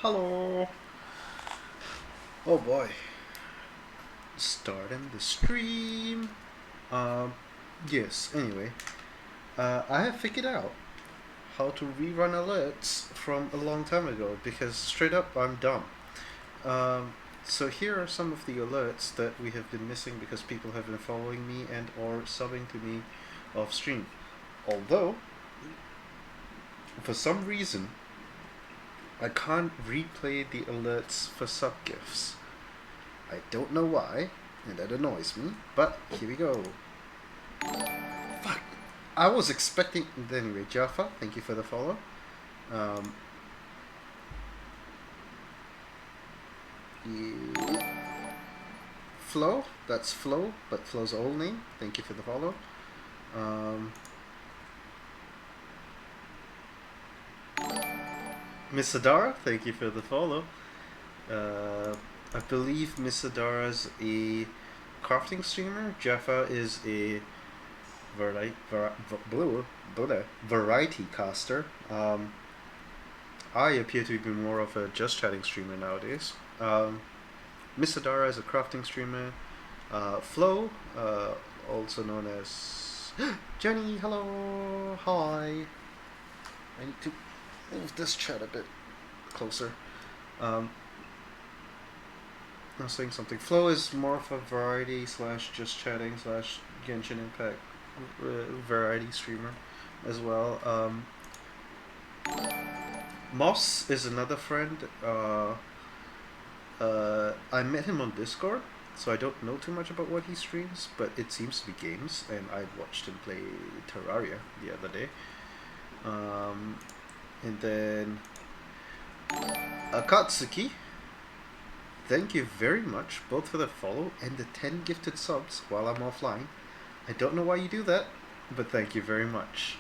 Hello. Oh boy. Starting the stream. Yes, anyway. I have figured out how to rerun alerts from a long time ago because straight up I'm dumb. So here are some of the alerts that we have been missing because people have been following me and or subbing to me off stream. Although, for some reason, I can't replay the alerts for sub gifts. I don't know why, and that annoys me, but here we go. Fuck. I was expecting... Anyway, Jaffa, thank you for the follow. Yeah. Flo, that's Flo, but Flo's old name. Thank you for the follow. Miss Adara, thank you for the follow. I believe Miss Adara's a crafting streamer. Jaffa is a variety caster. I appear to be more of a just chatting streamer nowadays. Miss Adara is a crafting streamer. Flo, also known as Jenny. Hello, hi. I need to move this chat a bit closer. I was saying something. Flo is more of a variety slash just chatting slash Genshin Impact variety streamer as well. Moss is another friend. I met him on Discord, so I don't know too much about what he streams, but it seems to be games, and I watched him play Terraria the other day. And then Akatsuki, thank you very much, both for the follow and the 10 gifted subs while I'm offline. I don't know why you do that, but thank you very much.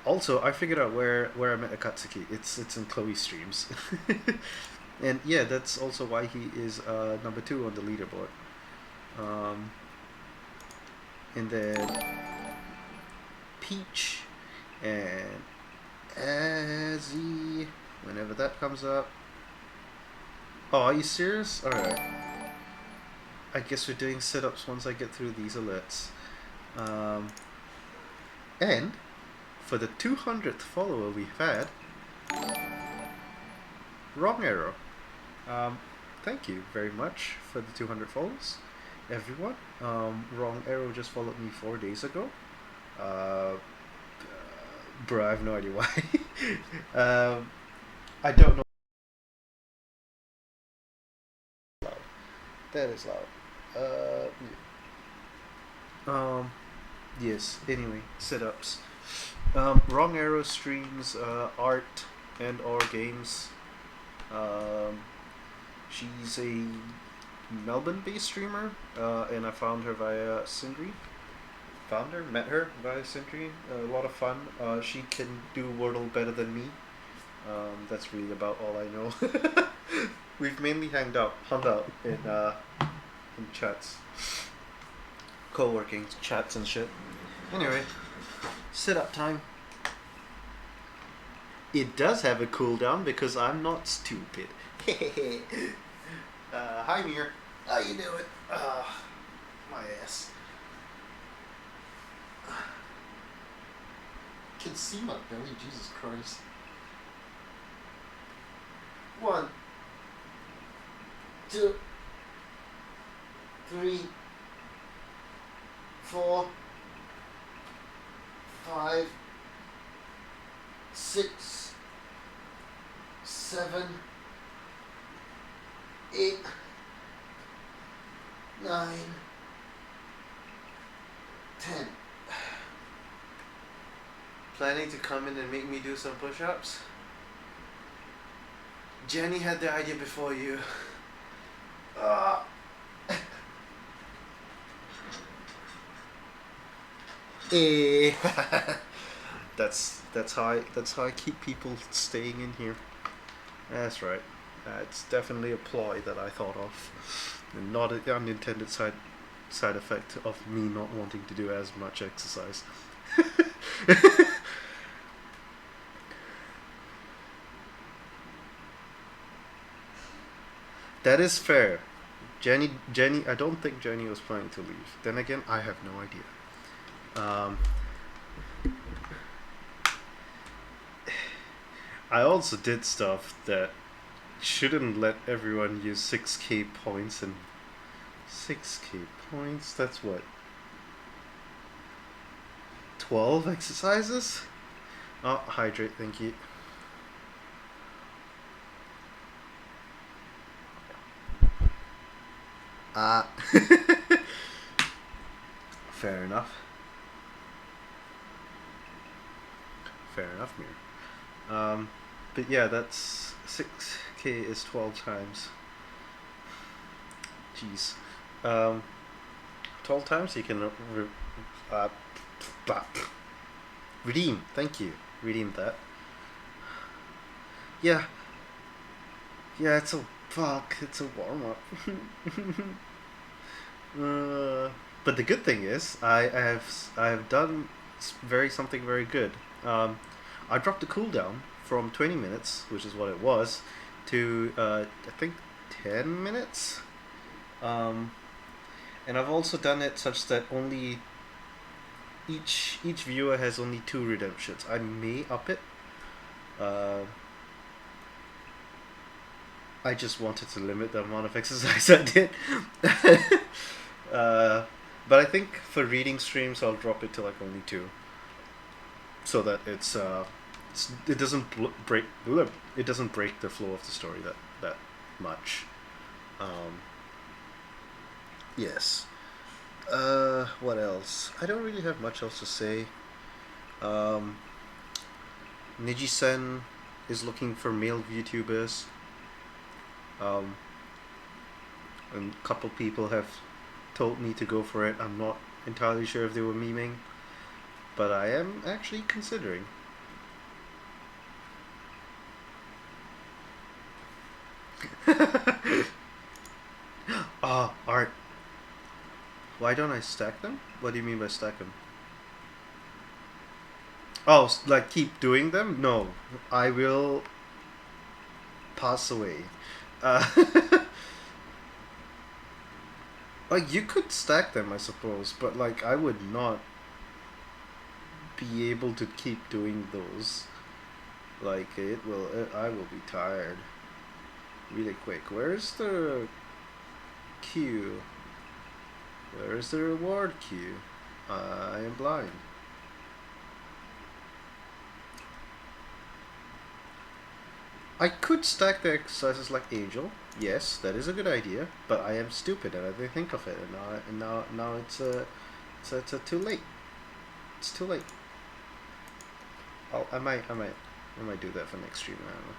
Also, I figured out where I met Akatsuki. It's in Chloe's streams. And yeah, that's also why he is number 2 on the leaderboard. And then Peach and Azzy, whenever that comes up. Oh, are you serious? Alright. I guess we're doing sit-ups once I get through these alerts. And for the 200th follower we've had, Wrong Arrow. Thank you very much for the 200 follows, everyone. Wrong Arrow just followed me 4 days ago. Bruh, I have no idea why. I don't know. That is loud. Yes, anyway, sit-ups. Wrong Arrow streams art and or games. She's a Melbourne-based streamer, and I found her via Sindri. Met her via Sindri. A lot of fun. She can do Wordle better than me. That's really about all I know. We've mainly hung out in chats, co-working chats and shit. Anyway, sit-up time. It does have a cooldown because I'm not stupid. Hi Mir, how you doing? My ass. Can see my belly, Jesus Christ. 1, 2, 3, 4, 5, 6, 7, 8, 9, 10. Planning to come in and make me do some push-ups? Jenny had the idea before you. Eh. That's how I keep people staying in here. That's right. It's definitely a ploy that I thought of, and not an unintended side effect of me not wanting to do as much exercise. That is fair. Jenny, I don't think Jenny was planning to leave. Then again, I have no idea. Um, I also did stuff that shouldn't let everyone use 6k points, and 6k points, that's what, 12 exercises? Oh, hydrate, thank you. Ah. Fair enough. Fair enough, Mir. But yeah, that's 6k is 12 times. Jeez. Um, 12 times you can uh, redeem. Thank you. Redeem that. Yeah. Yeah, it's a fuck. It's a warm up. But the good thing is, I have done something very good. I dropped the cooldown from 20 minutes, which is what it was, to I think 10 minutes. And I've also done it such that only each viewer has only 2 redemptions. I may up it. Uh, I just wanted to limit the amount of exercise I did. uh, but I think for reading streams, I'll drop it to like only 2, so that it doesn't break it doesn't break the flow of the story that much. Um, yes. What else? I don't really have much else to say. Um, Niji-sen is looking for male VTubers. And a couple people have told me to go for it. I'm not entirely sure if they were memeing, but I am actually considering. Ah, art. Why don't I stack them? What do you mean by stack them? Oh, like keep doing them? No, I will pass away. Uh, like you could stack them, I suppose, but like I would not be able to keep doing those. Like I will be tired really quick. Where's the queue? Where is the reward queue? I am blind. I could stack the exercises like Angel. Yes, that is a good idea. But I am stupid and I didn't think of it. And now it's too late. It's too late. Oh, I might do that for next stream. I don't know.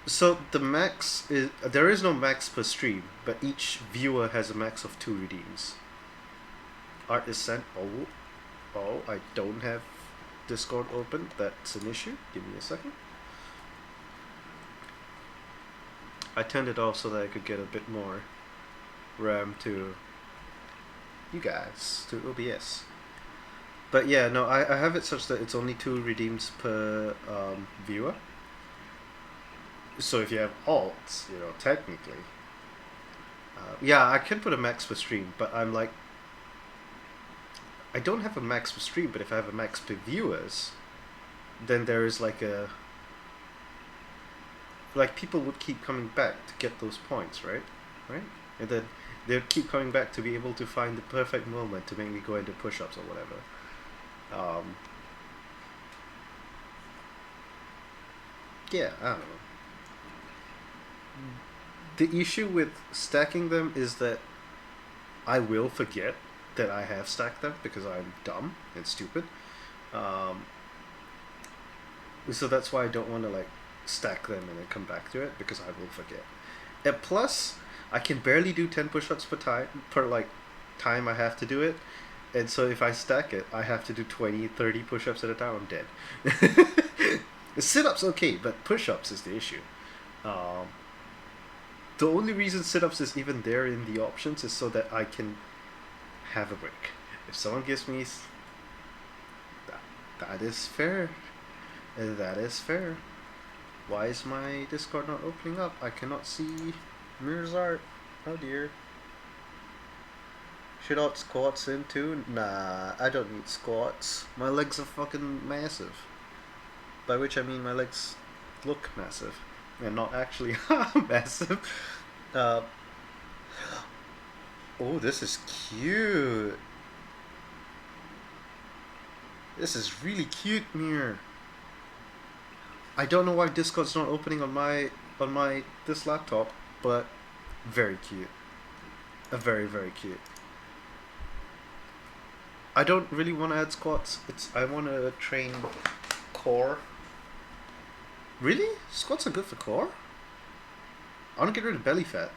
So the max is there is no max per stream, but each viewer has a max of 2 redeems. Art is sent. Oh, I don't have Discord open. That's an issue. Give me a second. I turned it off so that I could get a bit more RAM to you guys, to OBS. But yeah, no, I have it such that it's only 2 redeems per viewer. So if you have alts, technically. Yeah, I can put a max per stream, but I'm like, I don't have a max per stream, but if I have a max per viewers, then there is like people would keep coming back to get those points, right? And then they'd keep coming back to be able to find the perfect moment to make me go into push-ups or whatever. Yeah, I don't know. The issue with stacking them is that I will forget that I have stacked them because I'm dumb and stupid. So that's why I don't want to like stack them and then come back to it, because I will forget. And plus, I can barely do 10 push-ups per time I have to do it. And so if I stack it, I have to do 20, 30 push-ups at a time. I'm dead. Sit-ups okay, but push-ups is the issue. The only reason sit-ups is even there in the options is so that I can have a break. If someone gives me that is fair. That is fair. Why is my Discord not opening up? I cannot see Mirror's art. Oh dear. Should I squats in too? Nah, I don't need squats. My legs are fucking massive. By which I mean my legs look massive. And not actually massive. Uh, oh, this is cute. This is really cute, Mirror. I don't know why Discord's not opening on my this laptop, but very cute. Very very cute. I don't really want to add squats. I want to train core. Really? Squats are good for core? I want to get rid of belly fat.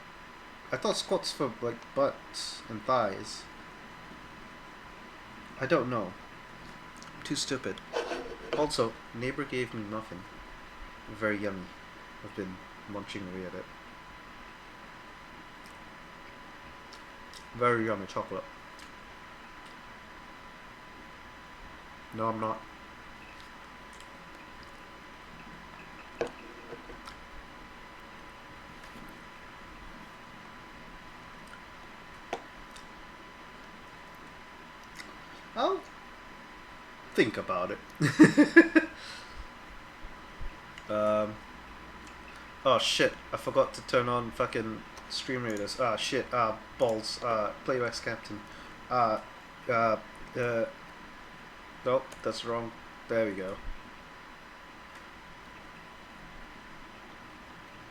I thought squats for like butts and thighs. I don't know. I'm too stupid. Also, neighbor gave me muffin. Very yummy. I've been munching away at it. Very yummy chocolate. No, I'm not. I'll think about it. Oh shit, I forgot to turn on fucking Stream Raiders. Ah shit, balls, Playback's Captain. Uh, uh, nope, that's wrong. There we go.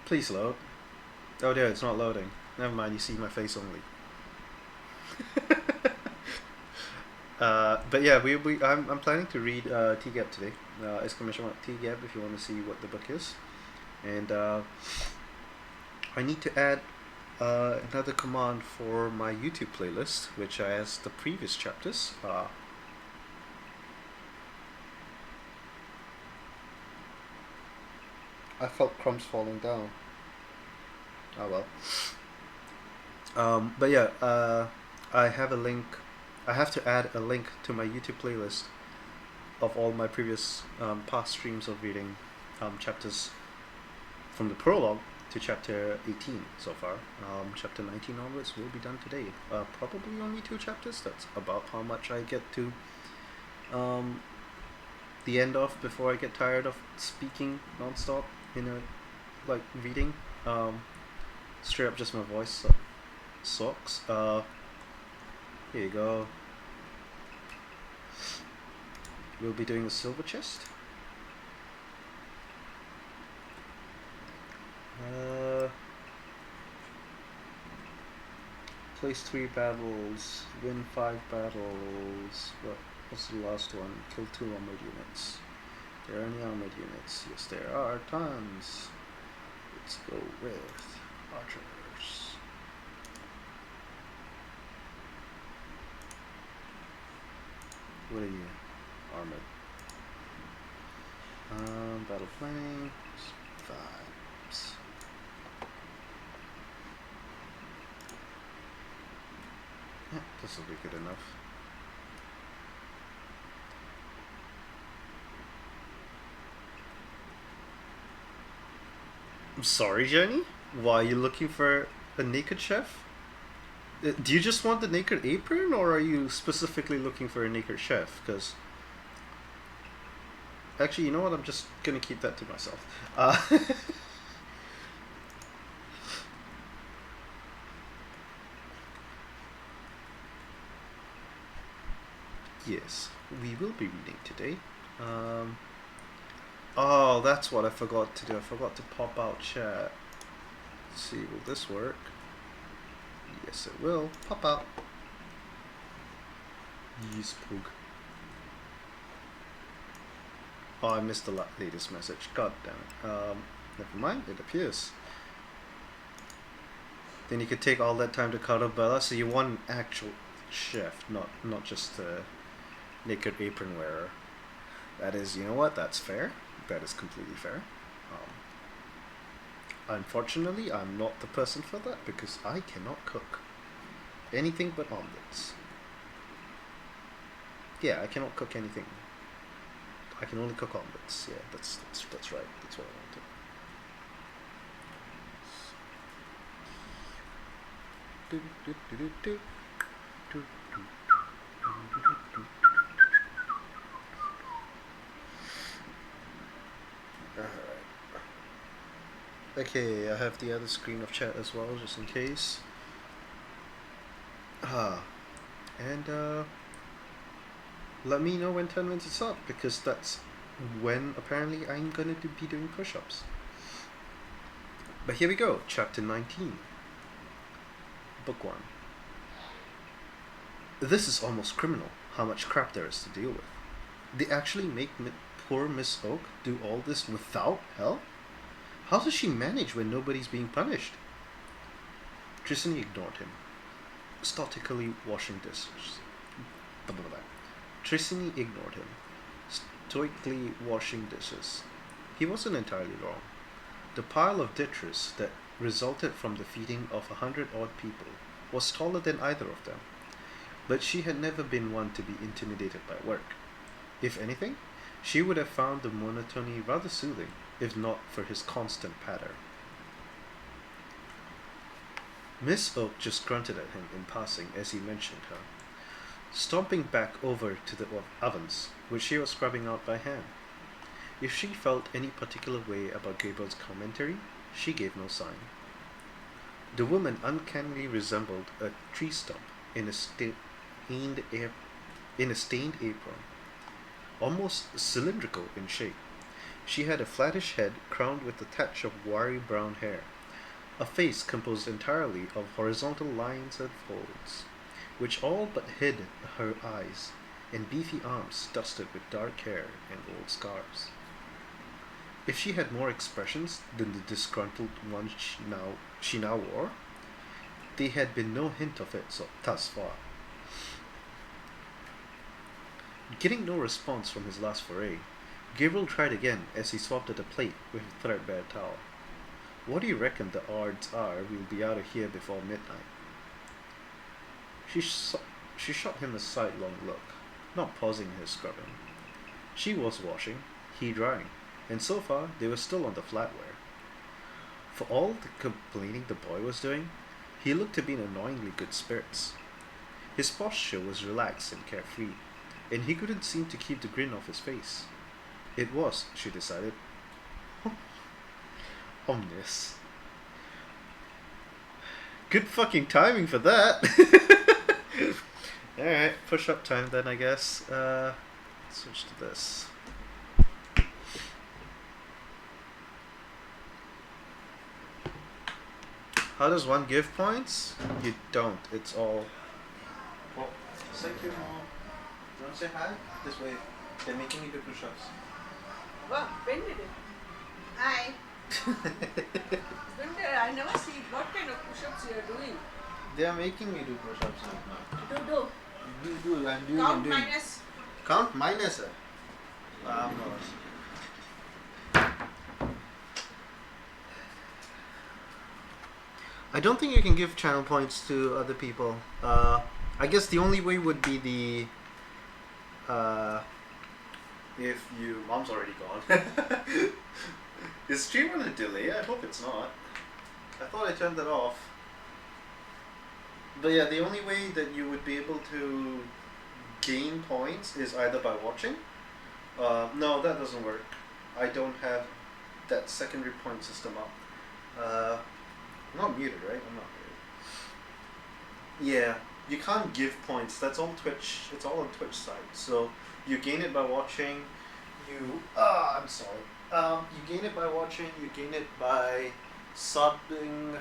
Please load. Oh dear, it's not loading. Never mind, you see my face only. But yeah, I'm planning to read TGAB today. Exclamation mark TGAB if you want to see what the book is. And I need to add another command for my YouTube playlist, which has the previous chapters. I felt crumbs falling down. Oh well. But yeah, I have a link. I have to add a link to my YouTube playlist of all my previous past streams of reading chapters from the prologue to chapter 18 so far. Chapter 19 onwards will be done today. Probably only 2 chapters. That's about how much I get to the end of before I get tired of speaking non-stop in a like reading. Straight up just my voice sucks. Here you go. We'll be doing the silver chest. Place 3 battles, win 5 battles. What's the last one? Kill 2 armored units. There are any armored units? Yes, there are tons. Let's go with archers. What are you? Armored. Battle planning. Vibes. Yeah, this will be good enough. I'm sorry, Jenny? Why are you looking for a naked chef? Do you just want the naked apron, or are you specifically looking for a naked chef? Because actually, you know what? I'm just gonna keep that to myself. Yes, we will be reading today. Oh, that's what I forgot to do. I forgot to pop out chat. Let's see, will this work? Yes, it will. Pop out. Yes, pug. Oh, I missed the latest message. God damn it. Never mind. It appears. Then you could take all that time to cut up Bella. So you want an actual chef, not just a naked apron wearer. That is, you know what? That's fair. That is completely fair. Unfortunately, I'm not the person for that because I cannot cook anything but omelets. Yeah, I cannot cook anything. I can only cook omelets. Yeah, that's right. That's what I wanted. Okay, I have the other screen of chat as well, just in case. Ah, and let me know when 10 minutes is up, because that's when apparently I'm gonna be doing push-ups. But here we go, chapter 19, book 1. This is almost criminal, how much crap there is to deal with. They actually make poor Miss Oak do all this without help? How does she manage when nobody's being punished? Tristany ignored him, stoically washing dishes. Tristany ignored him, stoically washing dishes. He wasn't entirely wrong. The pile of detritus that resulted from the feeding of 100-odd people was taller than either of them, but she had never been one to be intimidated by work. If anything, she would have found the monotony rather soothing, if not for his constant patter. Miss Oak just grunted at him in passing as he mentioned her, stomping back over to the ovens, which she was scrubbing out by hand. If she felt any particular way about Gabriel's commentary, she gave no sign. The woman uncannily resembled a tree stump in a stained apron, almost cylindrical in shape. She had a flattish head crowned with a thatch of wiry brown hair, a face composed entirely of horizontal lines and folds, which all but hid her eyes, and beefy arms dusted with dark hair and old scars. If she had more expressions than the disgruntled one she now wore, there had been no hint of it thus far. Getting no response from his last foray, Gabriel tried again as he swabbed at a plate with a threadbare towel. What do you reckon the odds are we'll be out of here before midnight? She shot him a sidelong look, not pausing his scrubbing. She was washing, he drying, and so far they were still on the flatware. For all the complaining the boy was doing, he looked to be in annoyingly good spirits. His posture was relaxed and carefree, and he couldn't seem to keep the grin off his face. It was, she decided, ominous. Good fucking timing for that! Alright, push up time then, I guess. Switch to this. How does one give points? You don't. It's all... Well, thank you, Mom. You want to say hi? This way. They're making me do push-ups. Wow, when did it? Hi. I never see what kind of push-ups you are doing. They are making me do push-ups right now. Do. Do. I'm doing. Count minus. Count minus. No. I don't think you can give channel points to other people. I guess the only way would be the if you... Mom's already gone. Is stream on a delay? I hope it's not. I thought I turned that off. But yeah, the only way that you would be able to gain points is either by watching. No, that doesn't work. I don't have that secondary point system up. I'm not muted, right? I'm not muted. Yeah, you can't give points. That's all Twitch. It's all on Twitch side. So you gain it by watching. I'm sorry. You gain it by watching. You gain it by subbing.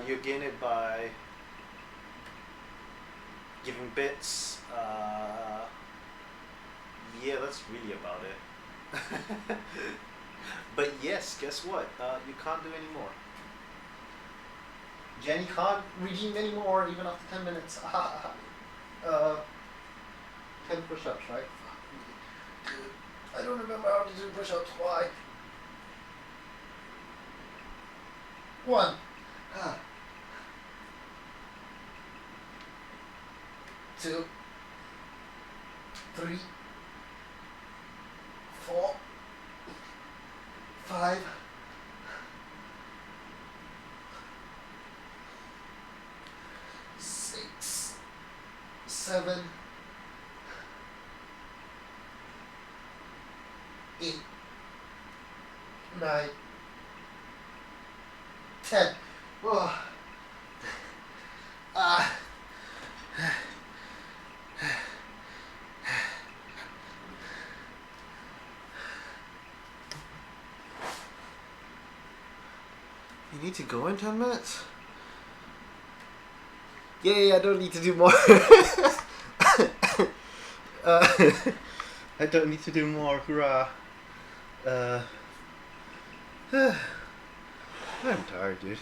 You gain it by giving bits. Yeah, that's really about it. But yes, guess what? You can't do any more. Jenny can't redeem anymore even after 10 minutes. 10 push-ups, right? I don't remember how to do push-ups. Why? 1. 2. 3. 4. 5. 7, 8, 9, 10. Oh. Ah. You need to go in 10 minutes? Yeah, I don't need to do more. I don't need to do more, hurrah. I'm tired, dude.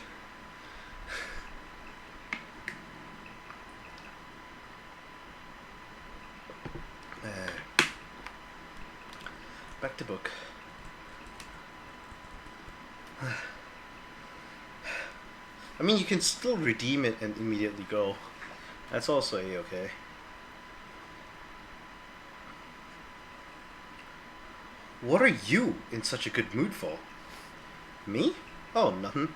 Back to book. I mean, you can still redeem it and immediately go. That's also a-okay. What are you in such a good mood for? Me? Oh, nothing.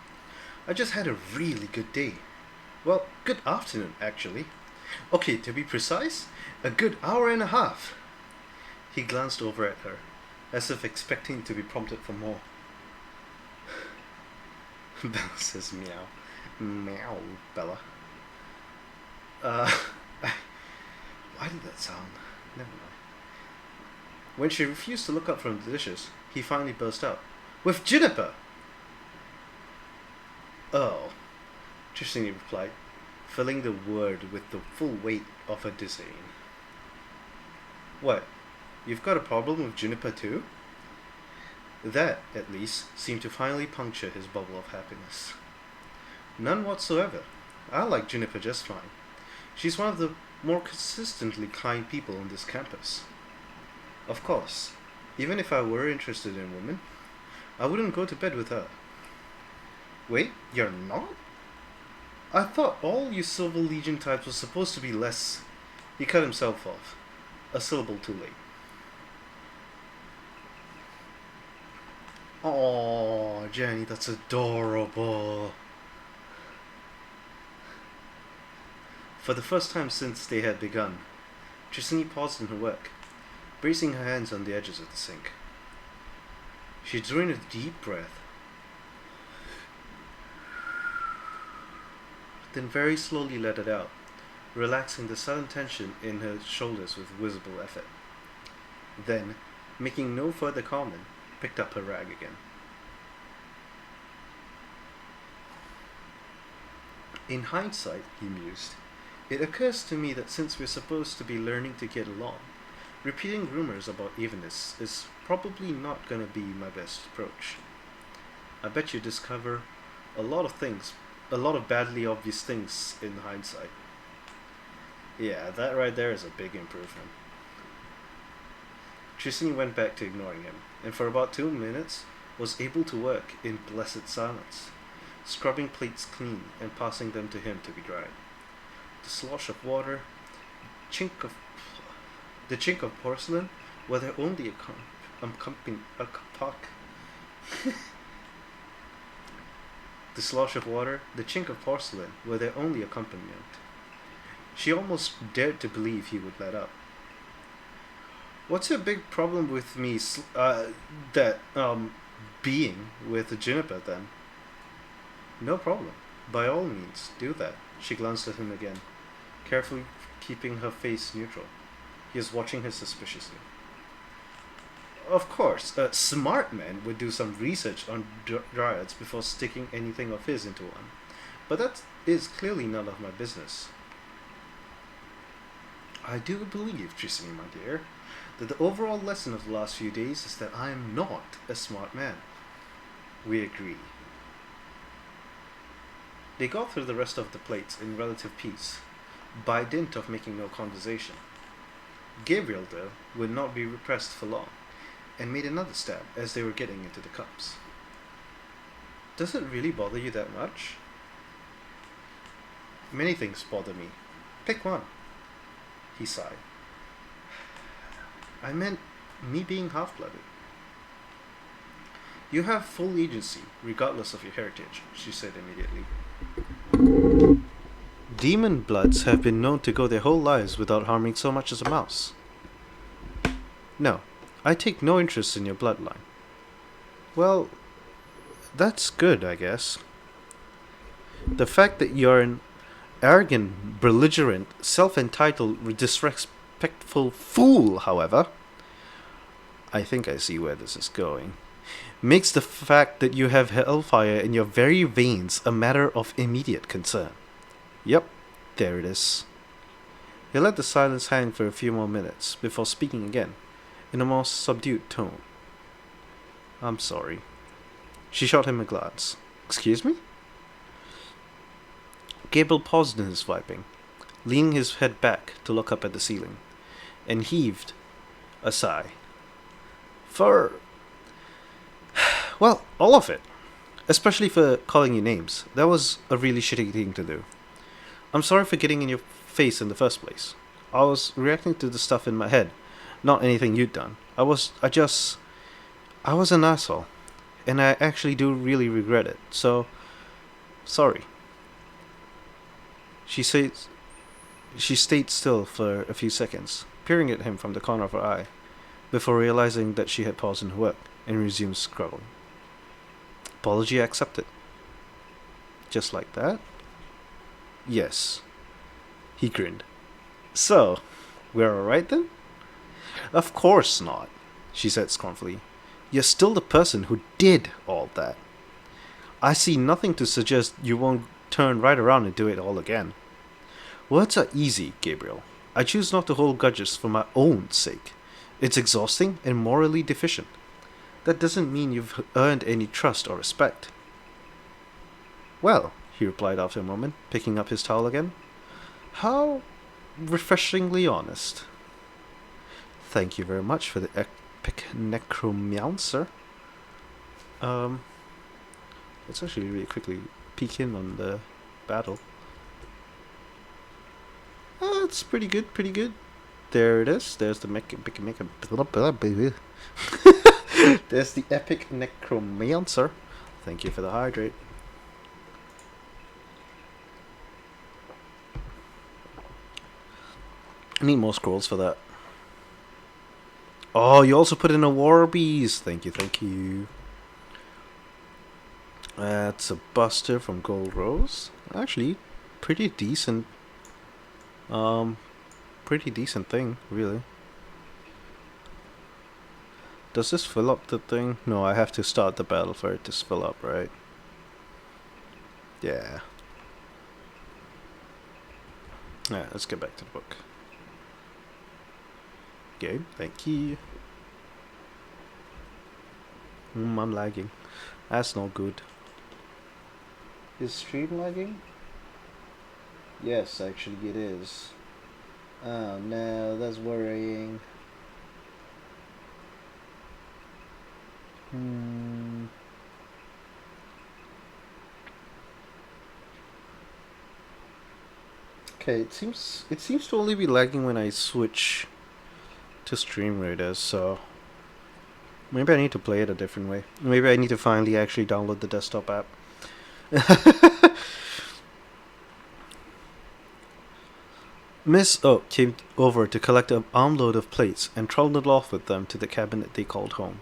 I just had a really good day. Well, good afternoon, actually. Okay, to be precise, a good hour and a half. He glanced over at her, as if expecting to be prompted for more. Bella says meow. Meow, Bella. Why did that sound? Never mind. When she refused to look up from the dishes, he finally burst out. With Juniper! Oh, Tristany replied, filling the word with the full weight of her disdain. What? You've got a problem with Juniper too? That, at least, seemed to finally puncture his bubble of happiness. None whatsoever. I like Juniper just fine. She's one of the more consistently kind people on this campus. Of course, even if I were interested in women, I wouldn't go to bed with her. Wait, you're not? I thought all you Silver Legion types were supposed to be less... He cut himself off, a syllable too late. Aww, Jenny, that's adorable. For the first time since they had begun, Tristany paused in her work, bracing her hands on the edges of the sink. She drew in a deep breath, then very slowly let it out, relaxing the sudden tension in her shoulders with visible effort. Then, making no further comment, picked up her rag again. In hindsight, he mused, it occurs to me that since we're supposed to be learning to get along, repeating rumors about evenness is probably not gonna be my best approach. I bet you discover a lot of badly obvious things in hindsight. Yeah, that right there is a big improvement. Tristany went back to ignoring him, and for about 2 minutes was able to work in blessed silence, scrubbing plates clean and passing them to him to be dried. The slosh of water, the chink of porcelain, were their only The slosh of water, the chink of porcelain, were their only accompaniment. She almost dared to believe he would let up. What's your big problem with me, being with Juniper then? No problem. By all means, do that. She glanced at him again, carefully keeping her face neutral. He was watching her suspiciously. Of course, a smart man would do some research on dryads before sticking anything of his into one. But that is clearly none of my business. I do believe, Tristany, my dear, that the overall lesson of the last few days is that I am not a smart man. We agree. They got through the rest of the plates in relative peace, by dint of making no conversation. Gabriel, though, would not be repressed for long, and made another stab as they were getting into the cups. Does it really bother you that much? Many things bother me. Pick one. He sighed. I meant me being half-blooded. You have full agency, regardless of your heritage, she said immediately. Demon bloods have been known to go their whole lives without harming so much as a mouse. No, I take no interest in your bloodline. Well, that's good, I guess. The fact that you're an arrogant, belligerent, self-entitled, disrespectful fool, however, I think I see where this is going, makes the fact that you have hellfire in your very veins a matter of immediate concern. Yep, there it is. He let the silence hang for a few more minutes before speaking again, in a more subdued tone. I'm sorry. She shot him a glance. Excuse me? Gabriel paused in his wiping, leaning his head back to look up at the ceiling, and heaved a sigh. For... well, all of it. Especially for calling you names. That was a really shitty thing to do. I'm sorry for getting in your face in the first place. I was reacting to the stuff in my head, not anything you'd done. I was an asshole. And I actually do really regret it. So, sorry. She stayed still for a few seconds, peering at him from the corner of her eye, before realizing that she had paused in her work and resumed scrubbing. Apology accepted. Just like that? Yes. He grinned. So, we're alright then? Of course not, she said scornfully. You're still the person who did all that. I see nothing to suggest you won't turn right around and do it all again. Words are easy, Gabriel. I choose not to hold grudges for my own sake. It's exhausting and morally deficient. That doesn't mean you've earned any trust or respect. Well, he replied after a moment, picking up his towel again. How refreshingly honest. Thank you very much for the epic necromancer. Let's actually really quickly peek in on the battle. It's pretty good, pretty good. There it is. There's the there's the epic necromancer. Thank you for the hydrate. I need more scrolls for that. Oh, you also put in a Warbees. Thank you, thank you. That's a Buster from Gold Rose. Actually, pretty decent. Pretty decent thing, really. Does this fill up the thing? No, I have to start the battle for it to fill up, right? Yeah. Yeah, let's get back to the book. Okay, thank you. I'm lagging. That's not good. Is stream lagging? Yes, actually it is. Oh no, that's worrying. Okay, it seems to only be lagging when I switch to stream readers, so maybe I need to play it a different way. Maybe I need to finally actually download the desktop app. Miss Oak came over to collect an armload of plates and trundled off with them to the cabinet they called home.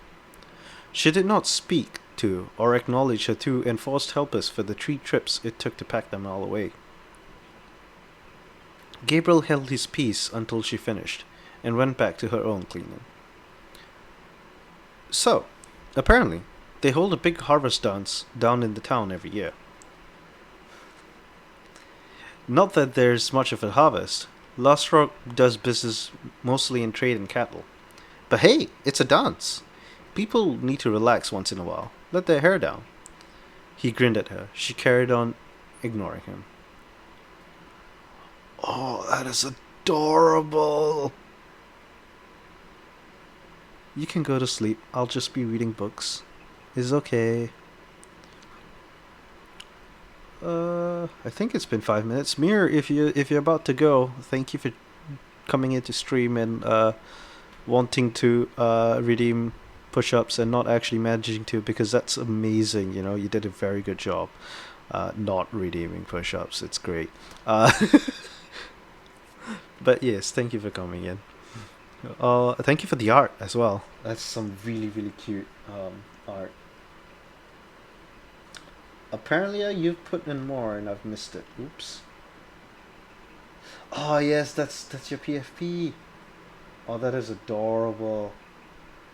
She did not speak to or acknowledge her two enforced helpers for the 3 trips it took to pack them all away. Gabriel held his peace until she finished, and went back to her own cleaning. So, apparently, they hold a big harvest dance down in the town every year. Not that there's much of a harvest. Lost Rock does business mostly in trade and cattle. But hey, it's a dance. People need to relax once in a while. Let their hair down. He grinned at her. She carried on, ignoring him. Oh, that is adorable. You can go to sleep. I'll just be reading books. It's okay. I think it's been 5 minutes. Mir, if you're about to go, thank you for coming into stream and wanting to redeem push-ups and not actually managing to, because that's amazing. You know, you did a very good job. not redeeming push-ups. It's great. But yes, thank you for coming in. Thank you for the art as well. That's some really really cute art. Apparently, you've put in more and I've missed it. Oops. Oh yes, that's your PFP. Oh, that is adorable.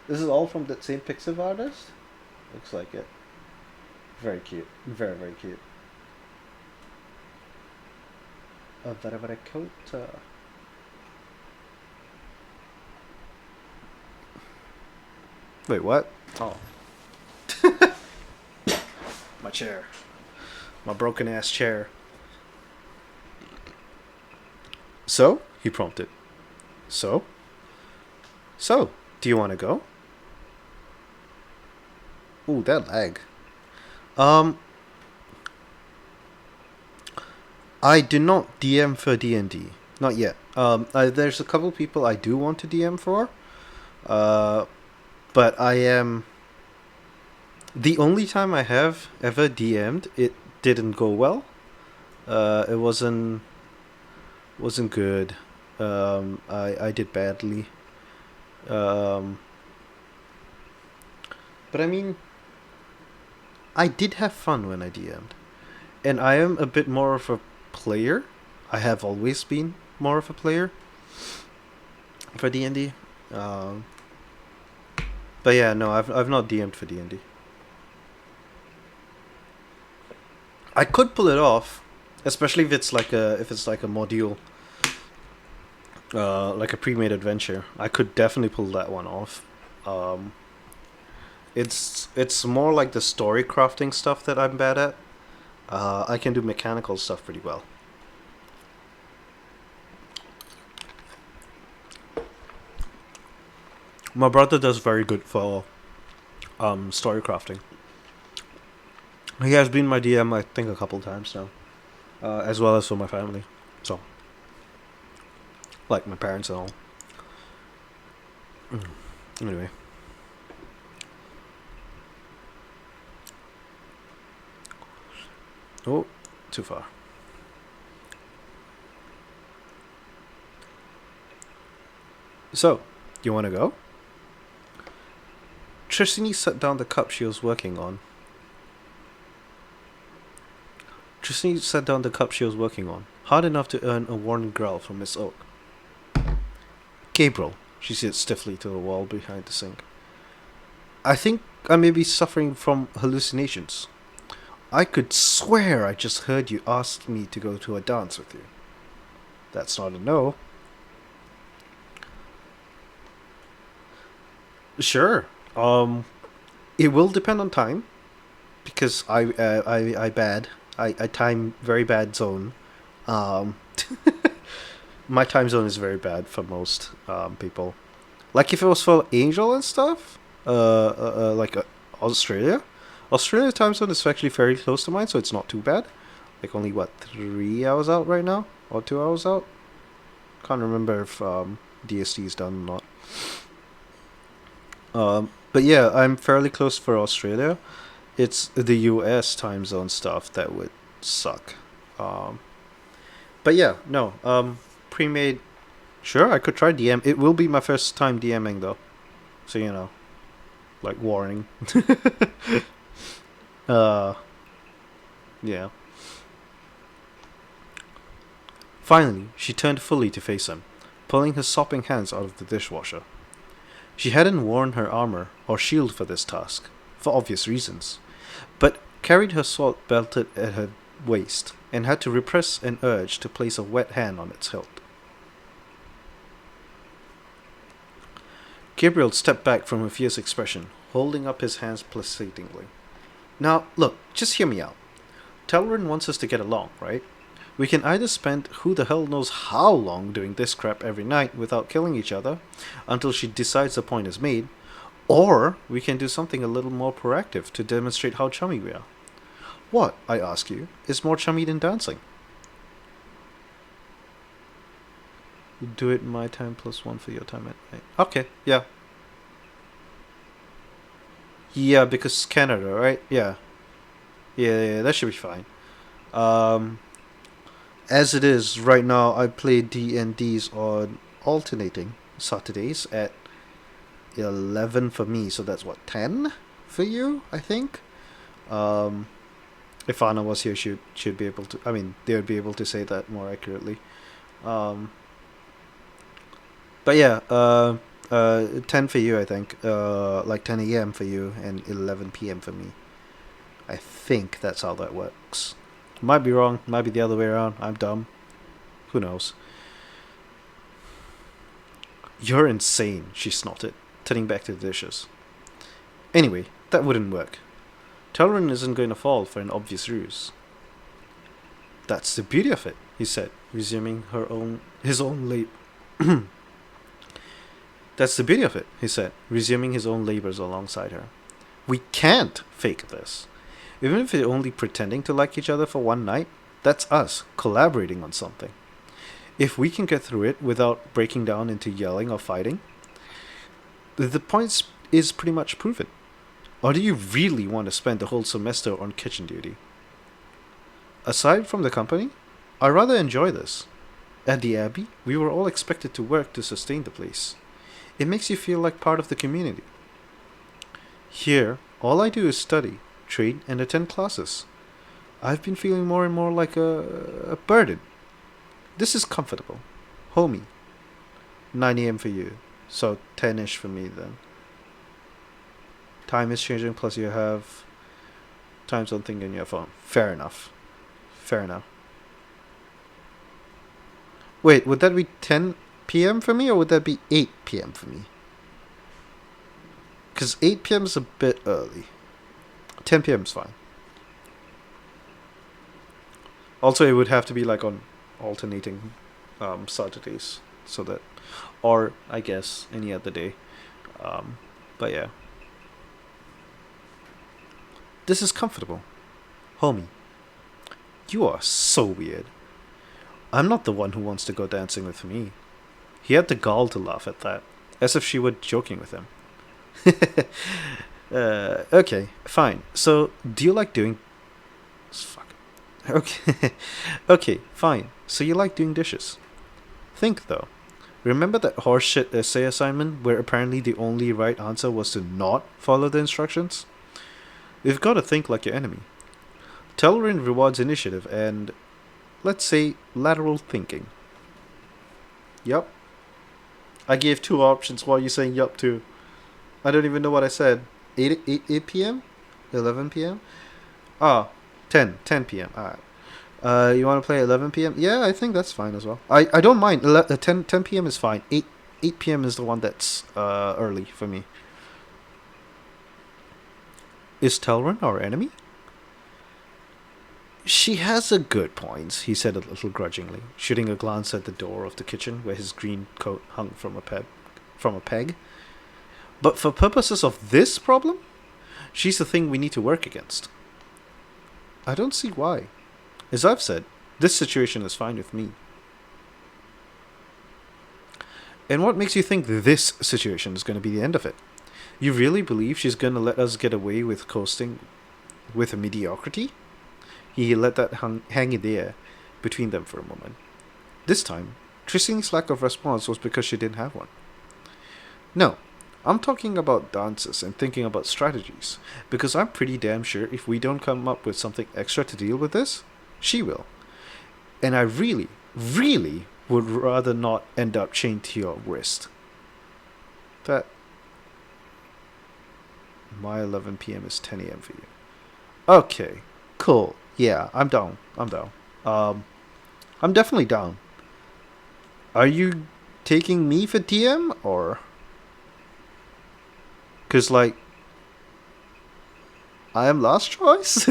This is all from that same Pixiv artist. Looks like it. Very cute. Very very cute. Varavara. Wait, what? Oh, my chair. My broken ass chair. So? He prompted. So? So, do you want to go? Ooh, that lag. Um, I do not DM for D&D. Not yet. There's a couple people I do want to DM for. Uh, but I am... The only time I have ever DM'd, it didn't go well. It wasn't good. I did badly. But I mean, I did have fun when I DM'd, and I am a bit more of a player. I have always been more of a player for D&D. But yeah, no, I've not DM'd for D&D. I could pull it off, especially if it's like a module, like a pre-made adventure. I could definitely pull that one off. Um, it's more like the story crafting stuff that I'm bad at. I can do mechanical stuff pretty well. My brother does very good for story crafting. He has been my DM, I think, a couple times now, as well as for my family. So, like my parents and all. Anyway. Oh, too far. So, you want to go? Tristany set down the cup she was working on. Tristany set down the cup she was working on, hard enough to earn a warning growl from Miss Oak. Gabriel, she said stiffly to the wall behind the sink. I think I may be suffering from hallucinations. I could swear I just heard you ask me to go to a dance with you. That's not a no. Sure. It will depend on time, because I time very bad zone. Um, my time zone is very bad for most people. Like if it was for Angel and stuff, like Australia. Australia time zone is actually very close to mine, so it's not too bad. Like only what 3 hours out right now, or 2 hours out. Can't remember if DST is done or not. But yeah, I'm fairly close for Australia. It's the US time zone stuff that would suck. Um, but yeah, no. Pre-made. Sure, I could try DM. It will be my first time DMing though, so you know, like warning. uh, yeah. Finally, she turned fully to face him, pulling her sopping hands out of the dishwasher. She hadn't worn her armor or shield for this task, for obvious reasons, but carried her sword belted at her waist and had to repress an urge to place a wet hand on its hilt. Gabriel stepped back from her fierce expression, holding up his hands placatingly. Now, look, just hear me out. Telrin wants us to get along, right? We can either spend who the hell knows how long doing this crap every night without killing each other until she decides the point is made, or we can do something a little more proactive to demonstrate how chummy we are. What, I ask you, is more chummy than dancing? Do it my time plus 1 for your time at night. Okay, yeah. Yeah, because Canada, right? Yeah. Yeah, that should be fine. Um, as it is right now, I play D&Ds on alternating Saturdays at 11 for me, so that's what, 10 for you, I think. Um, if Anna was here, she'd be able to. I mean, they would be able to say that more accurately. Um, but yeah, 10 for you, I think. Like 10 a.m. for you and 11 p.m. for me. I think that's how that works. Might be wrong. Might be the other way around. I'm dumb. Who knows? You're insane, she snorted, turning back to the dishes. Anyway, that wouldn't work. Telrin isn't going to fall for an obvious ruse. That's the beauty of it, he said, resuming his own labor. That's the beauty of it, he said, resuming his own labors alongside her. We can't fake this. Even if we're only pretending to like each other for one night, that's us collaborating on something. If we can get through it without breaking down into yelling or fighting, the point is pretty much proven. Or do you really want to spend the whole semester on kitchen duty? Aside from the company, I rather enjoy this. At the Abbey, we were all expected to work to sustain the place. It makes you feel like part of the community. Here, all I do is study, trade, and attend classes. I've been feeling more and more like a burden. This is comfortable. Homey. 9 a.m. for you, so 10-ish for me then. Time is changing, plus you have time zone thing in your phone. Fair enough. Fair enough. Wait, would that be 10 p.m. for me, or would that be 8 p.m. for me? Because 8 p.m. is a bit early. 10 p.m. is fine. Also, it would have to be like on alternating Saturdays, so that, or I guess any other day. But yeah. This is comfortable. Homie, you are so weird. I'm not the one who wants to go dancing with me. He had the gall to laugh at that, as if she were joking with him. Okay, fine. So, do you like doing... Fuck. Okay. Okay, fine. So you like doing dishes. Think, though. Remember that horseshit essay assignment where apparently the only right answer was to not follow the instructions? You've got to think like your enemy. Tellerin rewards initiative and, let's say, lateral thinking. Yup. I gave 2 options while you're saying yup too. I don't even know what I said. 8 p.m? 11 p.m? Ah, 10 p.m. Alright. You want to play 11 p.m? Yeah, I think that's fine as well. I don't mind. 10 p.m. is fine. 8 p.m. is the one that's early for me. Is Telrin our enemy? She has a good point, he said a little grudgingly, shooting a glance at the door of the kitchen where his green coat hung from a peg. But for purposes of this problem, she's the thing we need to work against. I don't see why. As I've said, this situation is fine with me. And what makes you think this situation is going to be the end of it? You really believe she's going to let us get away with coasting with a mediocrity? He let that hang in the air between them for a moment. This time, Tristani's lack of response was because she didn't have one. No, I'm talking about dances and thinking about strategies, because I'm pretty damn sure if we don't come up with something extra to deal with this, she will. And I really, really would rather not end up chained to your wrist. That... My 11 p.m. is 10 a.m. for you. Okay, cool. Yeah, I'm down. I'm definitely down. Are you taking me for DM, or... Because, like, I am last choice?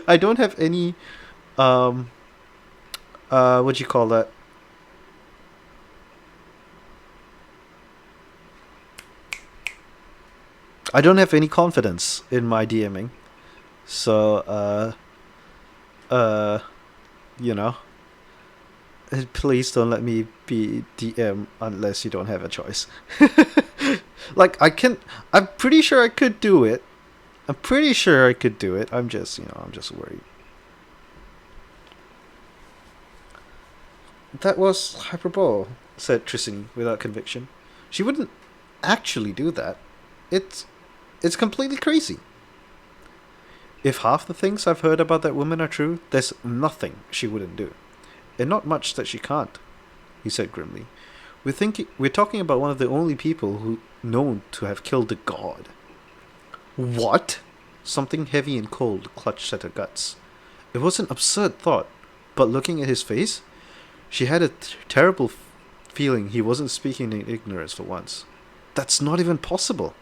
I don't have any, what do you call that? I don't have any confidence in my DMing. So, you know, please don't let me be DM unless you don't have a choice. Like, I'm pretty sure I could do it. I'm just worried. That was hyperbole, said Trissiny without conviction. She wouldn't actually do that. It's it's completely crazy. If half the things I've heard about that woman are true, there's nothing she wouldn't do. And not much that she can't, he said grimly. We're talking about one of the only people who known to have killed a god. What? Something heavy and cold clutched at her guts. It was an absurd thought, but looking at his face, she had a terrible feeling he wasn't speaking in ignorance for once. That's not even possible.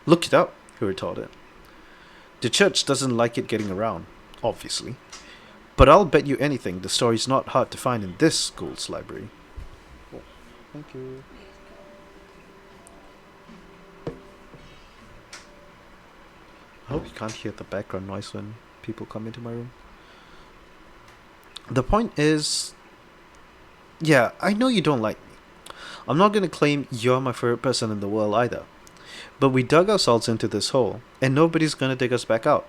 Look it up, he retorted. The church doesn't like it getting around, obviously. But I'll bet you anything the story's not hard to find in this school's library. Oh, thank you. I hope you can't hear the background noise when people come into my room. The point is, yeah, I know you don't like me. I'm not gonna claim you're my favorite person in the world either. But we dug ourselves into this hole, and nobody's gonna dig us back out.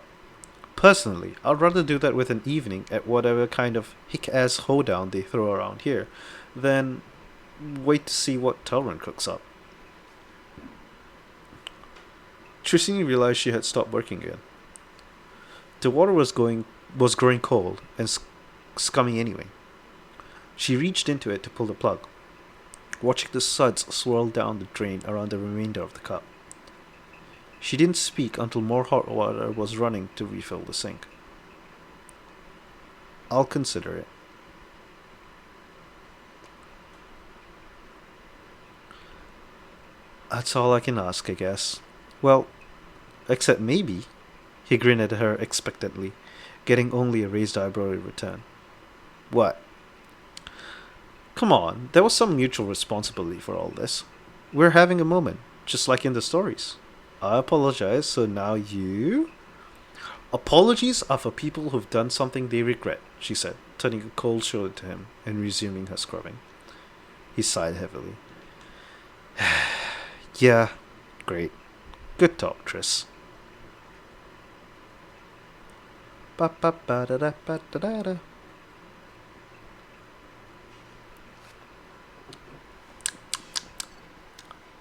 Personally, I'd rather do that with an evening at whatever kind of hick-ass hoedown they throw around here, than wait to see what Telrin cooks up. Trissini realized she had stopped working again. The water was growing cold and scummy anyway. She reached into it to pull the plug, watching the suds swirl down the drain around the remainder of the cup. She didn't speak until more hot water was running to refill the sink. I'll consider it. That's all I can ask, I guess. Well, except maybe. He grinned at her expectantly, getting only a raised eyebrow in return. What? Come on, there was some mutual responsibility for all this. We're having a moment, just like in the stories. I apologize, so now you? Apologies are for people who've done something they regret, she said, turning a cold shoulder to him and resuming her scrubbing. He sighed heavily. Yeah, great. Good talk, Triss. Ba ba ba da da ba da da da.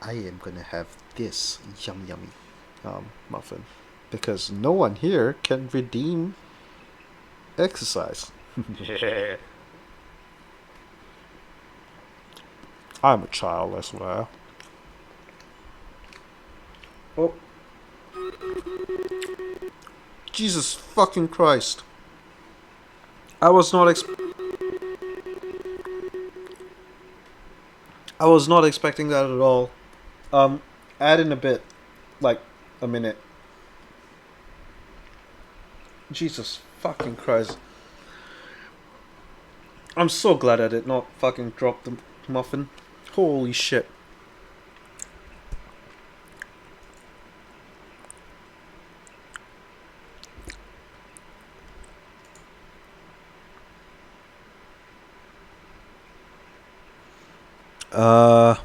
I am gonna have this yummy muffin because no one here can redeem exercise. Yeah. I'm a child, I swear. Oh, Jesus fucking Christ! I was not I was not expecting that at all. Add in a bit, like a minute. Jesus fucking Christ! I'm so glad I did not fucking drop the muffin. Holy shit! Uh,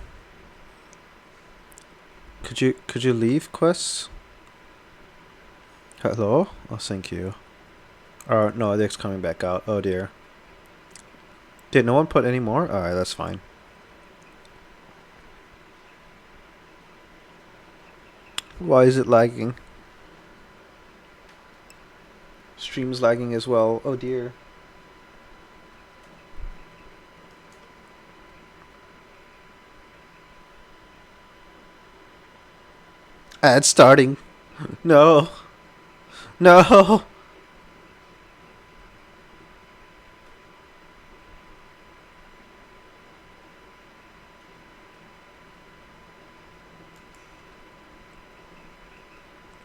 could you leave, Quest? Hello? Oh, thank you. Oh no, Dick's coming back out. Oh dear. Did no one put any more? Alright, that's fine. Why is it lagging? Stream's lagging as well. Oh dear. Ad starting. No. No.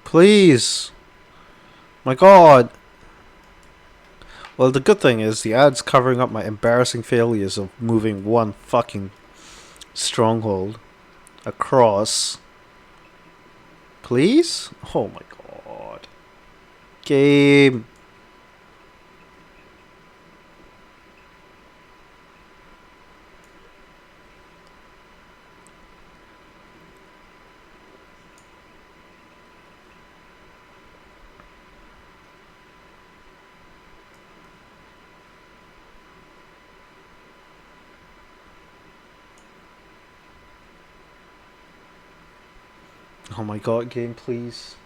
Please. My god. Well, the good thing is the ad's covering up my embarrassing failures of moving one fucking stronghold across. Please? Oh my god. Game. Oh my god, game, please.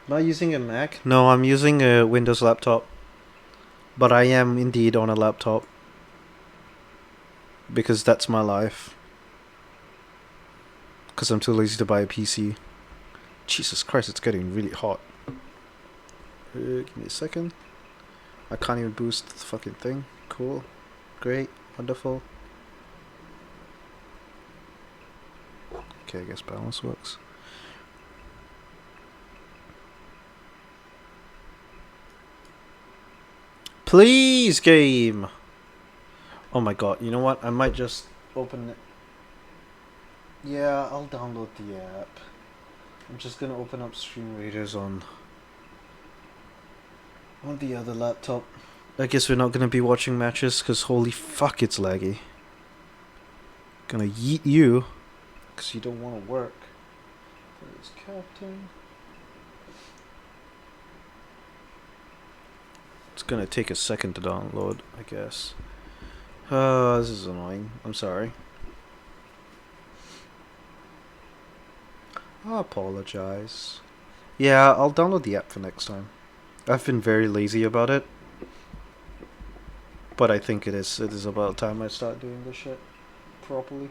Am I using a Mac? No, I'm using a Windows laptop. But I am indeed on a laptop. Because that's my life. Because I'm too lazy to buy a PC. Jesus Christ, it's getting really hot. Give me a second. I can't even boost the fucking thing. Cool. Great. Wonderful. Okay, I guess balance works. Please, game! Oh my god, you know what? I might just open it. Yeah, I'll download the app. I'm just gonna open up Stream Raiders on the other laptop. I guess we're not gonna be watching matches because holy fuck, it's laggy. Gonna yeet you because you don't want to work. There's captain. It's gonna take a second to download, I guess. This is annoying. I'm sorry. I apologize. Yeah, I'll download the app for next time. I've been very lazy about it. But I think it is about time I start doing this shit properly.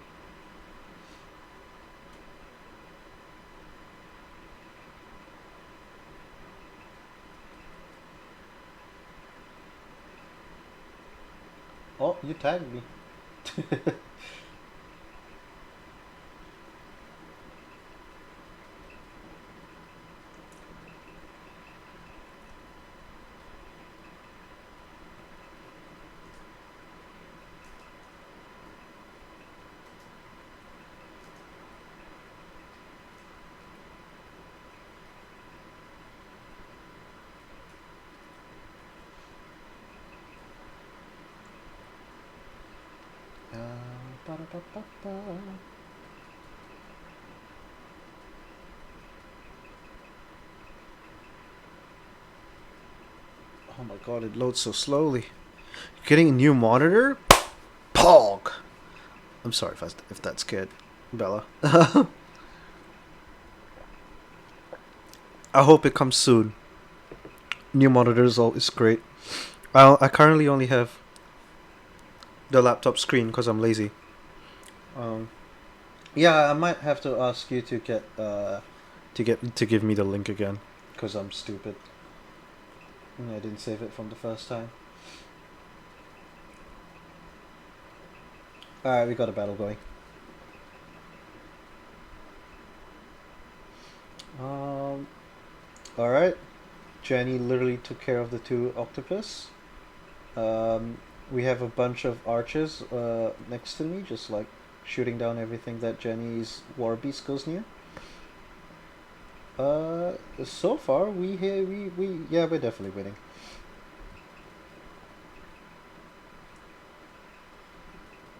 Oh, you tagged me. Oh my god, it loads so slowly. Getting a new monitor? Pog! I'm sorry if that scared Bella. I hope it comes soon. New monitor is always great. I currently only have the laptop screen because I'm lazy. Yeah, I might have to ask you to give me the link again because I'm stupid. I didn't save it from the first time. Alright, we got a battle going. Alright. Jenny literally took care of the two octopus. We have a bunch of archers next to me, just like shooting down everything that Jenny's war beast goes near. So far yeah, we're definitely winning.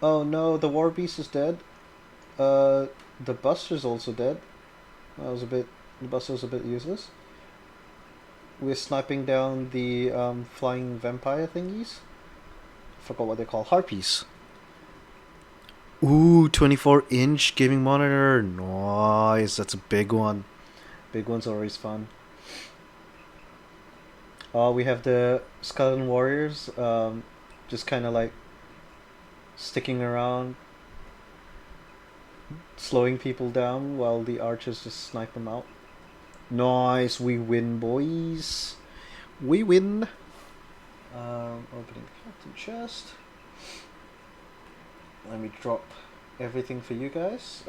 Oh no, the war beast is dead. The buster's also dead. The buster's a bit useless. We're sniping down the flying vampire thingies. Forgot what they're called. Harpies. Ooh, 24-inch gaming monitor. Nice. That's a big one. Big one's always fun. We have the skeleton warriors just kind of like sticking around, slowing people down while the archers just snipe them out. Nice, we win, boys. We win. Opening the captain chest. Let me drop everything for you guys.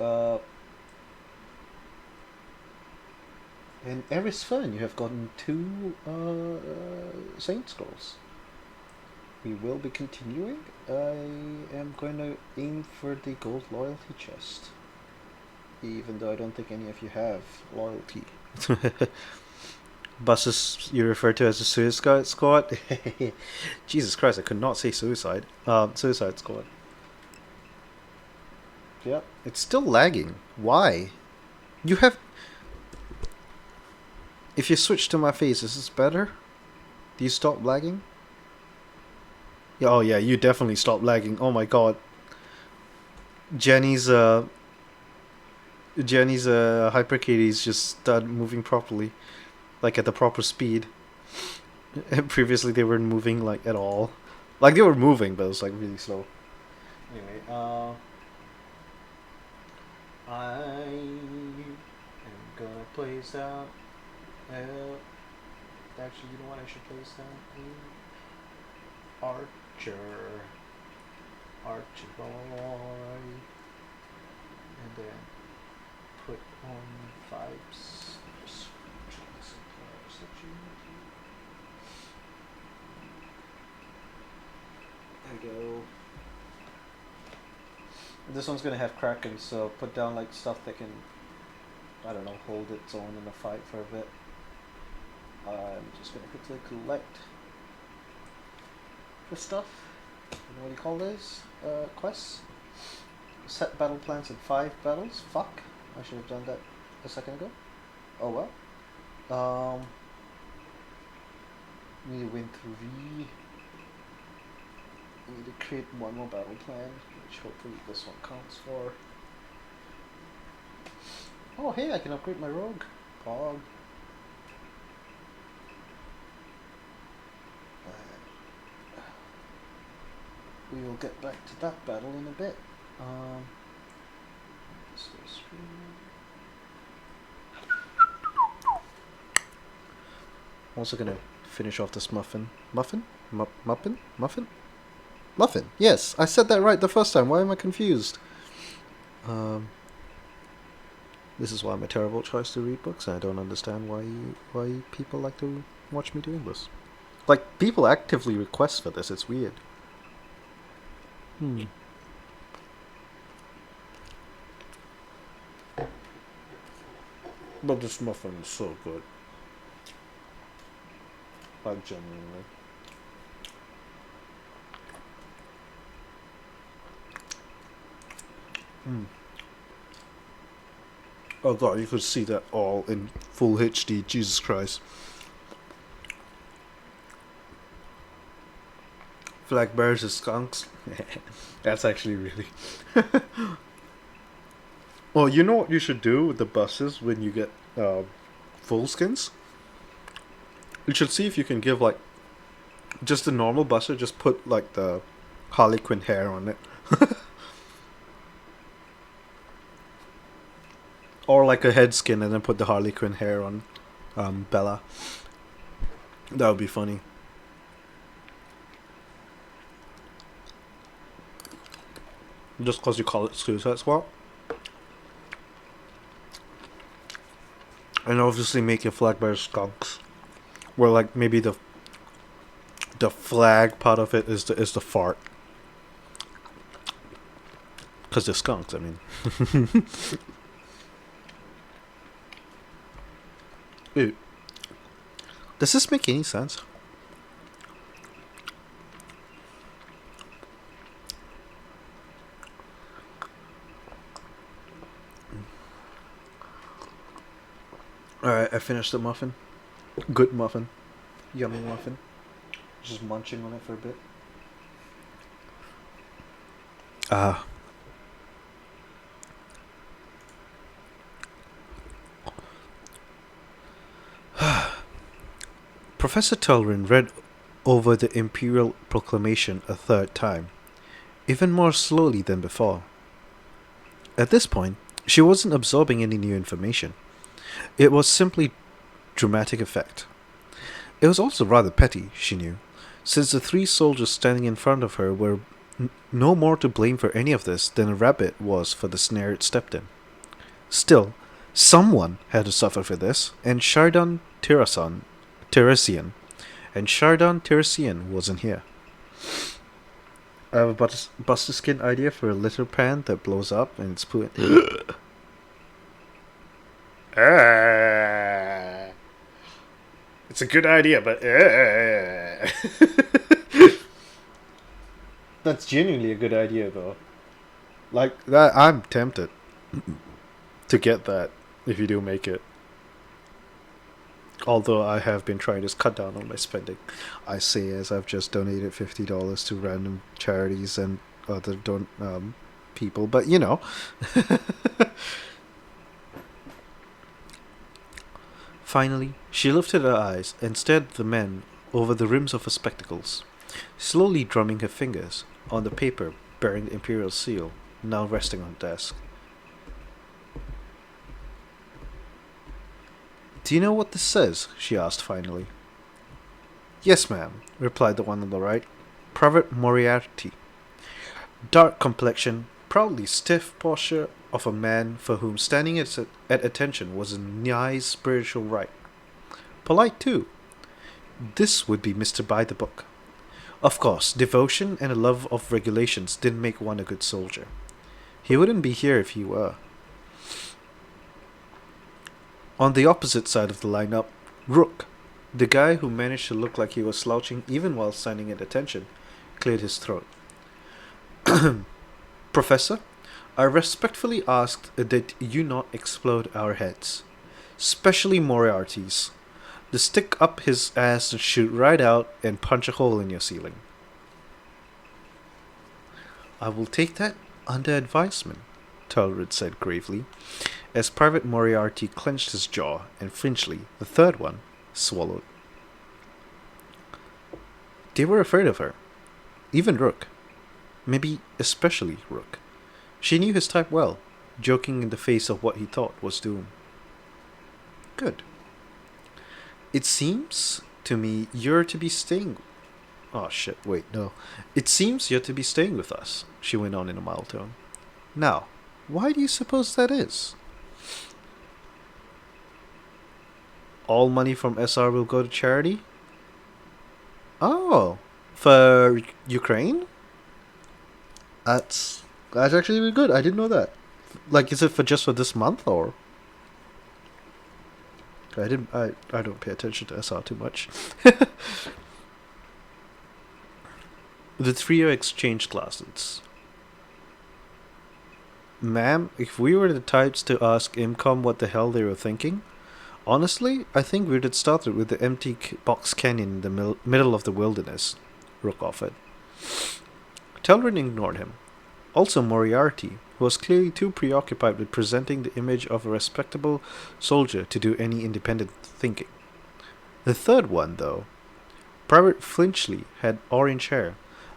In Eris Fern, you have gotten 2 Saint Scrolls. We will be continuing. I am going to aim for the gold loyalty chest. Even though I don't think any of you have loyalty. Buses you refer to as the Suicide Squad? Jesus Christ, I could not say suicide. Suicide Squad. Yep, it's still lagging. Why? You have... If you switch to my face, is this better? Do you stop lagging? Oh yeah, you definitely stop lagging. Oh my god. Jenny's Jenny's hyper kitties just started moving properly, like at the proper speed. And previously they weren't moving like at all. Like they were moving, but it was like really slow. Anyway, I am gonna place out. Actually, you know what? I should place down Archer, Archer boy, and then put on vibes. Just there we go. This one's gonna have Kraken, so put down like stuff that can, I don't know, hold its own in a fight for a bit. I'm just gonna quickly collect the stuff. You know what do you call those? Quests? Set battle plans in 5 battles? Fuck. I should have done that a second ago. Oh well. Need to win 3. Need to create one more battle plan, which hopefully this one counts for. Oh hey, I can upgrade my rogue. Pog. We will get back to that battle in a bit. Also gonna finish off this muffin. Muffin? Muffin? Muffin? Muffin! Yes, I said that right the first time. Why am I confused? This is why I'm a terrible choice to read books, and I don't understand why people like to watch me doing this. Like, people actively request for this. It's weird. But this muffin is so good. Like, genuinely. Oh god, you could see that all in full HD. Jesus Christ. Flag bears and skunks. That's actually really. Well, you know what you should do with the buses when you get full skins? You should see if you can give like just a normal buster, just put like the Harley Quinn hair on it. Or like a head skin and then put the Harley Quinn hair on Bella. That would be funny. Just because you call it Suicide Squad. And obviously make your flag bearers skunks. Where like maybe the flag part of it is the fart. Because they're skunks, I mean. Ew. Does this make any sense? Alright, I finished the muffin. Good muffin. Yummy muffin. Just munching on it for a bit. Professor Tulrin read over the Imperial Proclamation a third time, even more slowly than before. At this point, she wasn't absorbing any new information. It was simply dramatic effect. It was also rather petty, she knew, since the 3 soldiers standing in front of her were no more to blame for any of this than a rabbit was for the snare it stepped in. Still, someone had to suffer for this, and Shardon Teresian wasn't here. I have a buster skin idea for a litter pan that blows up and it's put. It's a good idea, but that's genuinely a good idea, though. Like that, I'm tempted to get that if you do make it. Although I have been trying to cut down on my spending, I say as I've just donated $50 to random charities and other people, but you know. Finally, she lifted her eyes and stared at the man over the rims of her spectacles, slowly drumming her fingers on the paper bearing the Imperial seal, now resting on the desk. Do you know what this says? She asked finally. Yes, ma'am, replied the one on the right. Private Moriarty. Dark complexion, proudly stiff posture of a man for whom standing at attention was a nigh spiritual right. Polite, too. This would be Mr. By the Book. Of course, devotion and a love of regulations didn't make one a good soldier. He wouldn't be here if he were. On the opposite side of the lineup, Rook, the guy who managed to look like he was slouching even while standing at attention, cleared his throat. Professor, I respectfully asked that you not explode our heads, especially Moriarty's. To stick up his ass and shoot right out and punch a hole in your ceiling. I will take that under advisement, Talrid said gravely, as Private Moriarty clenched his jaw and Finchley, the third one, swallowed. They were afraid of her. Even Rook. Maybe especially Rook. She knew his type well, joking in the face of what he thought was doom. Good. It seems to me you're to be staying. Oh shit, wait, no. It seems you're to be staying with us, she went on in a mild tone. Now, why do you suppose that is? All money from SR will go to charity? Oh, for Ukraine? That's actually really good. I didn't know that. Like, is it for this month or? I don't pay attention to SR too much. The trio exchanged glances. Ma'am, if we were the types to ask IMCOM what the hell they were thinking, honestly, I think we'd have started with the empty box canyon in the middle of the wilderness, Rook offered. Telrin ignored him. Also Moriarty, who was clearly too preoccupied with presenting the image of a respectable soldier to do any independent thinking. The third one, though, Private Finchley, had orange hair,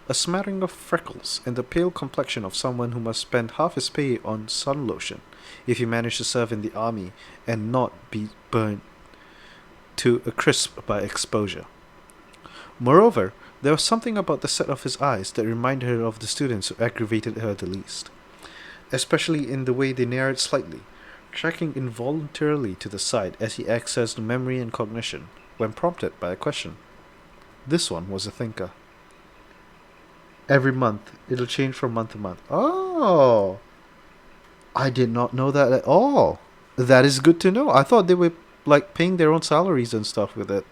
a smattering of freckles, and the pale complexion of someone who must spend half his pay on sun lotion if he managed to serve in the army and not be burned to a crisp by exposure. Moreover, there was something about the set of his eyes that reminded her of the students who aggravated her the least, especially in the way they narrowed slightly, tracking involuntarily to the side as he accessed memory and cognition when prompted by a question. This one was a thinker. Every month. It'll change from month to month. Oh! I did not know that at all. That is good to know. I thought they were, like, paying their own salaries and stuff with it.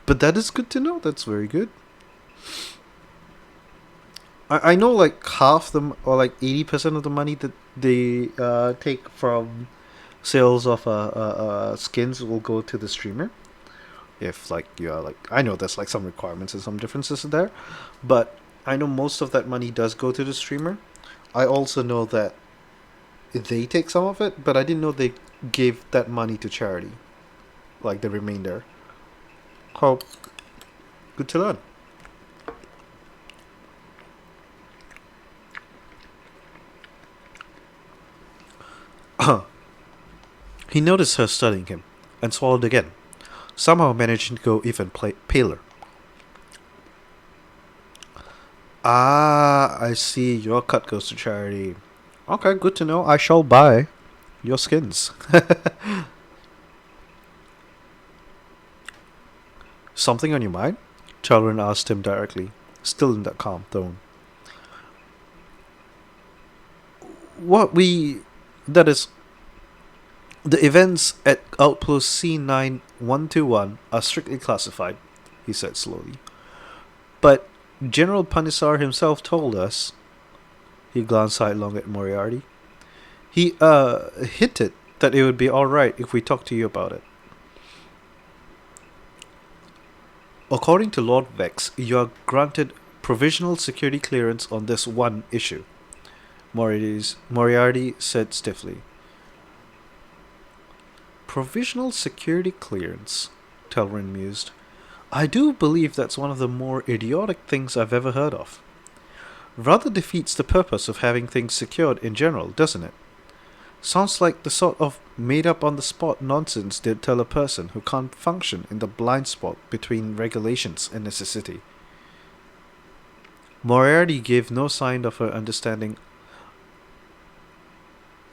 But that is good to know. That's very good. I know, like, half them, or like 80% of the money that they take from sales of skins will go to the streamer. If, like, you're, like, I know there's, like, some requirements and some differences there. But I know most of that money does go to the streamer. I also know that they take some of it, but I didn't know they gave that money to charity. Like, the remainder. Oh, good to learn. He noticed her studying him, and swallowed again, somehow managing to go even paler. Ah, I see. Your cut goes to charity. Okay, good to know. I shall buy your skins. Something on your mind? Chalrin asked him directly, still in that calm tone. That is, the events at Outpost C9121 are strictly classified, he said slowly. But General Panisar himself told us, he glanced sidelong at Moriarty, he hinted that it would be alright if we talked to you about it. According to Lord Vex, you are granted provisional security clearance on this one issue, Moriarty said stiffly. Provisional security clearance, Telrin mused. I do believe that's one of the more idiotic things I've ever heard of. Rather defeats the purpose of having things secured in general, doesn't it? Sounds like the sort of made up on the spot nonsense they'd tell a person who can't function in the blind spot between regulations and necessity. Moriarty gave no sign of her understanding.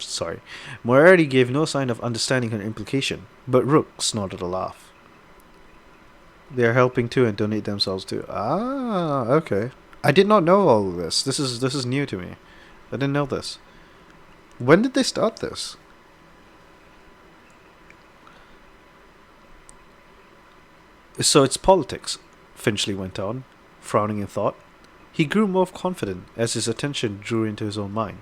Sorry. Moriarty gave no sign of understanding her implication, but Rook snorted a laugh. They're helping too and donate themselves too. Ah, okay. I did not know all of this. This is new to me. I didn't know this. When did they start this? So it's politics, Finchley went on, frowning in thought. He grew more confident as his attention drew into his own mind.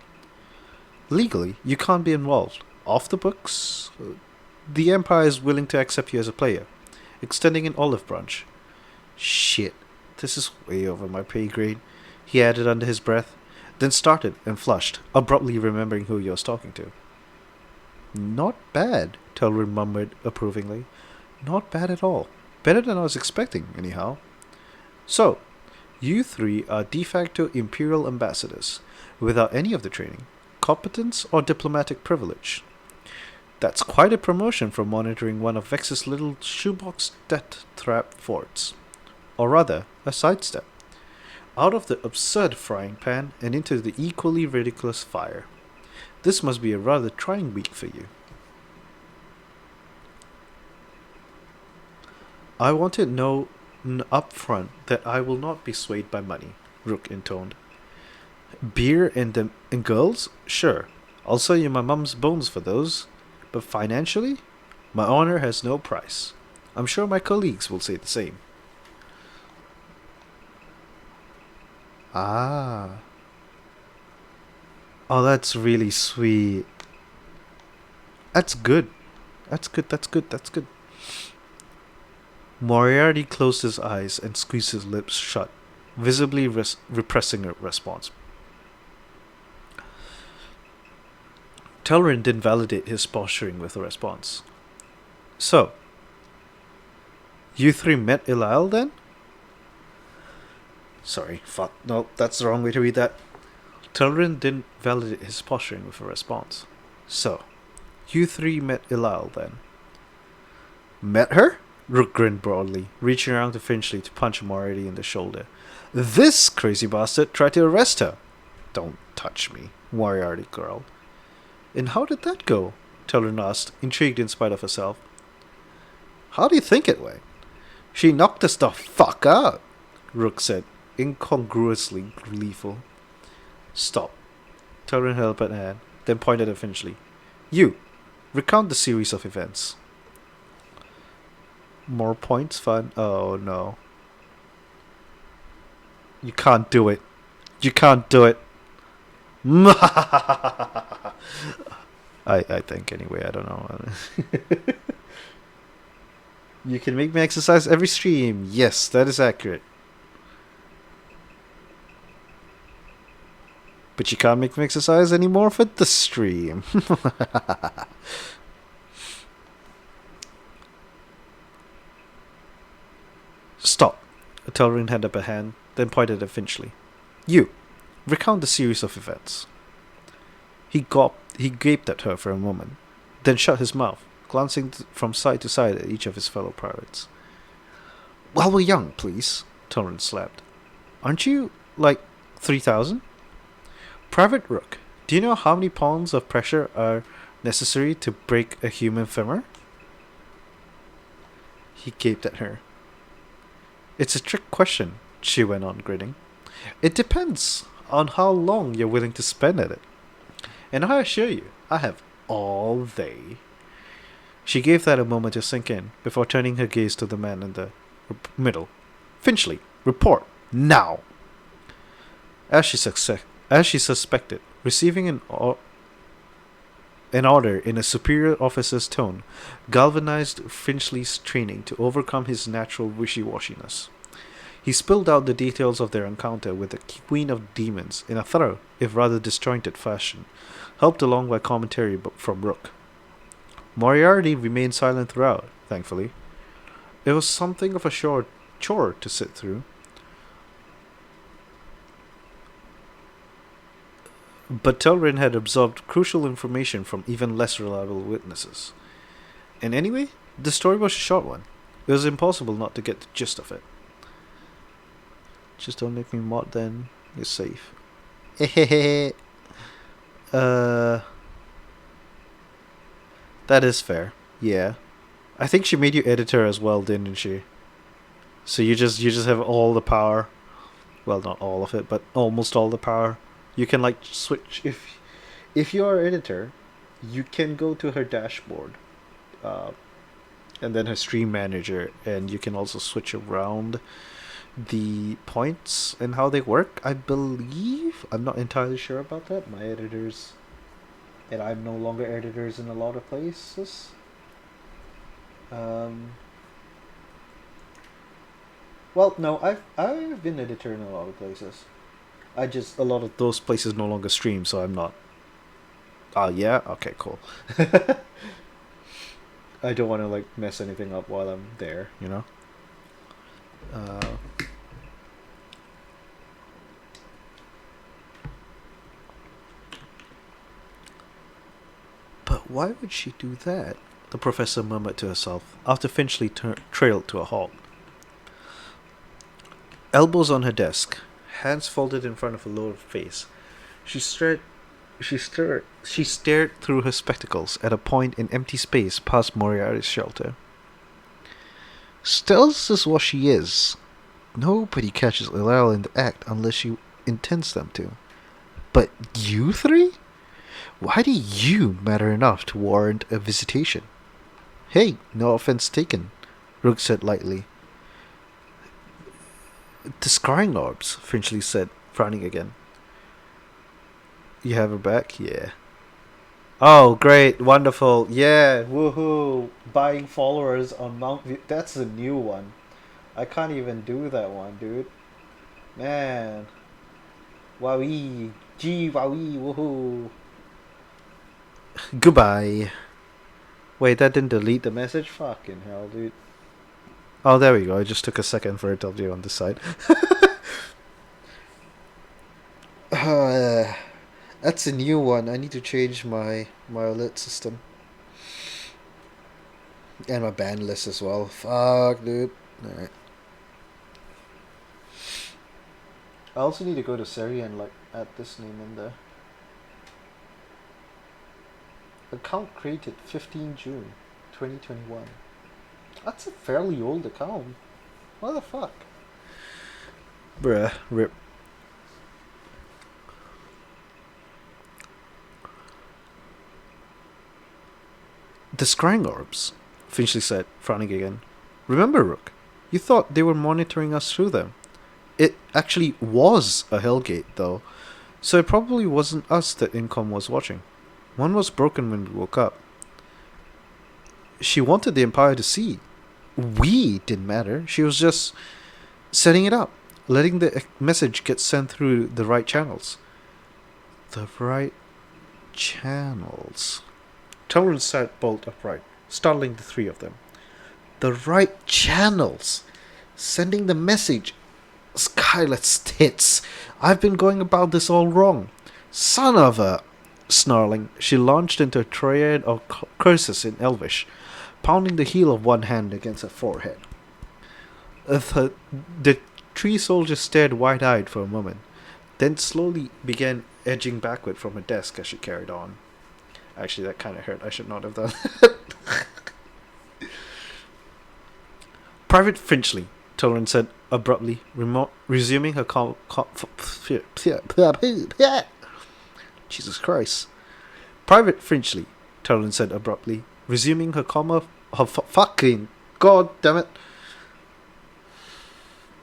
Legally, you can't be involved. Off the books, the Empire is willing to accept you as a player, extending an olive branch. Shit, this is way over my pay grade, he added under his breath, then started and flushed, abruptly remembering who he was talking to. Not bad, Telrin murmured approvingly. Not bad at all. Better than I was expecting, anyhow. So, you three are de facto Imperial ambassadors, without any of the training, competence, or diplomatic privilege. That's quite a promotion from monitoring one of Vex's little shoebox death trap forts. Or rather, a sidestep. Out of the absurd frying pan and into the equally ridiculous fire. This must be a rather trying week for you. I want it known up front that I will not be swayed by money, Rook intoned. Beer and girls? Sure. I'll sell you my mum's bones for those. But financially? My honor has no price. I'm sure my colleagues will say the same. Ah. Oh, that's really sweet. That's good. That's good. Moriarty closed his eyes and squeezed his lips shut, visibly repressing a response. Telrin didn't validate his posturing with a response. So, you three met Ilal then? Sorry, fuck. No, that's the wrong way to read that. Telrin didn't validate his posturing with a response. So, you three met Ilal then? Met her? Rook grinned broadly, reaching around to Finchley to punch Moriarty in the shoulder. This crazy bastard tried to arrest her. Don't touch me, Moriarty growled. And how did that go? Telrin asked, intrigued in spite of herself. How do you think it went? She knocked us the fuck out, Rook said, incongruously gleeful. Stop. Telrin held up an hand, then pointed at Finchley. You, recount the series of events. More points, fun? Oh no. You can't do it. You can't do it. I think anyway, I don't know. You can make me exercise every stream. Yes, that is accurate. But you can't make me exercise anymore for the stream. Stop. Telrin held up a hand, then pointed at Finchley. You, recount the series of events. He gaped at her for a moment, then shut his mouth, glancing from side to side at each of his fellow pirates. While we're young, please, Telrin slapped. Aren't you, 3,000? Private Rook, do you know how many pounds of pressure are necessary to break a human femur? He gaped at her. It's a trick question, she went on, grinning. It depends on how long you're willing to spend at it. And I assure you, I have all day. She gave that a moment to sink in, before turning her gaze to the man in the middle. Finchley, report, now! As she suspected, receiving an order in a superior officer's tone galvanized Finchley's training to overcome his natural wishy-washiness. He spilled out the details of their encounter with the Queen of Demons in a thorough, if rather disjointed fashion, helped along by commentary from Rook. Moriarty remained silent throughout, thankfully. It was something of a chore to sit through. But Telrin had absorbed crucial information from even less reliable witnesses. And anyway, the story was a short one. It was impossible not to get the gist of it. Just don't make me mod then. You're safe. uh, that is fair. Yeah. I think she made you editor as well, didn't she? So you just have all the power. Well, not all of it, but almost all the power. You can like switch if you are editor, you can go to her dashboard, uh, and then her stream manager, and you can also switch around the points and how they work. I believe I'm not entirely sure about that. My editors, and I'm no longer editors in a lot of places. Well, no, I've been editor in a lot of places. I just a lot of those places no longer stream, so I'm not. Oh yeah, okay, cool. I don't want to like mess anything up while I'm there, you know. Uh, but why would she do that? The professor murmured to herself after Finchley trailed to a halt. Elbows on her desk, hands folded in front of her lowered face, she stared through her spectacles at a point in empty space past Moriarty's shelter. Stealth is what she is. Nobody catches Ilal in the act unless she intends them to. But you three? Why do you matter enough to warrant a visitation? Hey, no offense taken, Rook said lightly. The scrying orbs, Finchley said, frowning again. You have her back? Yeah. Oh, great, wonderful, yeah, woohoo! Buying followers on Mount View. That's a new one. I can't even do that one, dude. Man. Wowee. Gee, wowee, woohoo. Goodbye. Wait, that didn't delete the message? Fucking hell, dude. Oh, there we go. It just took a second for it to update on this side. That's a new one. I need to change my alert system. And my ban list as well. Fuck, dude. Alright. I also need to go to Seri and like add this name in there. Account created 15 June 2021. That's a fairly old account. What the fuck? Bruh, rip. The scrying orbs, Finchley said, frowning again. Remember, Rook, you thought they were monitoring us through them. It actually was a Hellgate, though, so it probably wasn't us that Incom was watching. One was broken when we woke up. She wanted the Empire to see. We didn't matter. She was just setting it up, letting the message get sent through the right channels. The right channels. Torrance sat bolt upright, startling the three of them. The right channels! Sending the message. Skylet's tits! I've been going about this all wrong. Son of a... Snarling, she launched into a triad of curses in Elvish, pounding the heel of one hand against her forehead. The three soldiers stared wide-eyed for a moment, then slowly began edging backward from her desk as she carried on. Actually, that kind of hurt. I should not have done that. Private Finchley, Torrance said abruptly, resuming her Jesus Christ. Private Finchley, Torrance said abruptly, resuming her fucking god damn it.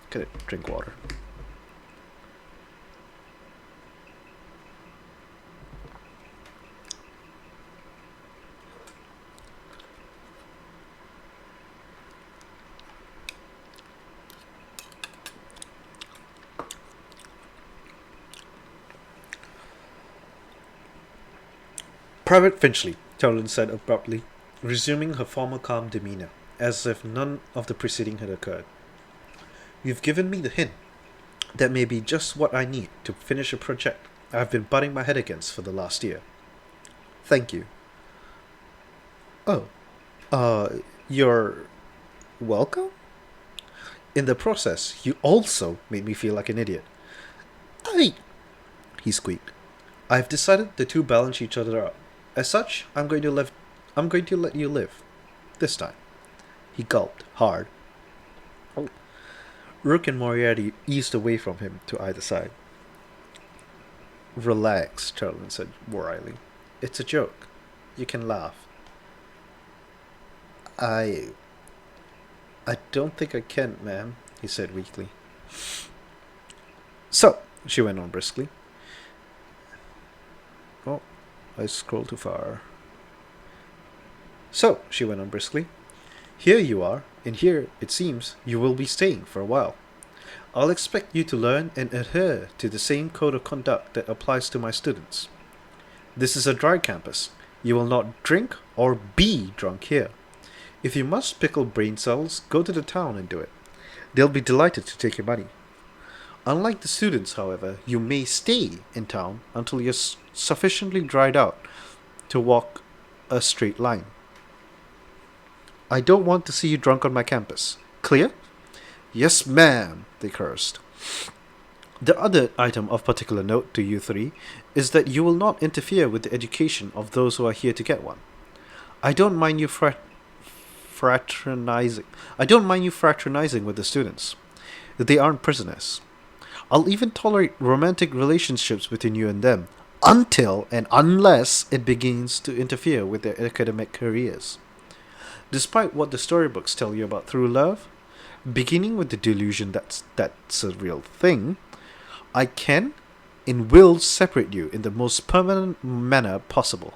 Gotta drink water. Private Finchley, Torrance said abruptly, resuming her former calm demeanor, as if none of the preceding had occurred. You've given me the hint. That may be just what I need to finish a project I've been butting my head against for the last year. Thank you. Oh, uh, you're welcome? In the process, you also made me feel like an idiot. I, he squeaked. I've decided the two balance each other out. As such, I'm going to let you live. This time. He gulped hard. Rook and Moriarty eased away from him to either side. Relax, Charlton said wryly. It's a joke. You can laugh. I don't think I can, ma'am, he said weakly. So, she went on briskly. Oh, I scrolled too far. So, she went on briskly. Here you are, and here, it seems, you will be staying for a while. I'll expect you to learn and adhere to the same code of conduct that applies to my students. This is a dry campus. You will not drink or be drunk here. If you must pickle brain cells, go to the town and do it. They'll be delighted to take your money. Unlike the students, however, you may stay in town until you're sufficiently dried out to walk a straight line. I don't want to see you drunk on my campus. Clear? Yes, ma'am, they cursed. The other item of particular note to you three is that you will not interfere with the education of those who are here to get one. I don't mind you fraternizing. I don't mind you fraternizing with the students. They aren't prisoners. I'll even tolerate romantic relationships between you and them, until and unless it begins to interfere with their academic careers. Despite what the storybooks tell you about true love, beginning with the delusion that's a real thing, I can and will separate you in the most permanent manner possible.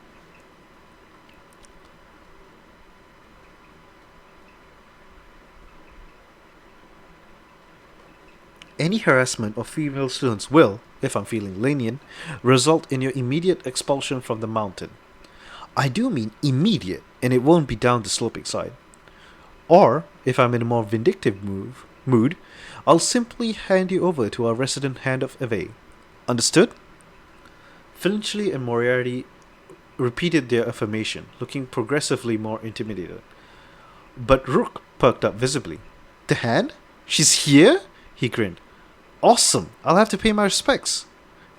Any harassment of female students will, if I'm feeling lenient, result in your immediate expulsion from the mountain. I do mean immediate, and it won't be down the sloping side. Or, if I'm in a more vindictive mood, I'll simply hand you over to our resident hand of Eve. Understood? Finchley and Moriarty repeated their affirmation, looking progressively more intimidated. But Rook perked up visibly. The hand? She's here? He grinned. Awesome! I'll have to pay my respects.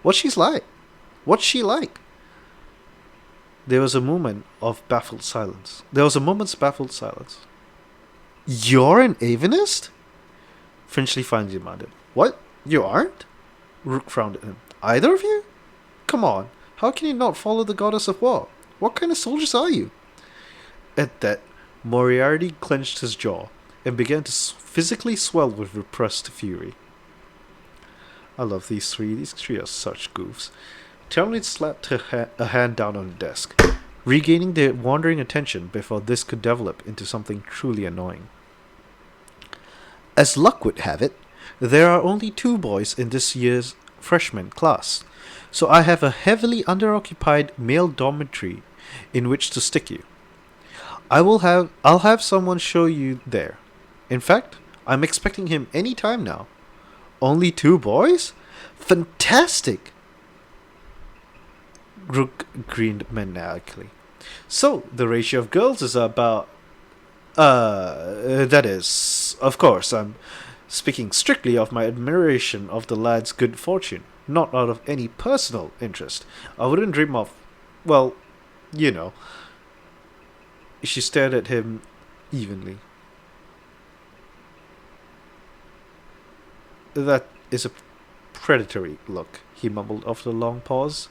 What's she like? There was a moment's baffled silence. You're an Avenist? Finchley finally demanded. What? You aren't? Rook frowned at him. Either of you? Come on, how can you not follow the goddess of war? What kind of soldiers are you? At that, Moriarty clenched his jaw and began to physically swell with repressed fury. I love these three. These three are such goofs. Talonid slapped a hand down on the desk, regaining their wandering attention before this could develop into something truly annoying. As luck would have it, there are only 2 boys in this year's freshman class, so I have a heavily underoccupied male dormitory in which to stick you. I'll have someone show you there. In fact, I'm expecting him any time now. Only 2 boys? Fantastic! Rook grinned maniacally. So, the ratio of girls is about... that is... Of course, I'm speaking strictly of my admiration of the lad's good fortune, not out of any personal interest. I wouldn't dream of... well, you know. She stared at him evenly. That is a predatory look, he mumbled after a long pause.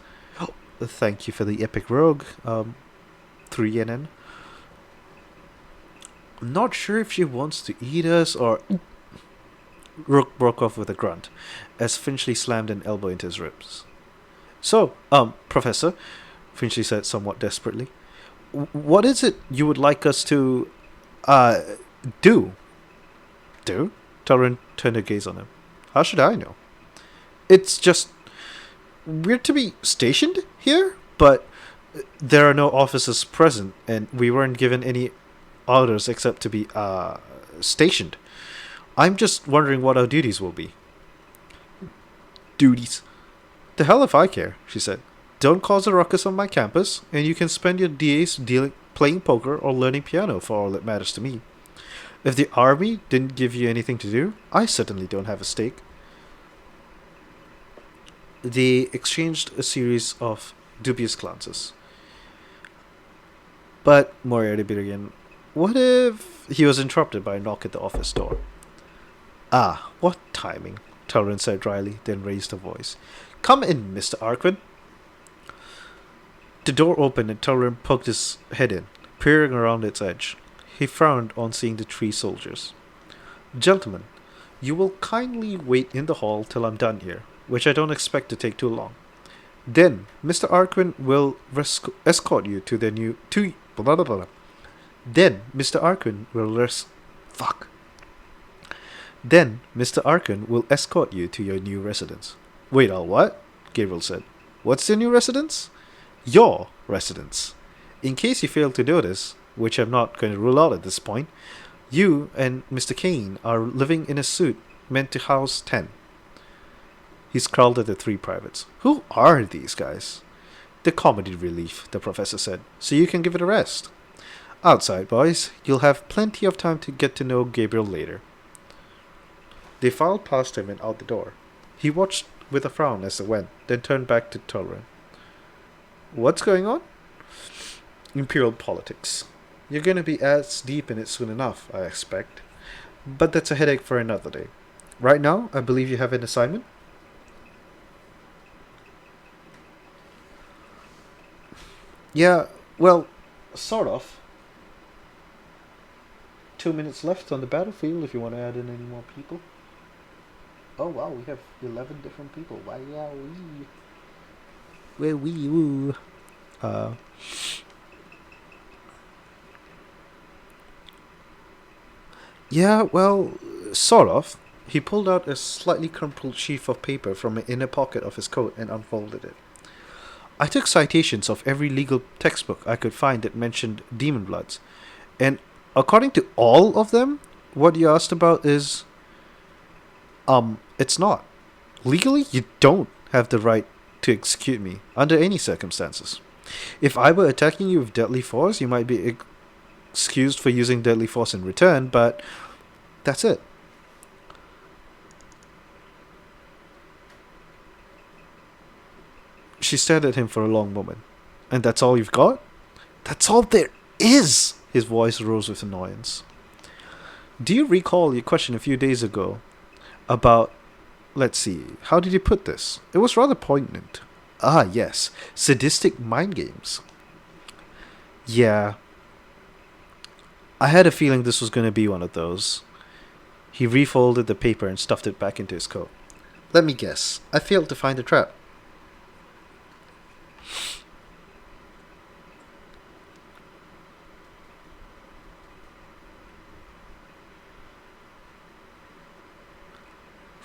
Thank you for the epic rogue, 3NN. I'm not sure if she wants to eat us or... Rook broke off with a grunt, as Finchley slammed an elbow into his ribs. So, Professor, Finchley said somewhat desperately, what is it you would like us to, do? Do? Torrin turned her gaze on him. How should I know? It's just... we're to be stationed here, but There are no officers present, and we weren't given any orders except to be stationed. I'm just wondering what our duties will be. Duties? The hell if I care, she said. Don't cause a ruckus on my campus, and you can spend your days playing poker or learning piano for all that matters to me. If the army didn't give you anything to do, I certainly don't have a stake. They exchanged a series of dubious glances. But Moriarty began. What if he was interrupted by a knock at the office door? Ah, what timing, Torrance said dryly, then raised her voice. Come in, Mr. Arquin. The door opened and Torrance poked his head in, peering around its edge. He frowned on seeing the three soldiers. Gentlemen, you will kindly wait in the hall till I'm done here, which I don't expect to take too long. Then Mr. Arquin will escort you to the new to blah blah blah. Then Mr. Arquin will fuck. Then Mr. Arquin will escort you to your new residence. Wait, all what? Gabriel said. What's your new residence? Your residence. In case you fail to notice, which I'm not going to rule out at this point, you and Mr. Kane are living in a suite meant to house 10. He scowled at the three privates. Who are these guys? The comedy relief, the professor said, so you can give it a rest. Outside, boys. You'll have plenty of time to get to know Gabriel later. They filed past him and out the door. He watched with a frown as they went, then turned back to Tolerant. What's going on? Imperial politics. You're going to be as deep in it soon enough, I expect. But that's a headache for another day. Right now, I believe you have an assignment? Yeah, well, sort of. 2 minutes left on the battlefield if you want to add in any more people. Oh wow, we have 11 different people. Wow, wee. Where wee woo. Uh. Yeah, well, sort of. He pulled out a slightly crumpled sheaf of paper from an inner pocket of his coat and unfolded it. I took citations of every legal textbook I could find that mentioned demon bloods, and according to all of them, what you asked about is, it's not. Legally, you don't have the right to execute me under any circumstances. If I were attacking you with deadly force, you might be excused for using deadly force in return, but that's it. She stared at him for a long moment. And that's all you've got? That's all there is! His voice rose with annoyance. Do you recall your question a few days ago about, let's see, how did you put this? It was rather poignant. Ah, yes, sadistic mind games. Yeah. I had a feeling this was going to be one of those. He refolded the paper and stuffed it back into his coat. Let me guess. I failed to find the trap.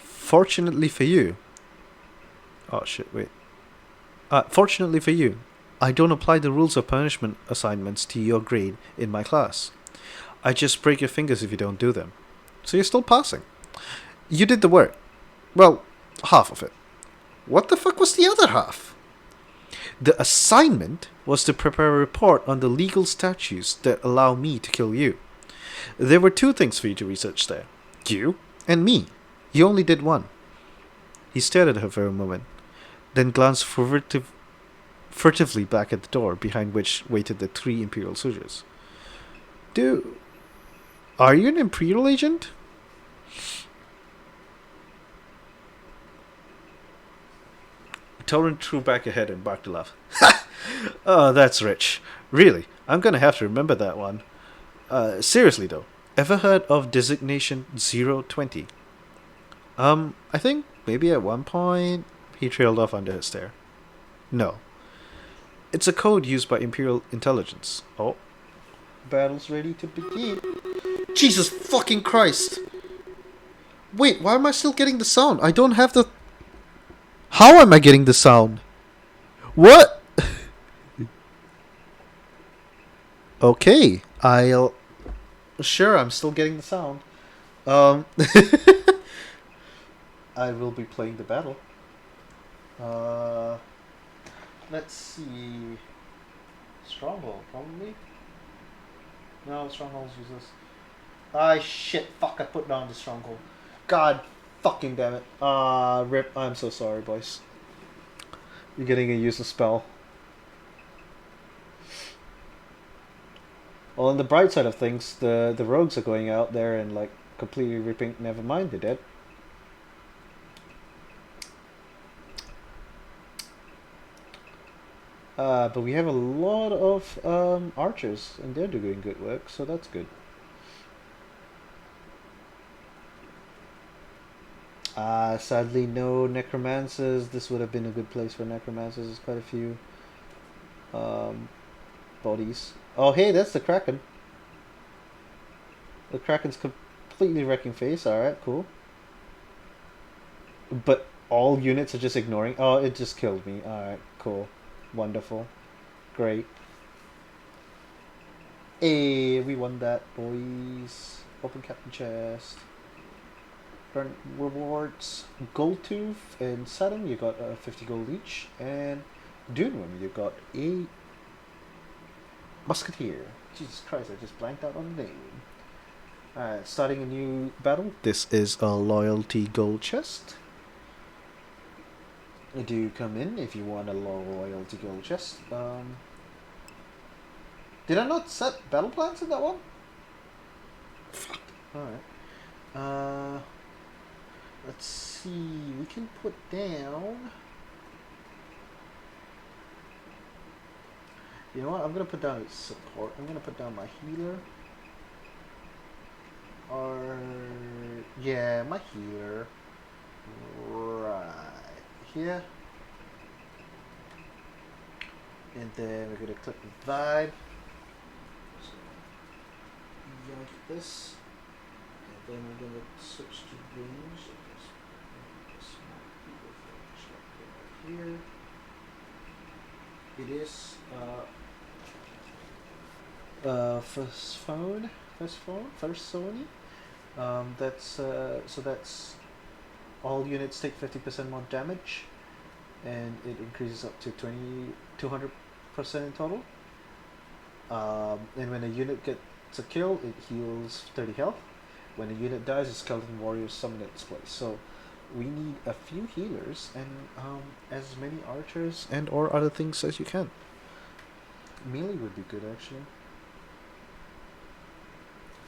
Fortunately for you. Oh shit, wait. Fortunately for you, I don't apply the rules of punishment assignments to your grade in my class. I just break your fingers if you don't do them. So you're still passing. You did the work. Well, half of it. What the fuck was the other half? The assignment was to prepare a report on the legal statutes that allow me to kill you. There were two things for you to research there. You and me. You only did one. He stared at her for a moment, then glanced furtively back at the door behind which waited the three Imperial soldiers. Are you an Imperial agent? Torrent threw back her head and barked a laugh. Oh, that's rich. Really, I'm gonna have to remember that one. Seriously though, ever heard of designation 020? I think maybe at one point he trailed off under his stare. No. It's a code used by Imperial intelligence. Oh. Battle's ready to begin. Jesus fucking Christ! Wait, why am I still getting the sound? I don't have the... How am I getting the sound? What? Okay, I'll. Sure, I'm still getting the sound. Um, I will be playing the battle. Uh, let's see. Stronghold, probably. No, Stronghold's useless. Ah, shit! Fuck! I put down the Stronghold. God, fucking damn it! Rip. I'm so sorry, boys. You're getting a useless spell. Well, on the bright side of things, the rogues are going out there and like completely ripping. Never mind, they're dead. But we have a lot of archers, and they're doing good work, so that's good. Sadly, no necromancers. This would have been a good place for necromancers. There's quite a few um, bodies. Oh, hey, that's the Kraken. The Kraken's completely wrecking face. Alright, cool. But all units are just ignoring. Oh, it just killed me. Alright, cool. Wonderful. Great. Hey, we won that, boys. Open captain chest. Current rewards. Gold Tooth and Saturn, you got 50 gold each. And Duneworm, you got a Musketeer. Jesus Christ, I just blanked out on the name. Alright, starting a new battle. This is a loyalty gold chest. Do come in if you want a loyalty gold chest. Did I not set battle plans in that one? Fuck. Alright. Let's see. We can put down. You know what? I'm gonna put down support. I'm gonna put down my healer. Or yeah, my healer. Right here. And then we're gonna click vibe. So yank this. And then we're gonna switch to range. Here. It is first Sony. That's so that's all units take 50% more damage, and it increases up to 200% in total. And when a unit gets a kill, it heals 30 health. When a unit dies, a skeleton warrior summon its place. So we need a few healers and as many archers and or other things as you can. Melee would be good actually.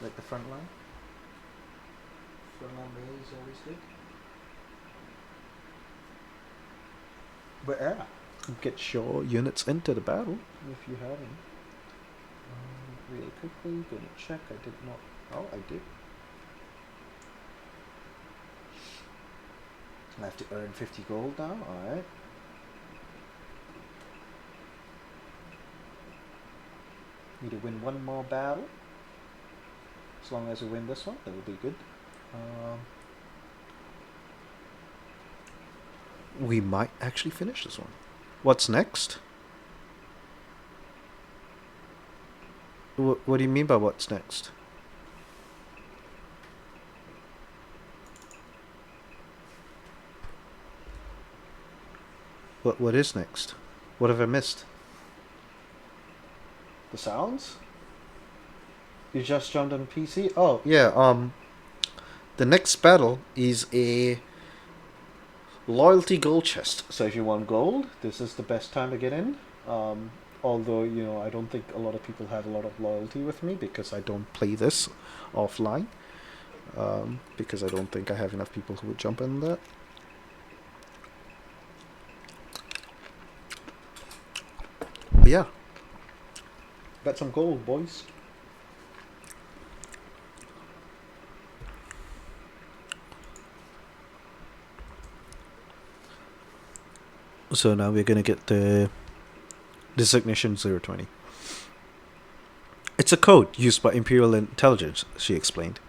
Like the front line. Front line melee is always good. But yeah, get your units into the battle if you haven't. Really quickly, gonna check. I did not. Oh, I did. I have to earn 50 gold now. Alright. Need to win one more battle. As long as we win this one, that will be good. We might actually finish this one. What's next? What do you mean by what's next? What is next? What have I missed? The sounds? You just jumped on PC? Oh, yeah, the next battle is a loyalty gold chest. So if you want gold, this is the best time to get in. Although, you know, I don't think a lot of people have a lot of loyalty with me because I don't play this offline. Because I don't think I have enough people who would jump in that. But yeah. Got some gold, boys. So now we're gonna get the designation 020. It's a code used by Imperial Intelligence, she explained.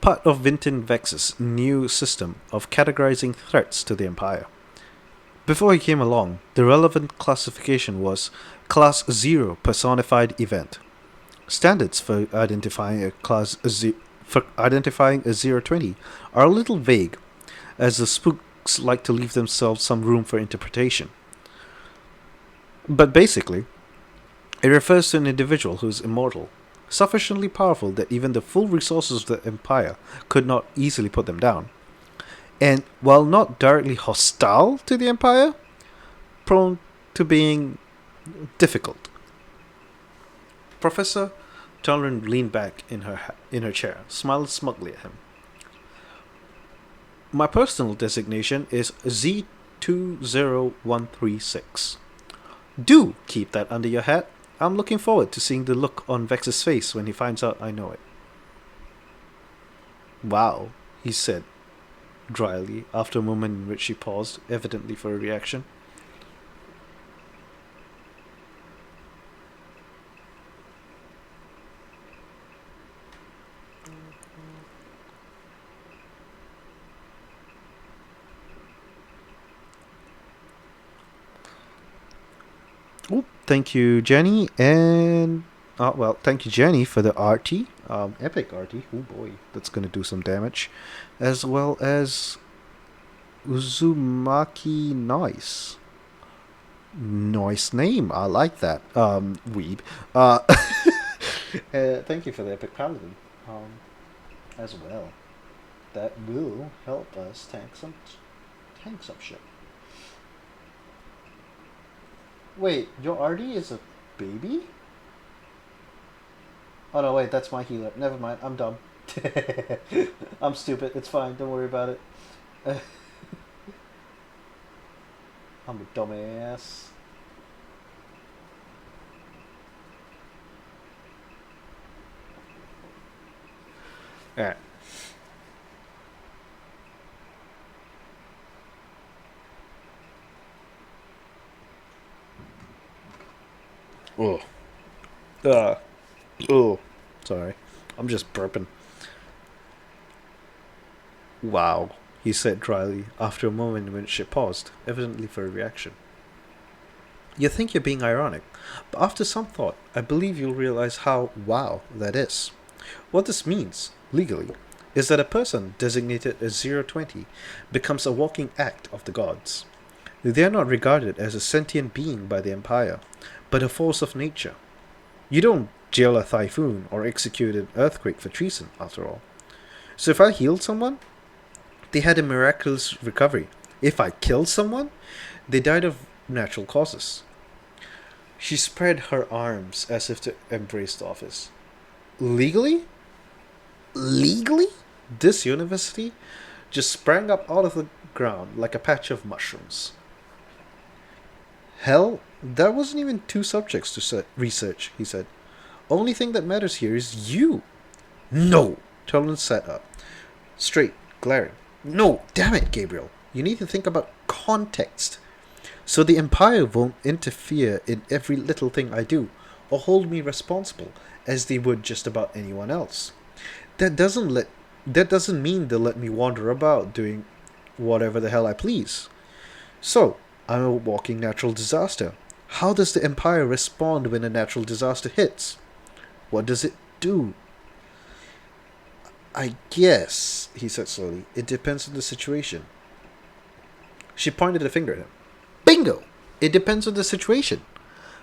Part of Vinton Vex's new system of categorizing threats to the Empire. Before he came along, the relevant classification was Class 0 Personified Event. Standards for identifying a 020 are a little vague, as the spooks like to leave themselves some room for interpretation. But basically, it refers to an individual who is immortal, sufficiently powerful that even the full resources of the Empire could not easily put them down. And while not directly hostile to the Empire, prone to being difficult. Professor Talrin leaned back in her chair, smiling smugly at him. My personal designation is Z20136. Do keep that under your hat. I'm looking forward to seeing the look on Vex's face when he finds out I know it. Wow, he said dryly, after a moment in which she paused, evidently for a reaction. Oh, thank you, Jenny, and thank you, Jenny, for the RT, epic RT. Oh boy, that's gonna do some damage, as well as Uzumaki Noise. Nice name. I like that. Weeb. Thank you for the epic paladin. As well. That will help us tank some shit. Wait, your RD is a baby? Oh no, wait, that's my healer. Never mind, I'm dumb. I'm stupid. It's fine. Don't worry about it. I'm a dumbass. Alright. Oh. Oh. Sorry. I'm just burping. Wow, he said dryly, after a moment in which she paused, evidently for a reaction. You think you're being ironic, but after some thought, I believe you'll realize how wow that is. What this means, legally, is that a person designated as 020 becomes a walking act of the gods. They are not regarded as a sentient being by the Empire, but a force of nature. You don't jail a typhoon or execute an earthquake for treason, after all. So if I healed someone, they had a miraculous recovery. If I killed someone, they died of natural causes. She spread her arms as if to embrace the office. Legally? Legally? This university just sprang up out of the ground like a patch of mushrooms. Hell, there wasn't even two subjects to research, he said. Only thing that matters here is you. No! Tolan sat up, straight, glaring. No, damn it, Gabriel. You need to think about context. So the Empire won't interfere in every little thing I do, or hold me responsible, as they would just about anyone else. That doesn't mean they'll let me wander about doing whatever the hell I please. So, I'm a walking natural disaster. How does the Empire respond when a natural disaster hits? What does it do? I guess, he said slowly, it depends on the situation. She pointed a finger at him. Bingo! It depends on the situation.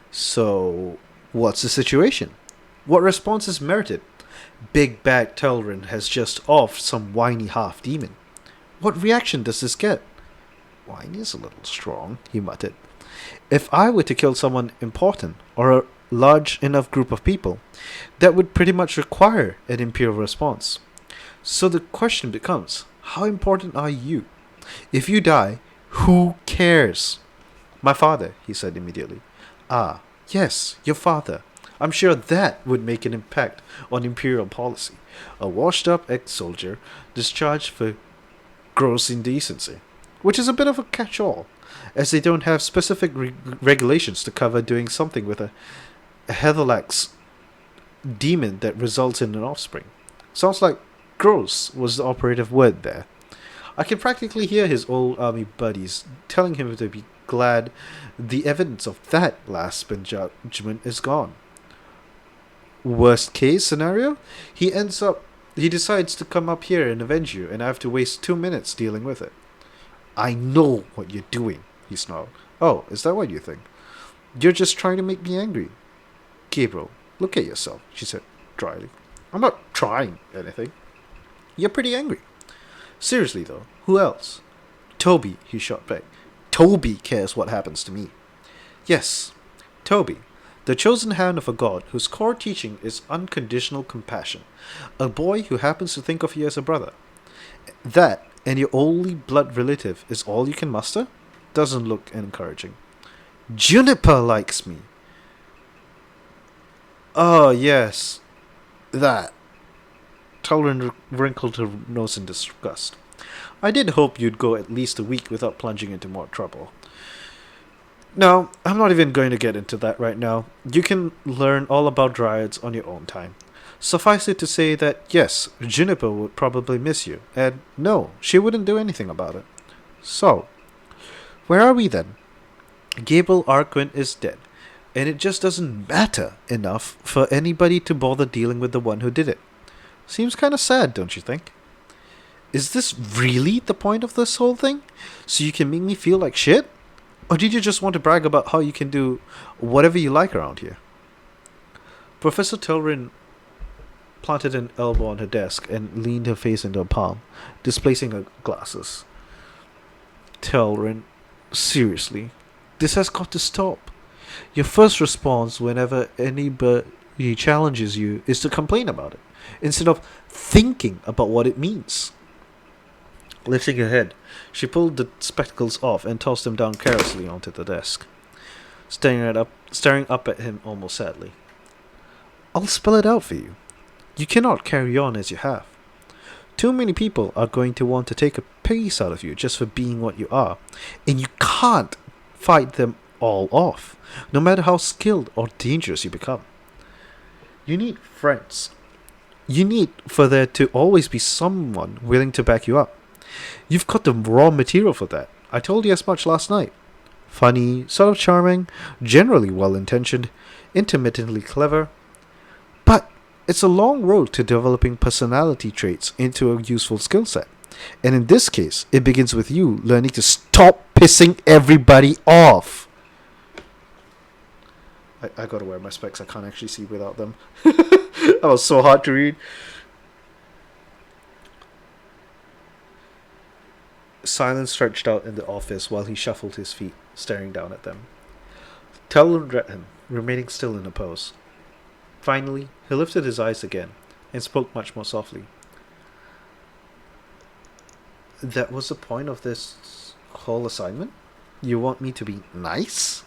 So, what's the situation? What response is merited? Big Bad Telrin has just offed some whiny half-demon. What reaction does this get? Whiny is a little strong, he muttered. If I were to kill someone important, or a large enough group of people, that would pretty much require an imperial response. So the question becomes, how important are you? If you die, who cares? My father, he said immediately. Ah, yes, your father. I'm sure that would make an impact on imperial policy. A washed-up ex-soldier discharged for gross indecency. Which is a bit of a catch-all, as they don't have specific regulations to cover doing something with a Heatherlax demon that results in an offspring. Sounds like gross was the operative word there. I can practically hear his old army buddies telling him to be glad the evidence of that last spin judgment is gone. Worst case scenario, he decides to come up here and avenge you, and I have to waste 2 minutes dealing with it. I know what you're doing, he snarled. Oh, is that what you think? You're just trying to make me angry. Gabriel, look at yourself, she said dryly. I'm not trying anything. You're pretty angry. Seriously, though, who else? Toby, he shot back. Toby cares what happens to me. Yes, Toby, the chosen hand of a god whose core teaching is unconditional compassion. A boy who happens to think of you as a brother. That, and your only blood relative, is all you can muster? Doesn't look encouraging. Juniper likes me. Oh, yes. That. Talrin wrinkled her nose in disgust. I did hope you'd go at least a week without plunging into more trouble. No, I'm not even going to get into that right now. You can learn all about dryads on your own time. Suffice it to say that, yes, Juniper would probably miss you, and no, she wouldn't do anything about it. So, where are we then? Gabriel Arquin is dead, and it just doesn't matter enough for anybody to bother dealing with the one who did it. Seems kind of sad, don't you think? Is this really the point of this whole thing? So you can make me feel like shit? Or did you just want to brag about how you can do whatever you like around here? Professor Telrin planted an elbow on her desk and leaned her face into a palm, displacing her glasses. Telrin, seriously, this has got to stop. Your first response whenever anybody challenges you is to complain about it, instead of thinking about what it means. Lifting her head, she pulled the spectacles off and tossed them down carelessly onto the desk, staring up at him almost sadly. I'll spell it out for you. You cannot carry on as you have. Too many people are going to want to take a piece out of you just for being what you are, and you can't fight them all off, no matter how skilled or dangerous you become. You need friends. You need for there to always be someone willing to back you up. You've got the raw material for that. I told you as much last night. Funny, sort of charming, generally well-intentioned, intermittently clever. But it's a long road to developing personality traits into a useful skill set. And in this case, it begins with you learning to stop pissing everybody off. I gotta wear my specs. I can't actually see without them. That was so hard to read. Silence stretched out in the office while he shuffled his feet, staring down at them. Talon read him, remaining still in a pose. Finally, he lifted his eyes again, and spoke much more softly. That was the point of this whole assignment? You want me to be nice?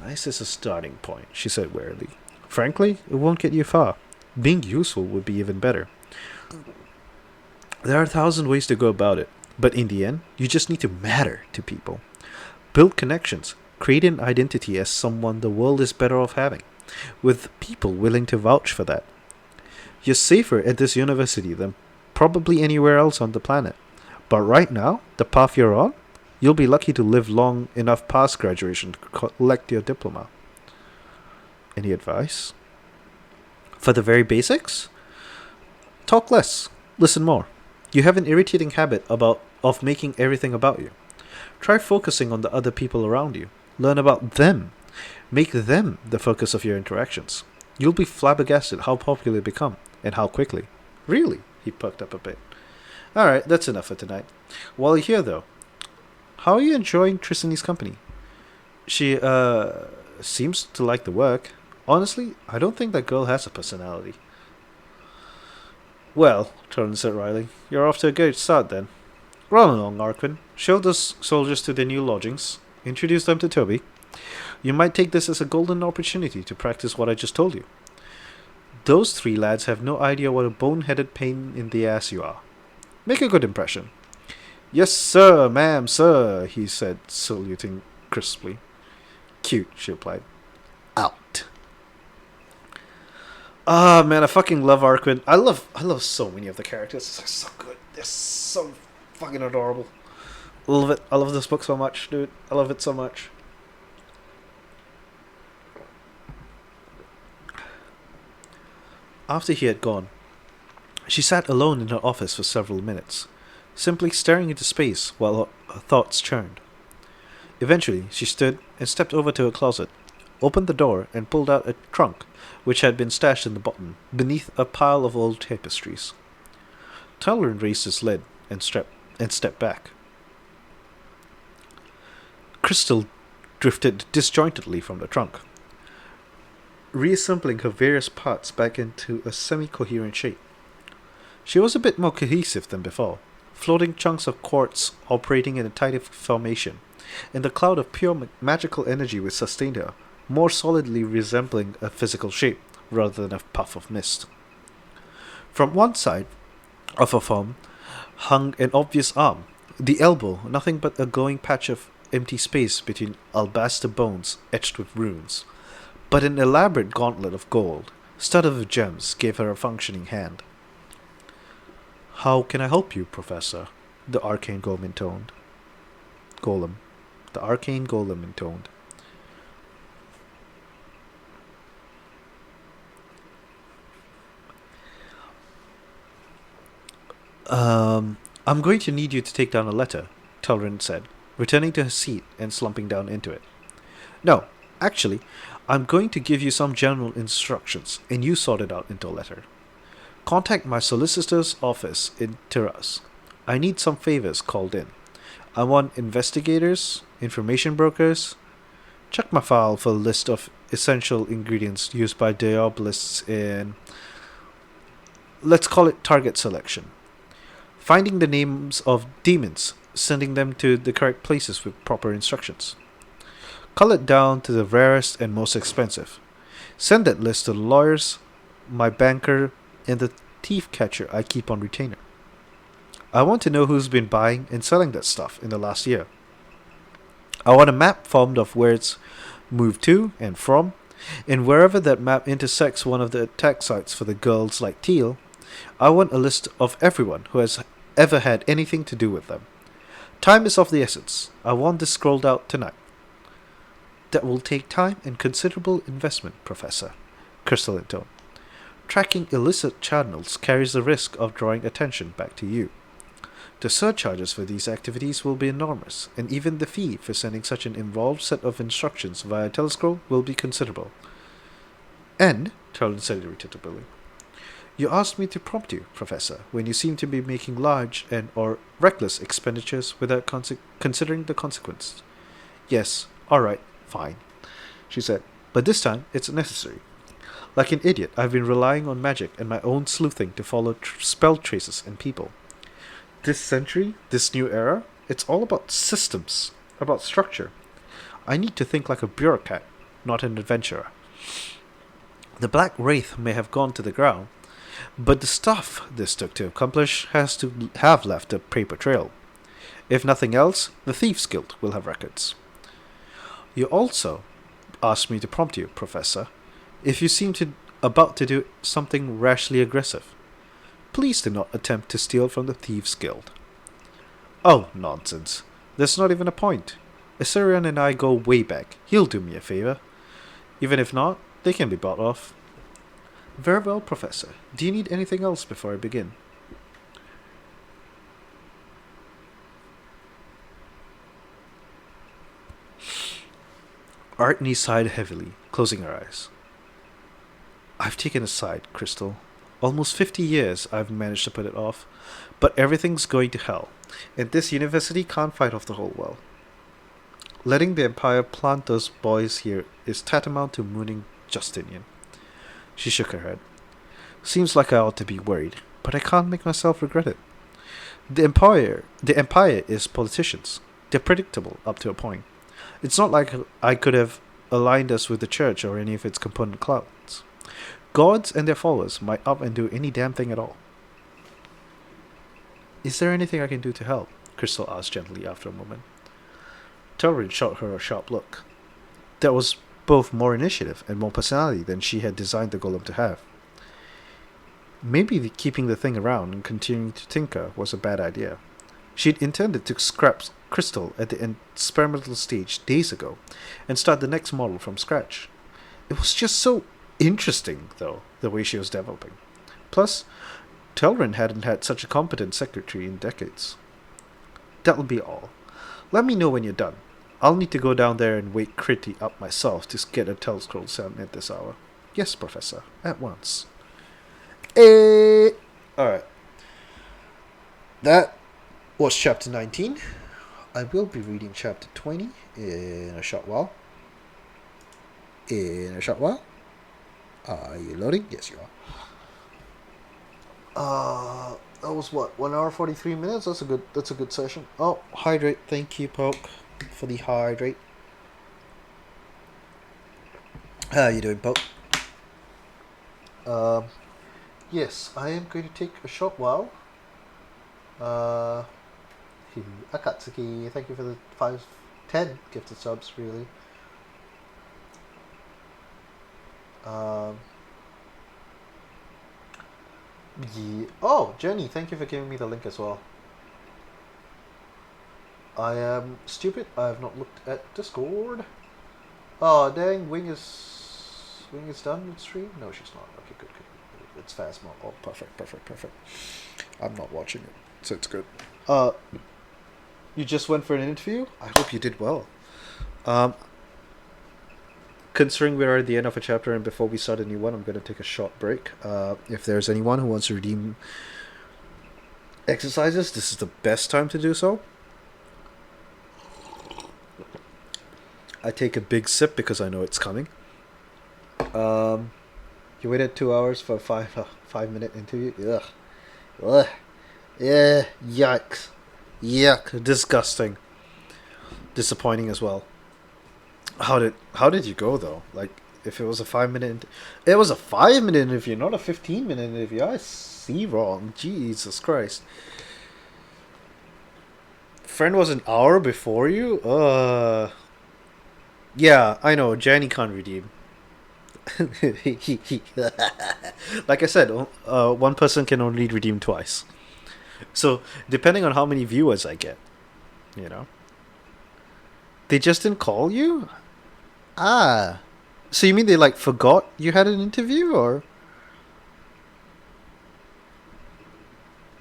Nice is a starting point, she said wearily. Frankly, it won't get you far. Being useful would be even better. There are 1,000 ways to go about it, but in the end, you just need to matter to people. Build connections, create an identity as someone the world is better off having, with people willing to vouch for that. You're safer at this university than probably anywhere else on the planet. But right now, the path you're on, you'll be lucky to live long enough past graduation to collect your diploma. Any advice? For the very basics? Talk less. Listen more. You have an irritating habit of making everything about you. Try focusing on the other people around you. Learn about them. Make them the focus of your interactions. You'll be flabbergasted how popular you become, and how quickly. Really? He perked up a bit. Alright, that's enough for tonight. While you're here, though, how are you enjoying Tristani's company? She, seems to like the work. Honestly, I don't think that girl has a personality. Well, Torrance said wryly, you're off to a good start then. Run along, Arquin. Show those soldiers to their new lodgings. Introduce them to Toby. You might take this as a golden opportunity to practice what I just told you. Those 3 lads have no idea what a boneheaded pain in the ass you are. Make a good impression. Yes, sir, ma'am, sir, he said, saluting crisply. Cute, she replied. Out. Ah, man, I fucking love Arquin. I love so many of the characters. They're so good. They're so fucking adorable. I love it. I love this book so much, dude. I love it so much. After he had gone, she sat alone in her office for several minutes, simply staring into space while her thoughts churned. Eventually, she stood and stepped over to a closet, opened the door, and pulled out a trunk which had been stashed in the bottom, beneath a pile of old tapestries. Tyler raised his lid and stepped back. Crystal drifted disjointedly from the trunk, reassembling her various parts back into a semi-coherent shape. She was a bit more cohesive than before, floating chunks of quartz operating in a tight formation, and the cloud of pure magical energy which sustained her, more solidly resembling a physical shape rather than a puff of mist. From one side of her form hung an obvious arm, the elbow nothing but a glowing patch of empty space between alabaster bones etched with runes. But an elaborate gauntlet of gold, studded with gems, gave her a functioning hand. "How can I help you, Professor?" the arcane golem intoned. Golem. The arcane golem intoned. I'm going to need you to take down a letter, Telrin said, returning to her seat and slumping down into it. "No, actually, I'm going to give you some general instructions, and you sort it out into a letter. Contact my solicitor's office in Tiras. I need some favors called in. I want investigators, information brokers. Check my file for a list of essential ingredients used by diabolists in, let's call it target selection. Finding the names of demons, sending them to the correct places with proper instructions. Cull it down to the rarest and most expensive. Send that list to the lawyers, my banker, and the thief catcher I keep on retainer. I want to know who's been buying and selling that stuff in the last year. I want a map formed of where it's moved to and from, and wherever that map intersects one of the attack sites for the girls like Teal, I want a list of everyone who has ever had anything to do with them. Time is of the essence. I want this scrolled out tonight." "That will take time and considerable investment, Professor," Crystal intoned. "Tracking illicit channels carries the risk of drawing attention back to you. The surcharges for these activities will be enormous, and even the fee for sending such an involved set of instructions via telescroll will be considerable." "And," Tarlin said irritably, "you asked me to prompt you, Professor, when you seem to be making large and or reckless expenditures without considering the consequences." "Yes, all right, fine," she said, "but this time it's necessary. Like an idiot, I've been relying on magic and my own sleuthing to follow spell traces and people. This century, this new era, it's all about systems, about structure. I need to think like a bureaucrat, not an adventurer. The Black Wraith may have gone to the ground, but the stuff this took to accomplish has to have left a paper trail. If nothing else, the Thieves' Guild will have records. You also asked me to prompt you, Professor, if you seem to about to do something rashly aggressive. Please do not attempt to steal from the Thieves' Guild." "Oh, nonsense. There's not even a point. Assyrian and I go way back. He'll do me a favor. Even if not, they can be bought off." "Very well, Professor. Do you need anything else before I begin?" Artney sighed heavily, closing her eyes. "I've taken a side, Crystal. Almost 50 years I've managed to put it off, but everything's going to hell, and this university can't fight off the whole world. Letting the Empire plant those boys here is tantamount to mooning Justinian." She shook her head. "Seems like I ought to be worried, but I can't make myself regret it. The Empire is politicians. They're predictable up to a point. It's not like I could have aligned us with the church or any of its component clouds. Gods and their followers might up and do any damn thing at all." "Is there anything I can do to help?" Crystal asked gently after a moment. Telrin shot her a sharp look. That was both more initiative and more personality than she had designed the golem to have. Maybe keeping the thing around and continuing to tinker was a bad idea. She'd intended to scrap Crystal at the experimental stage days ago and start the next model from scratch. It was just so interesting, though, the way she was developing. Plus, Telrin hadn't had such a competent secretary in decades. That'll be all. Let me know when you're done. I'll need to go down there and wake Critty up myself to get a telescroll sound at this hour. Yes, Professor, at once. Alright. That was chapter 19. I will be reading chapter 20 in a short while. Are you loading? Yes, you are. That was what, 1 hour 43 minutes? That's a good session. Oh, hydrate. Thank you, Poke, for the hydrate. How you doing, Poke? Yes, I am going to take a short while. Akatsuki, thank you for the 10 gifted subs, really. Yeah. Oh, Jenny, thank you for giving me the link as well. I am stupid. I have not looked at Discord. Oh, dang, Wing is done with stream? No, she's not. Okay, good. It's Phasma. Oh, perfect. I'm not watching it, so it's good. You just went for an interview? I hope you did well. Considering we're at the end of a chapter and before we start a new one, I'm going to take a short break. If there's anyone who wants to redeem exercises, this is the best time to do so. I take a big sip because I know it's coming. You waited 2 hours for a 5-minute interview? Ugh. Yeah, yikes. Yuck, disgusting. Disappointing as well. How did you go though? Like, if it was a 5-minute, it was a 5-minute interview, not a 15-minute interview. I see wrong. Jesus Christ. Friend was an hour before you. Yeah, I know. Janny can't redeem. Like I said, one person can only redeem twice. So depending on how many viewers I get, you know. They just didn't call you? Ah. So you mean they like forgot you had an interview, or?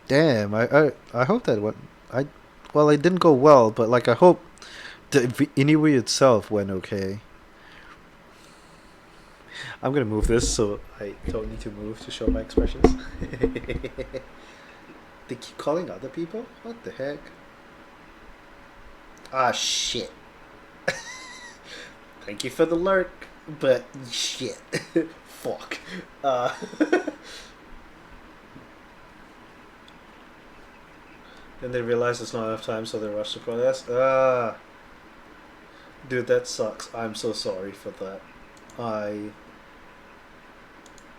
Damn, I hope that went. Well, it didn't go well, but like I hope the interview itself went okay. I'm gonna move this so I don't need to move to show my expressions. They keep calling other people? What the heck? Ah, shit. Thank you for the lurk, but shit. Fuck. Then they realize there's not enough time, so they rush to protest. Dude, that sucks. I'm so sorry for that.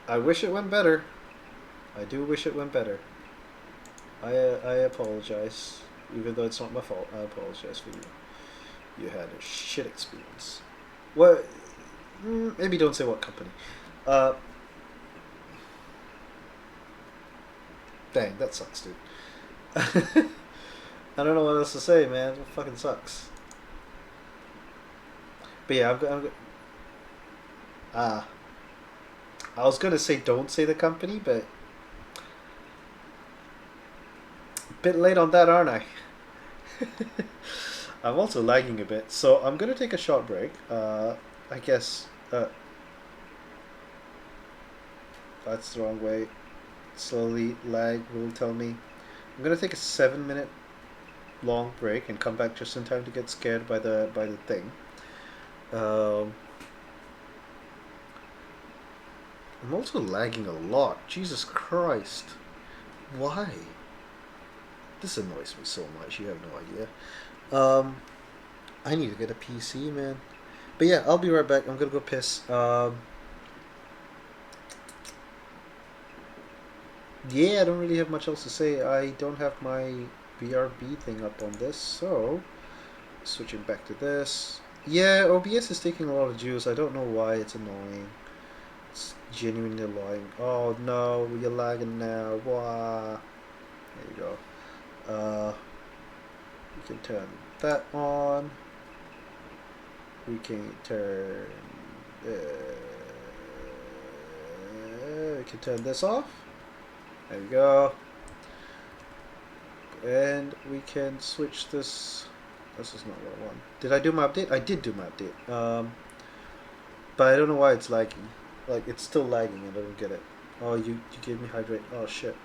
I wish it went better. I do wish it went better. I apologize. Even though it's not my fault, I apologize for you. You had a shit experience. What? Maybe don't say what company. Dang, that sucks, dude. I don't know what else to say, man. It fucking sucks. But yeah, I was gonna say don't say the company, but a bit late on that, aren't I? I'm also lagging a bit, so I'm gonna take a short break. I guess that's the wrong way. Slowly lag will tell me. I'm gonna take a 7-minute long break and come back just in time to get scared by the thing. I'm also lagging a lot. Jesus Christ. Why? This annoys me so much. You have no idea. I need to get a PC, man. But yeah, I'll be right back. I'm gonna go piss. Yeah, I don't really have much else to say. I don't have my BRB thing up on this, so switching back to this. Yeah, OBS is taking a lot of juice. I don't know why. It's annoying. It's genuinely annoying. Oh no, you're lagging now. Wah. There you go. We can turn that on. We can turn can turn this off. There we go. And we can switch this. This is not what I want. Did I do my update? I did do my update. But I don't know why it's lagging. Like, it's still lagging. I don't get it. Oh, you gave me hydrate. Oh, shit.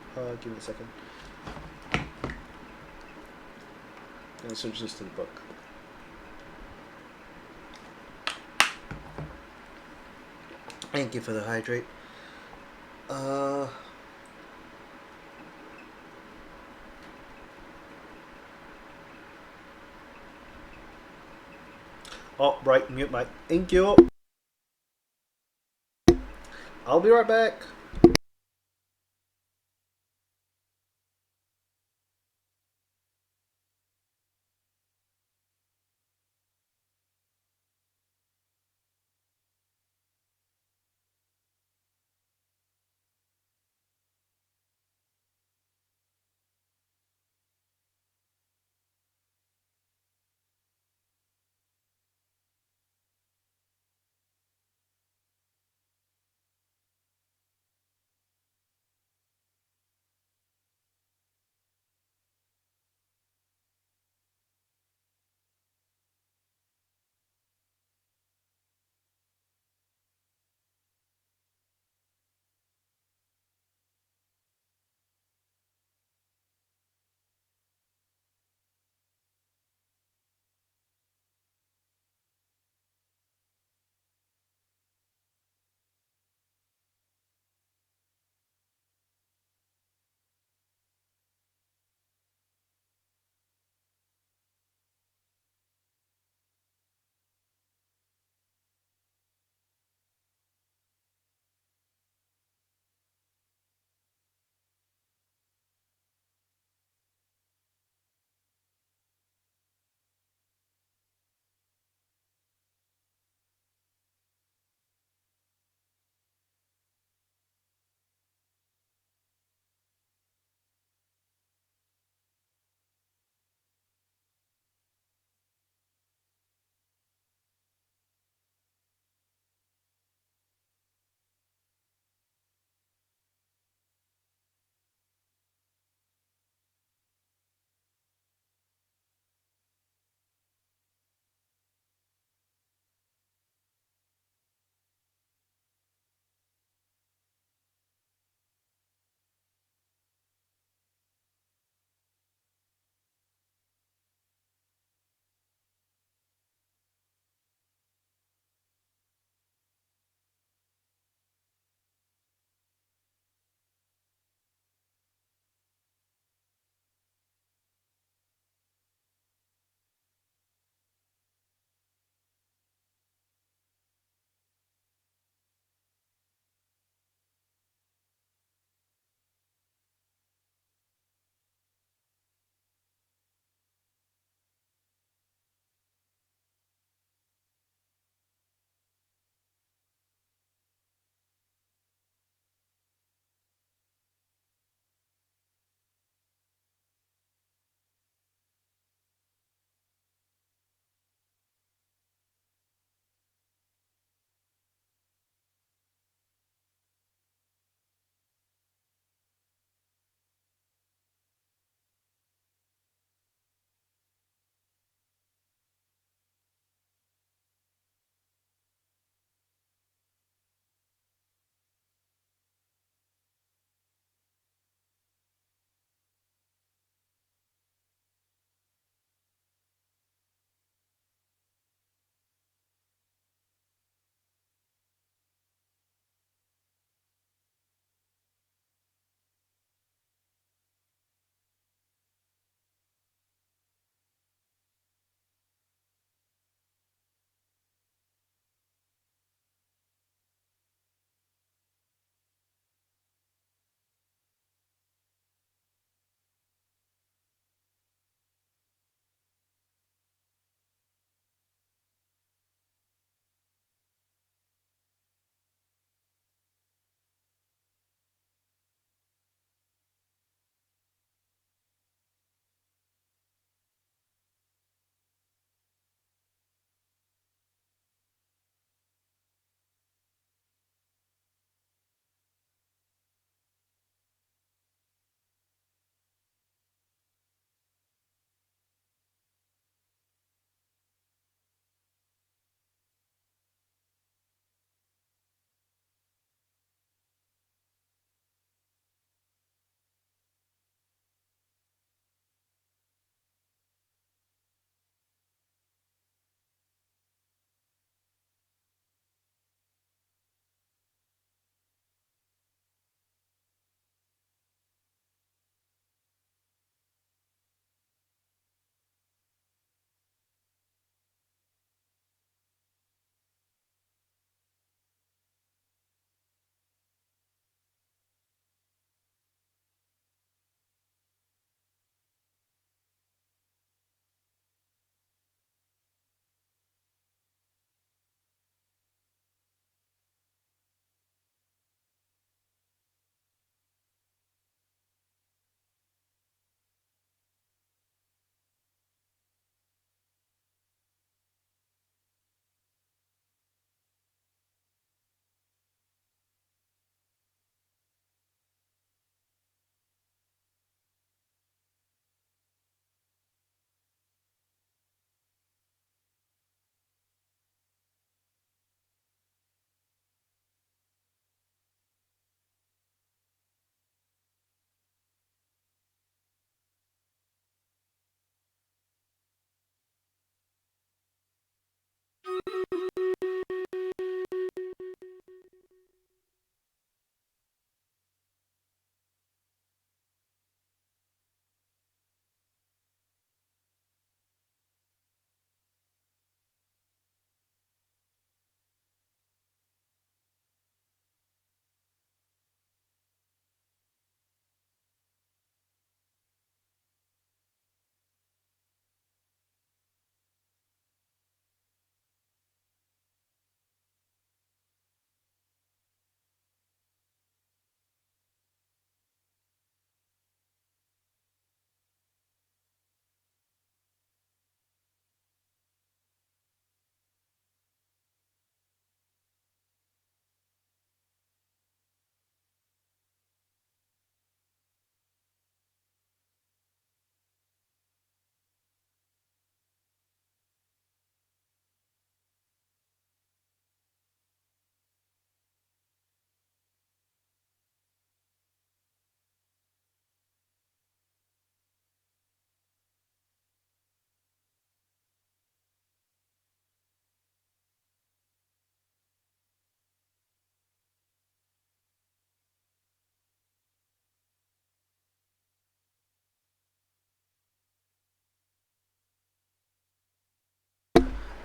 Give me a second. And switch this to the book. Thank you for the hydrate. Oh, right, mute mic. Thank you. I'll be right back.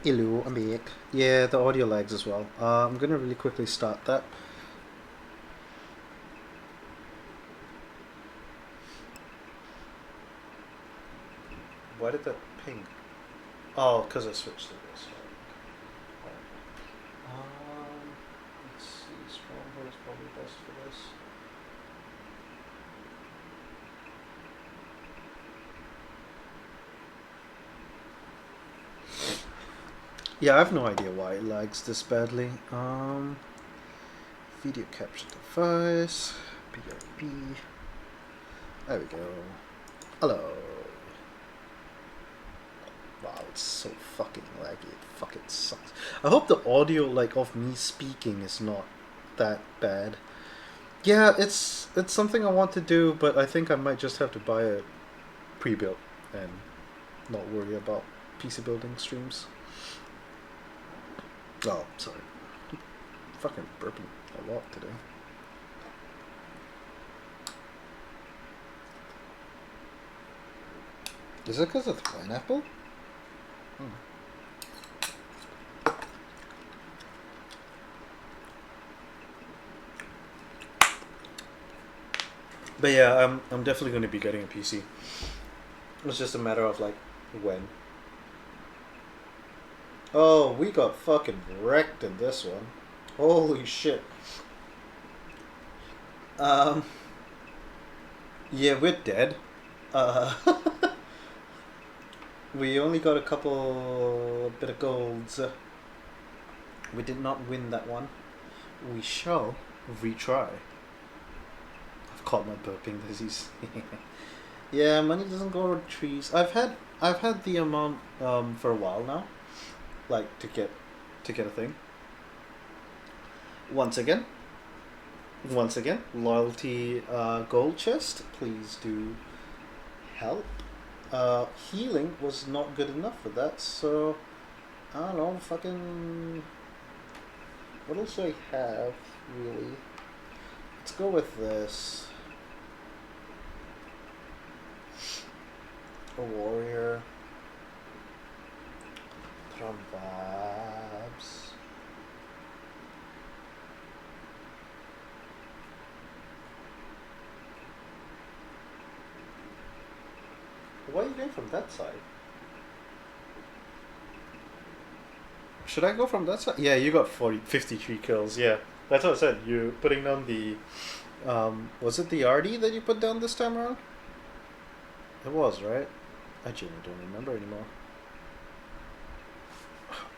Hello, I'm back. Yeah, the audio lags as well. I'm gonna really quickly start that. Why did that ping? Oh, because I switched to this. Let's see. Stronghold is probably best for this. Yeah, I have no idea why it lags this badly. Video capture device. BRB. There we go. Hello. Wow, it's so fucking laggy. It fucking sucks. I hope the audio of me speaking is not that bad. Yeah, it's something I want to do, but I think I might just have to buy a pre-built and not worry about PC building streams. Oh, sorry. Fucking burping a lot today. Is it because of the pineapple? Hmm. But yeah, I'm definitely going to be getting a PC. It's just a matter of when. Oh, we got fucking wrecked in this one. Holy shit. Yeah, we're dead. We only got a bit of golds. We did not win that one. We shall retry. I've caught my burping disease. Yeah, money doesn't grow on trees. I've had the amount for a while now, to get a thing. Once again, loyalty gold chest. Please do help. Healing was not good enough for that, so I don't know. Fucking what else do I have really? Let's go with this. A warrior. Put on vibes. Why are you going from that side? Should I go from that side? Yeah, you got 53 kills. Yeah, that's what I said. You're putting down the. Was it the RD that you put down this time around? It was, right? I genuinely don't remember anymore.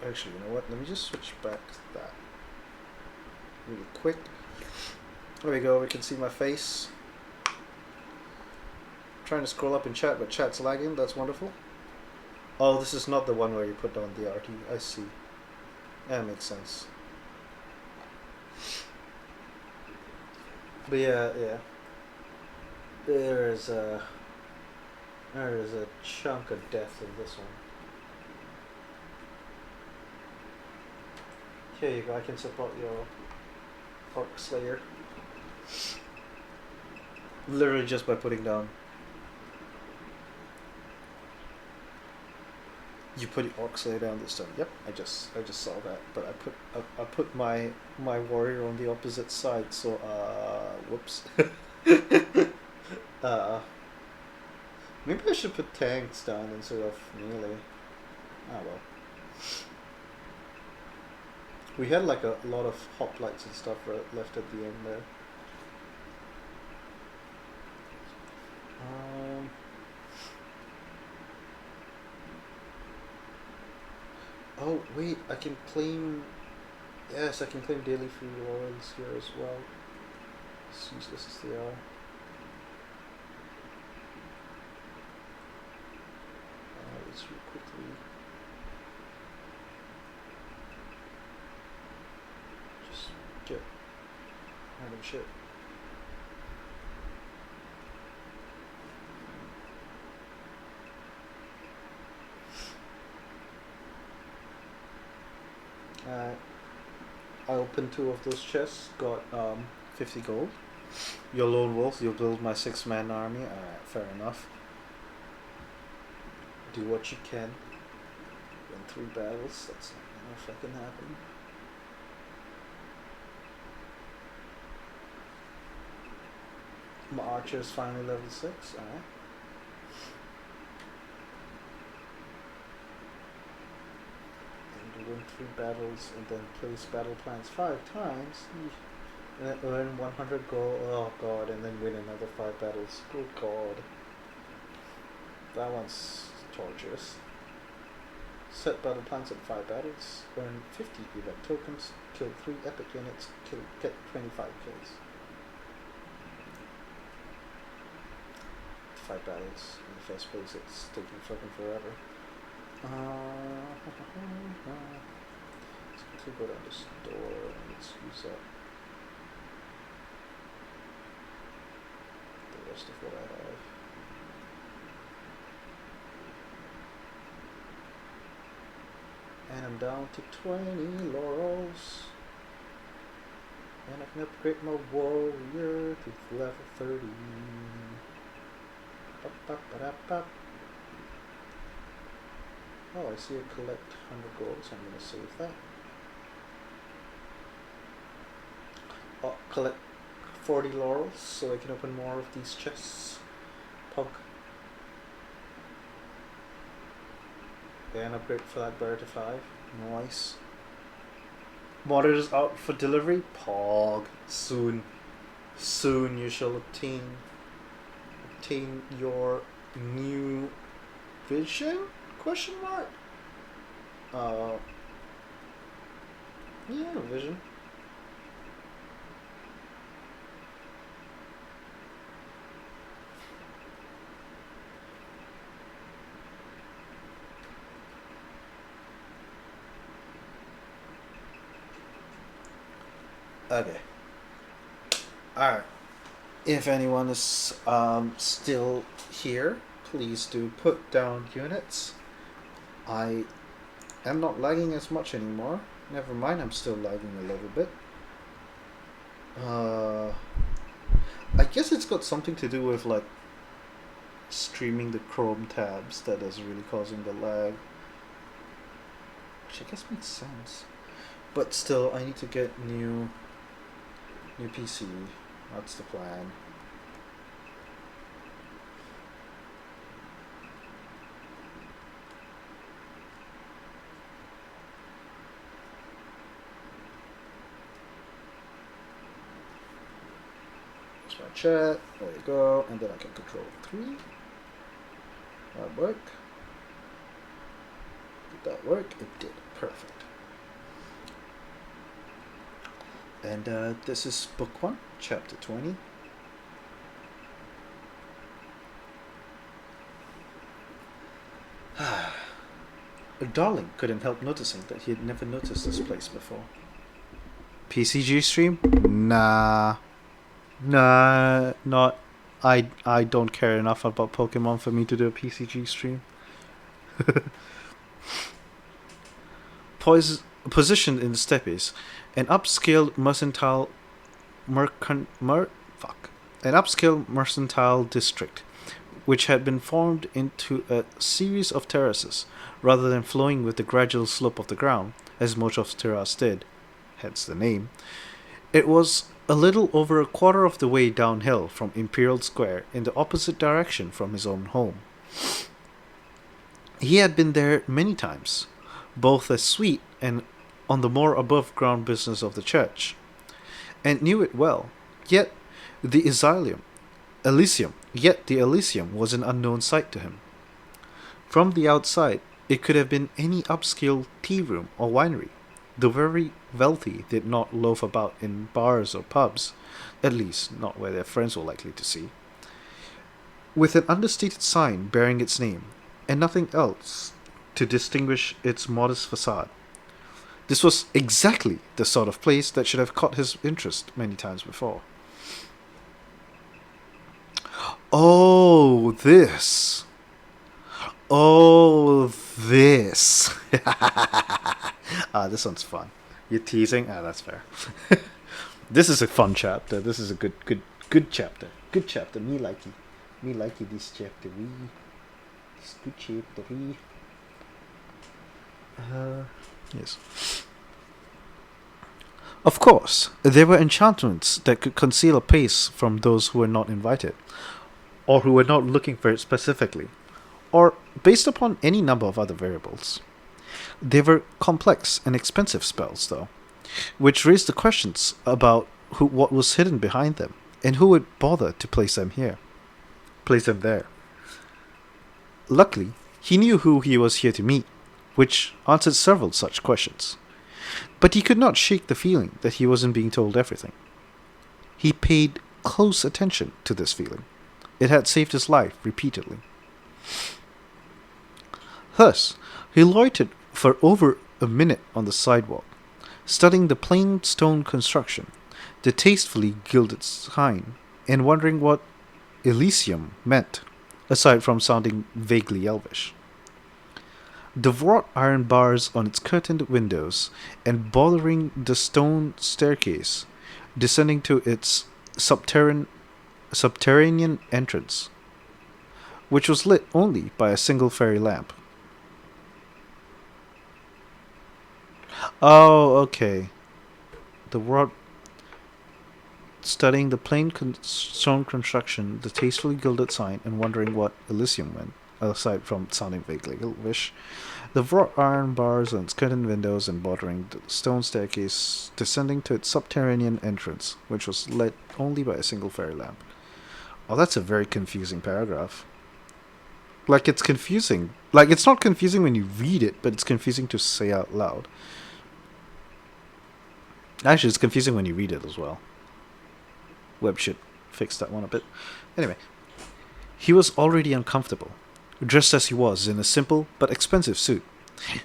Actually, you know what? Let me just switch back to that really quick. There we go. We can see my face. Trying to scroll up in chat, but chat's lagging. That's wonderful. Oh, this is not the one where you put down the RT. I see. That makes sense. But yeah. There is a chunk of death in this one. Here you go, I can support your Orc Slayer. Literally just by putting down. You put your Orc Slayer down this time. Yep, I just saw that. But I put my warrior on the opposite side, so whoops. uh maybe I should put tanks down instead of melee. Ah well. We had like a lot of hoplites and stuff left at the end there. Oh wait, I can claim. Yes, I can claim daily free laurels here as well. As useless as they are. Let's real quickly. Just get random shit. I opened 2 of those chests, got 50 gold. Your lone wolf, you'll build my 6-man army. Alright, fair enough. Do what you can. Win 3 battles, that's not gonna fucking happen. My archer is finally level 6, alright. Win 3 battles and then place battle plans 5 times and then earn 100 gold. Oh god, and then win another 5 battles. Good god, that one's torturous. Set battle plans at 5 battles, earn 50 event tokens, kill 3 epic units, get 25 kills. 5 battles in the first place, it's taking fucking forever. Let's quickly go down to store and let's use up the rest of what I have. And I'm down to 20 laurels. And I can upgrade my warrior to level 30. Oh, I see it collect 100 gold, so I'm going to save that. Oh, collect 40 laurels, so I can open more of these chests. Pug. And upgrade for that bear to 5. Nice. Monitors out for delivery. Pog. Soon. Soon you shall obtain your new vision? Question mark? Yeah, vision. Okay. Alright. If anyone is still here, please do put down units. I am not lagging as much anymore. Never mind, I'm still lagging a little bit. I guess it's got something to do with like streaming the Chrome tabs that is really causing the lag. Which I guess makes sense. But still, I need to get new PC. That's the plan. There's my chat. There you go. And then I can control 3. That work. Did that work? It did. Perfect. And this is book 1, chapter 20. Darling couldn't help noticing that he had never noticed this place before. PCG stream? Nah, not. I don't care enough about Pokemon for me to do a PCG stream. positioned in the steppes, an upscale mercantile an upscale mercantile district, which had been formed into a series of terraces, rather than flowing with the gradual slope of the ground, as most of terrace did, hence the name. It was a little over a quarter of the way downhill from Imperial Square in the opposite direction from his own home. He had been there many times, both as suite and on the more above ground business of the church, and knew it well. Yet the the Elysium was an unknown sight to him. From the outside, it could have been any upscale tea room or winery. The very wealthy did not loaf about in bars or pubs, at least not where their friends were likely to see, with an understated sign bearing its name, and nothing else to distinguish its modest facade. This was exactly the sort of place that should have caught his interest many times before. Oh, this. Oh, this. This one's fun. You're teasing? That's fair. This is a fun chapter. This is a good chapter. Good chapter. Me likey. Me likey this chapter. This good chapter. Yes. Of course, there were enchantments that could conceal a place from those who were not invited, or who were not looking for it specifically, or based upon any number of other variables. They were complex and expensive spells, though, which raised the questions about what was hidden behind them, and who would bother to place them there. Luckily, he knew who he was here to meet, which answered several such questions. But he could not shake the feeling that he wasn't being told everything. He paid close attention to this feeling. It had saved his life repeatedly. Thus, he loitered for over a minute on the sidewalk, studying the plain stone construction, the tastefully gilded sign, and wondering what Elysium meant, aside from sounding vaguely elvish. The wrought iron bars on its curtained windows and bothering the stone staircase descending to its subterranean entrance, which was lit only by a single fairy lamp. Oh, okay. The wrought studying the plain stone construction, the tastefully gilded sign, and wondering what Elysium meant, aside from sounding vaguely elvish. The wrought iron bars on its curtained windows and bordering the stone staircase descending to its subterranean entrance, which was lit only by a single fairy lamp. Oh, that's a very confusing paragraph. Like, it's confusing. Like, it's not confusing when you read it, but it's confusing to say out loud. Actually, it's confusing when you read it as well. Web should fix that one a bit. Anyway, he was already uncomfortable, dressed as he was in a simple but expensive suit,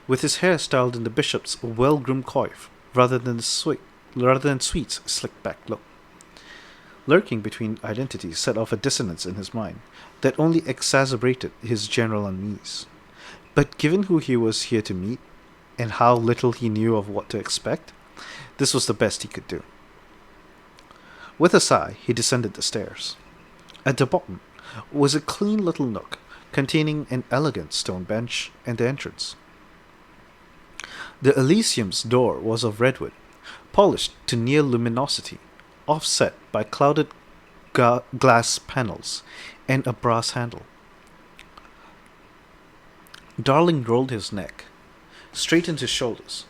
with his hair styled in the bishop's well-groomed coif, rather than Sweet's slick-back look. Lurking between identities set off a dissonance in his mind that only exacerbated his general unease. But given who he was here to meet, and how little he knew of what to expect, this was the best he could do. With a sigh, he descended the stairs. At the bottom was a clean little nook, containing an elegant stone bench and the entrance. The Elysium's door was of redwood, polished to near luminosity, offset by clouded glass panels and a brass handle. Darling rolled his neck, straightened his shoulders,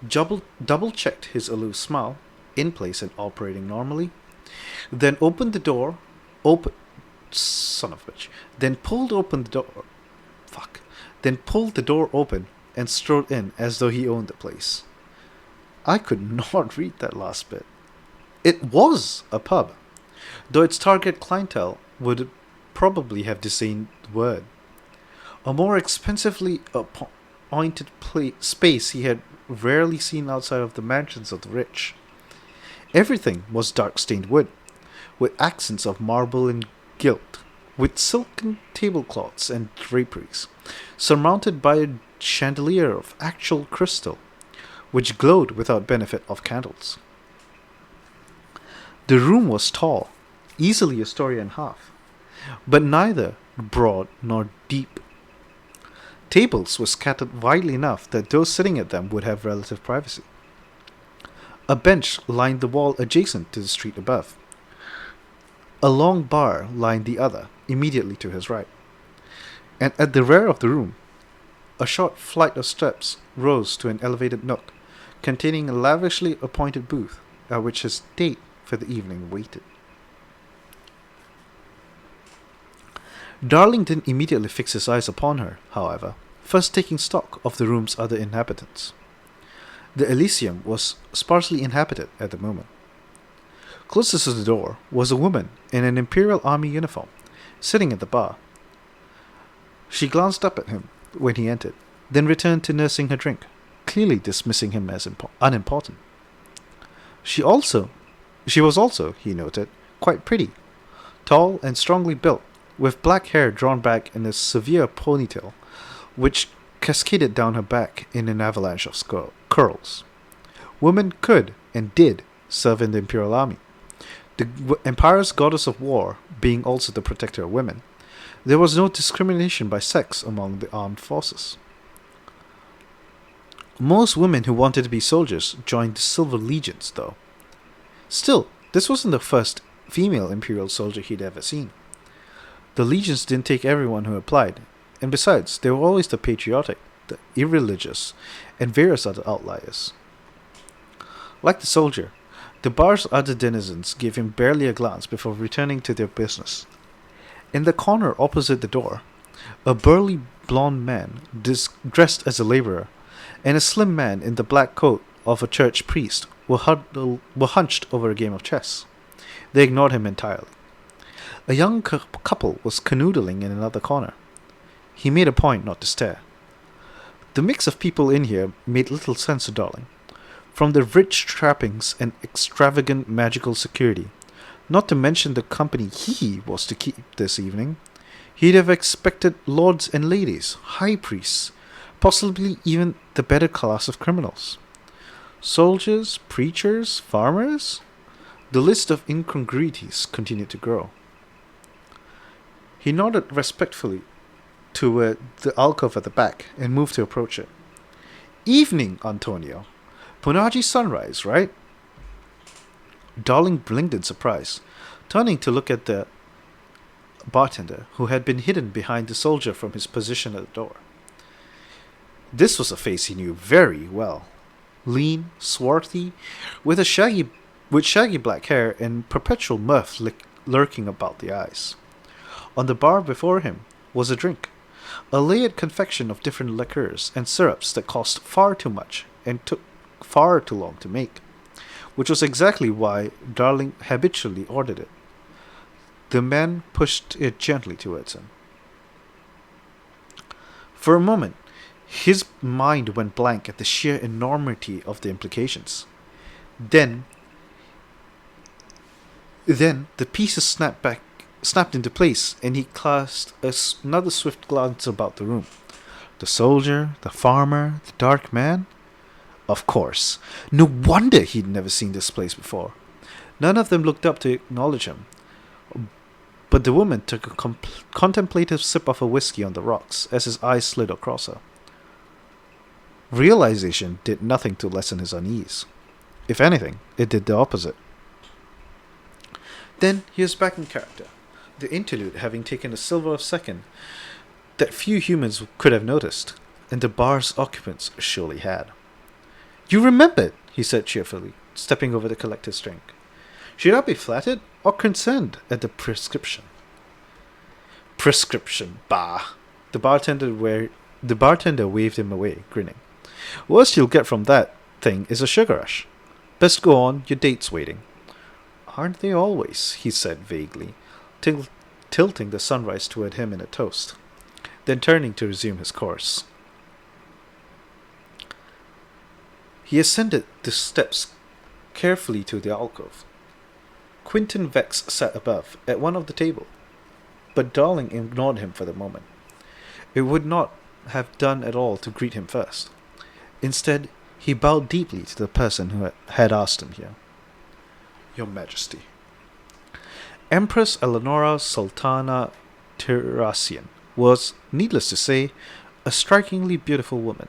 double-checked his aloof smile, in place and operating normally, then opened the door, then pulled the door open and strode in as though he owned the place. I could not read that last bit. It was a pub, though its target clientele would probably have disdained the word. A more expensively appointed space he had rarely seen outside of the mansions of the rich. Everything was dark-stained wood, with accents of marble and gilt, with silken tablecloths and draperies, surmounted by a chandelier of actual crystal, which glowed without benefit of candles. The room was tall, easily a story and a half, but neither broad nor deep. Tables were scattered widely enough that those sitting at them would have relative privacy. A bench lined the wall adjacent to the street above. A long bar lined the other, immediately to his right. And at the rear of the room, a short flight of steps rose to an elevated nook, containing a lavishly appointed booth at which his date for the evening waited. Darling didn't immediately fix his eyes upon her, however, first taking stock of the room's other inhabitants. The Elysium was sparsely inhabited at the moment. Closest to the door was a woman in an Imperial Army uniform, sitting at the bar. She glanced up at him when he entered, then returned to nursing her drink, clearly dismissing him as unimportant. She was also, he noted, quite pretty, tall and strongly built, with black hair drawn back in a severe ponytail, which cascaded down her back in an avalanche of curls. Women could, and did, serve in the Imperial Army. The Empire's goddess of war being also the protector of women, there was no discrimination by sex among the armed forces. Most women who wanted to be soldiers joined the Silver Legions, though. Still, this wasn't the first female Imperial soldier he'd ever seen. The Legions didn't take everyone who applied, and besides, they were always the patriotic, the irreligious, and various other outliers. Like the soldier, the bar's other denizens gave him barely a glance before returning to their business. In the corner opposite the door, a burly blond man dressed as a laborer and a slim man in the black coat of a church priest were hunched over a game of chess. They ignored him entirely. A young couple was canoodling in another corner. He made a point not to stare. The mix of people in here made little sense to Darling. From the rich trappings and extravagant magical security, not to mention the company he was to keep this evening, he'd have expected lords and ladies, high priests, possibly even the better class of criminals. Soldiers, preachers, farmers? The list of incongruities continued to grow. He nodded respectfully toward the alcove at the back and moved to approach it. Evening, Antonio. Punaji sunrise, right? Darling blinked in surprise, turning to look at the bartender, who had been hidden behind the soldier from his position at the door. This was a face he knew very well. Lean, swarthy, with shaggy black hair and perpetual mirth lurking about the eyes. On the bar before him was a drink, a layered confection of different liqueurs and syrups that cost far too much and took far too long to make, which was exactly why Darling habitually ordered it. The man pushed it gently towards him. For a moment, his mind went blank at the sheer enormity of the implications. Then the pieces snapped into place, and he cast another swift glance about the room. The soldier, the farmer, the dark man? Of course. No wonder he'd never seen this place before. None of them looked up to acknowledge him. But the woman took a contemplative sip of her whiskey on the rocks as his eyes slid across her. Realization did nothing to lessen his unease. If anything, it did the opposite. Then he was back in character, the interlude having taken a silver of second that few humans could have noticed, and the bar's occupants surely had. You remembered, he said cheerfully, stepping over the collector's drink. Should I be flattered or concerned at the prescription? Prescription, bah! The bartender waved him away, grinning. Worst you'll get from that thing is a sugar rush. Best go on, your date's waiting. Aren't they always? He said vaguely, tilting the sunrise toward him in a toast, then turning to resume his course. He ascended the steps carefully to the alcove. Quinton Vex sat above, at one of the table, but Darling ignored him for the moment. It would not have done at all to greet him first. Instead, He bowed deeply to the person who had asked him here. Your Majesty. Empress Eleonora Sultana Terrasian was, needless to say, a strikingly beautiful woman.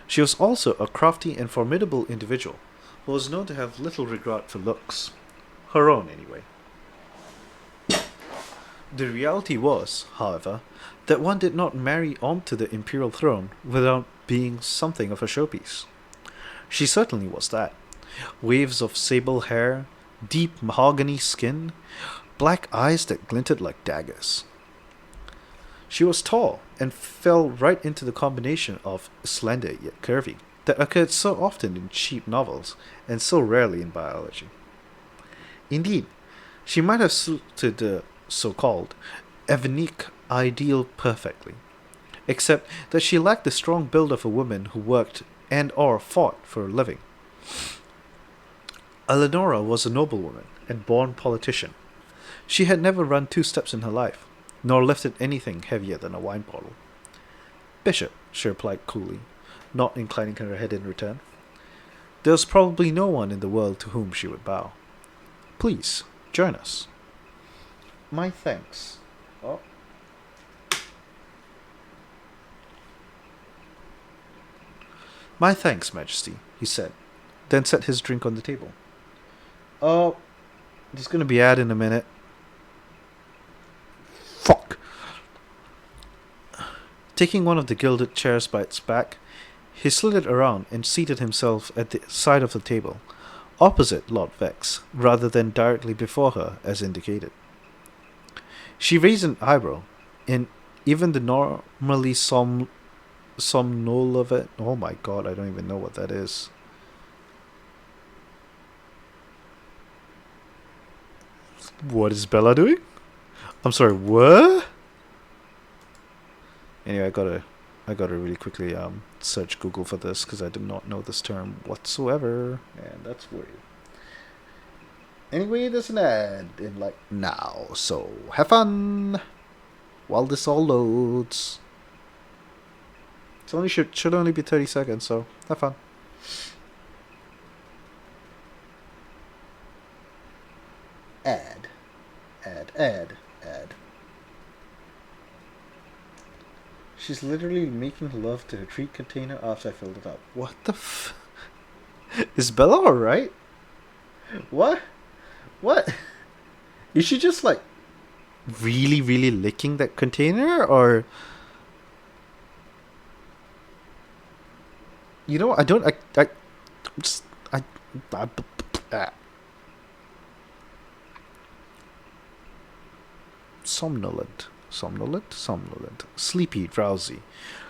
She was also a crafty and formidable individual who was known to have little regard for looks. Her own, anyway. The reality was, however, that one did not marry onto the imperial throne without being something of a showpiece. She certainly was that. Waves of sable hair, deep mahogany skin, black eyes that glinted like daggers. She was tall and fell right into the combination of slender yet curvy that occurred so often in cheap novels and so rarely in biology. Indeed, she might have suited the so-called Evanic ideal perfectly, except that she lacked the strong build of a woman who worked and or fought for a living. Eleonora was a noblewoman and born politician. She had never run 2 steps in her life, nor lifted anything heavier than a wine bottle. Bishop, she replied coolly, not inclining her head in return. There was probably no one in the world to whom she would bow. Please, join us. My thanks. Oh. My thanks, Majesty, he said, then set his drink on the table. Oh, there's going to be ad in a minute. Fuck. Taking one of the gilded chairs by its back, he slid it around and seated himself at the side of the table, opposite Lord Vex, rather than directly before her, as indicated. She raised an eyebrow, and even the normally somnolent... Oh my god, I don't even know what that is. What is Bella doing? I'm sorry, what? Anyway, I gotta really quickly search Google for this because I do not know this term whatsoever, and that's weird. Anyway, there's an ad in like now, so have fun while this all loads. It's only should only be 30 seconds, so have fun. Ad. She's literally making love to her treat container after I filled it up. What the f... Is Bella alright? What? Is she just like really, really licking that container, or... You know, I don't... I just... Somnolent. Sleepy, drowsy.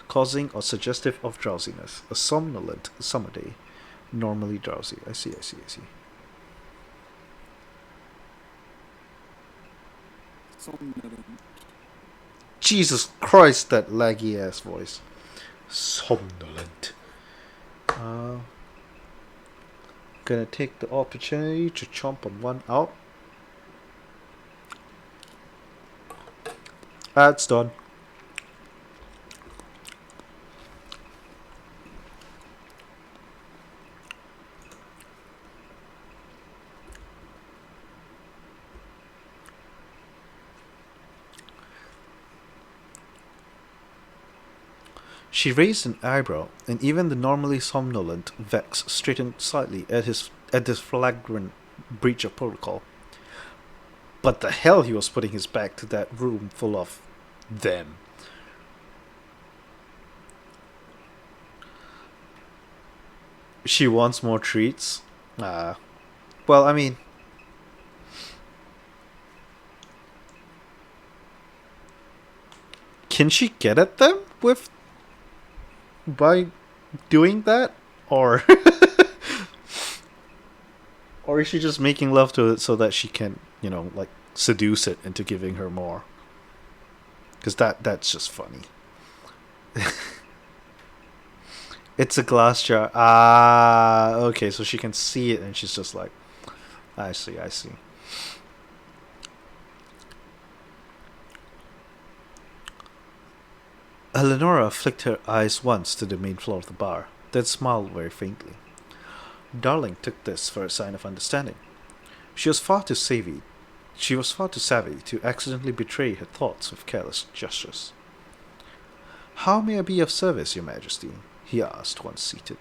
Causing or suggestive of drowsiness. A somnolent summer day. Normally drowsy. I see. Somnolent. Jesus Christ, that laggy ass voice. Somnolent. Gonna take the opportunity to chomp on one out. That's done. She raised an eyebrow, and even the normally somnolent Vex straightened slightly at this flagrant breach of protocol. But the hell he was putting his back to that room full of them. She wants more treats? Well, I mean... Can she get at them with... by doing that? Or... or is she just making love to it so that she can, you know, like, seduce it into giving her more? Because that's just funny. It's a glass jar. Ah, okay, so she can see it and she's just like, I see. Eleonora flicked her eyes once to the main floor of the bar, then smiled very faintly. Darling took this for a sign of understanding. She was far too savvy. She was far too savvy to accidentally betray her thoughts with careless gestures. "How may I be of service, Your Majesty?" he asked once seated.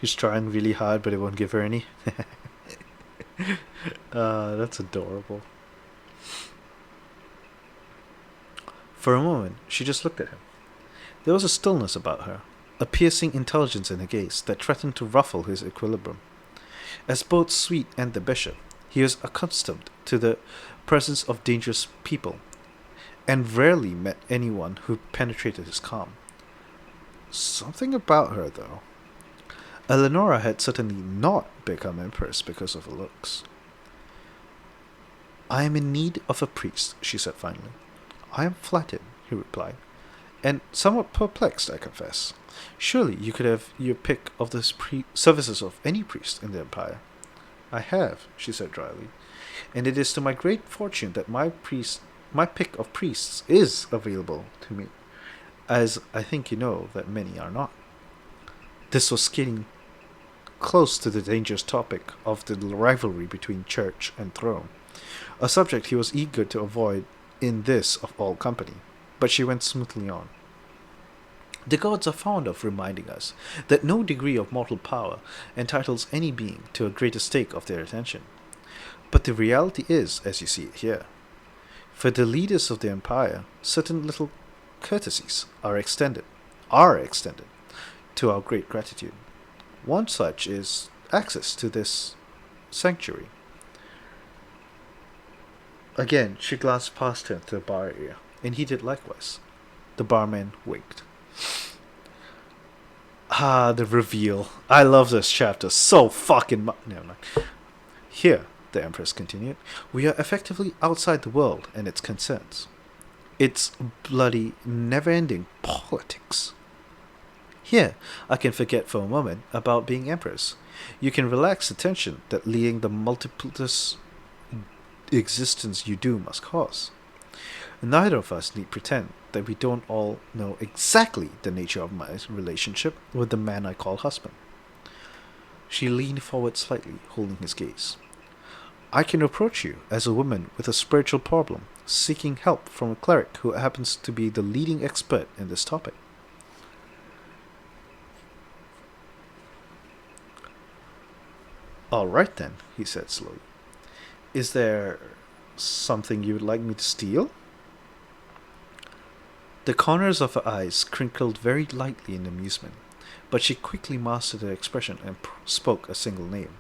He's trying really hard, but it won't give her any. That's adorable. For a moment, she just looked at him. There was a stillness about her, a piercing intelligence in her gaze that threatened to ruffle his equilibrium. As both Sweet and the bishop, he was accustomed to the presence of dangerous people, and rarely met anyone who penetrated his calm. Something about her, though. Eleonora had certainly not become empress because of her looks. "I am in need of a priest," she said finally. "I am flattered," he replied, "and somewhat perplexed, I confess. Surely you could have your pick of the services of any priest in the Empire." "I have," she said dryly, "and it is to my great fortune that my pick of priests is available to me, as I think you know that many are not." This was skating close to the dangerous topic of the rivalry between church and throne, a subject he was eager to avoid in this of all company, but she went smoothly on. "The gods are fond of reminding us that no degree of mortal power entitles any being to a greater stake of their attention. But the reality is, as you see it here, for the leaders of the empire, certain little courtesies are extended to our great gratitude. One such is access to this sanctuary." Again, she glanced past him to the bar area, and he did likewise. The barman winked. Ah, the reveal. I love this chapter so fucking much. Never mind. "Here," the Empress continued, "we are effectively outside the world and its concerns. Its bloody, never-ending politics. Here, I can forget for a moment about being Empress. You can relax the tension that leading the multiplicitous existence you do must cause. Neither of us need pretend that we don't all know exactly the nature of my relationship with the man I call husband." She leaned forward slightly, holding his gaze. "I can approach you as a woman with a spiritual problem, seeking help from a cleric who happens to be the leading expert in this topic." "All right then," he said slowly. "Is there something you would like me to steal?" The corners of her eyes crinkled very lightly in amusement, but she quickly mastered her expression and spoke a single name.